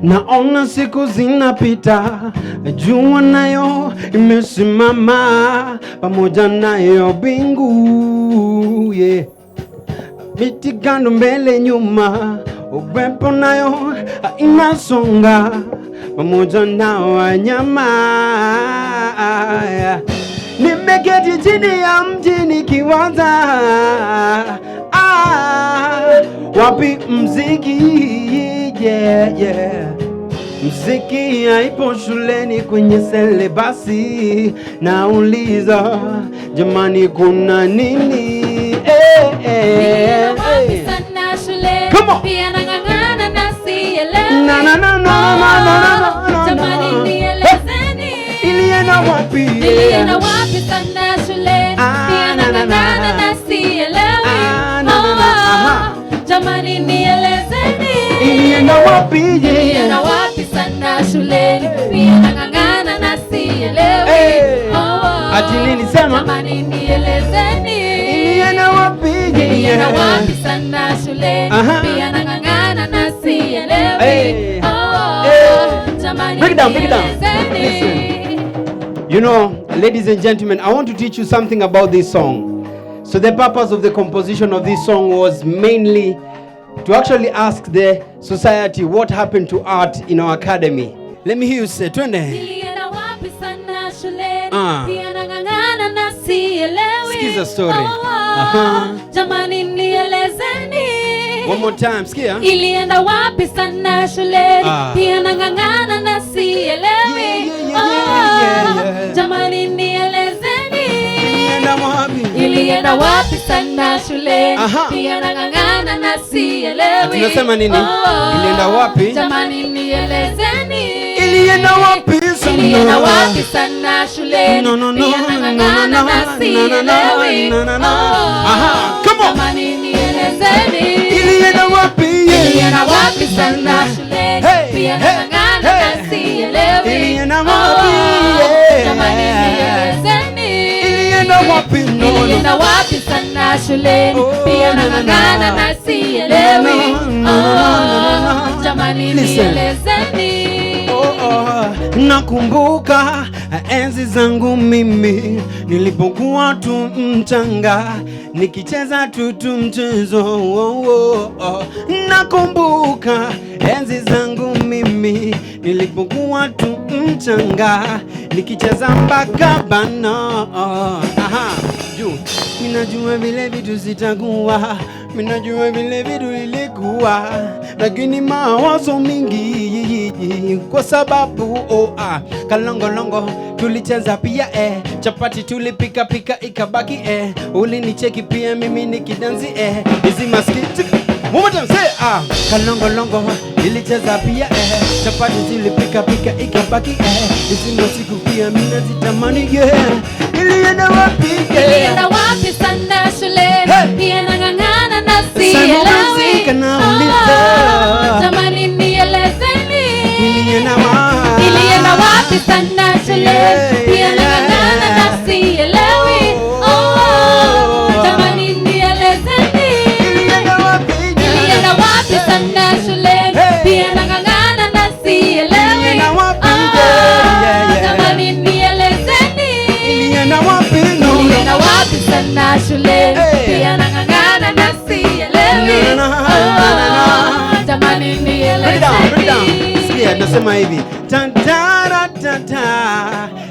Naona siku zinapita, jua nayo imesimama, pamoja nayo bingu yeah. Miti kando mbele nyuma, upepo nayo inasonga pamoja na wanyama. Nimeketi chini ya mti nikiwaza, wapi mziki? Yeah, yeah. Mziki haipo shuleni kwenye selebasi. Nauliza jamani, kuna nini? Come on. Pia nang'ang'ana na sielewi. Jamani nielezeni. Ilienda wapi? Nilienda wapi sana shuleni? Pia nang'ang'ana na sielewi. Jamani nielezeni. Ilienda wapi? Nilienda wapi sana shuleni? Pia nang'ang'ana na sielewi. Ati nini sema? Jamani nielezeni. Ilienda wapi? Nilienda wapi sana shuleni? Pia nang'ang'ana na sielewi. Jamani Break it down. nielezeni. Listen. You know, ladies and gentlemen, I want to teach you something about this song. So the purpose of the composition of this song was mainly to actually ask the society what happened to art in our academy. Let me hear you say, twende. Nilienda wapi sana shuleni? Pia nang'ang'ana na sielewi. Sikiza story. Jamani nielezeni. One more time, sikia. Ilienda wapi sana shuleni? Pia nang'ang'ana na sielewi. Jamani nielezeni. Ilienda wapi? Ilienda wapi sana shuleni? Pia nang'ang'ana na sielewi. Tunasema nini? Ilienda wapi? Jamani nielezeni. Ilienda wapi sana? Ilienda wapi sana shuleni? Pia nang'ang'ana na sielewi. Come on. Jamani nielezeni. Ilienda wapi? Ilienda wapi sana shuleni? Pia nang'ang'ana na sielewi. Ilienda wapi? Jamani nielezeni. Ilienda wapi? Ilienda wapi sana shuleni? Pia nang'ang'ana na sielewi. Jamani nielezeni. Nakumbuka enzi zangu mimi nilipokuwa tu mchanga nikicheza tu mchezo. Nakumbuka enzi zangu mimi nilipokuwa tu mchanga nikicheza mpaka bana. Juu minajua vile vitu zitakuwa, minajua vile vitu ilikuwa, lakini mawazo mingi kwa sababu kalongolongo tulicheza pia chapati tulipika ikabaki ulinicheki pia mimi nikidansi hizi maskiti mmoja mse kalongolongo nilicheza pia chapati tulipika ikabaki hizi masiku pia mimi nazitamani ilienda wapi? Ilienda wapi sana shuleni? Pia nang'ang'ana na sielewi. Jamani nielezeni. Ilienda wapi sana shuleni? Pia nang'ang'ana na sielewi. Jamani nielezeni. Ilienda wapi sana shuleni? Pia nang'ang'ana na sielewi. Jamani nielezeni. Ilienda wapi? Ilienda wapi sana shuleni? Pia nang'ang'ana na sielewi. Jamani nielezeni. Sikia, nasema hivi. Tantara-tata,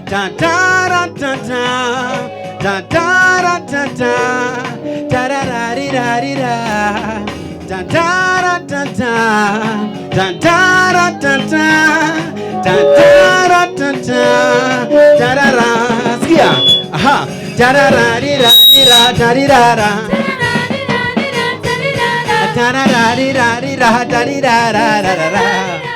tantara-tata, tantara-tata, tarararira, tantara-tata, tantara-tata, tantara-tata, tarara. Sikia, tarararira, tarirara. Tarararira, tarirara.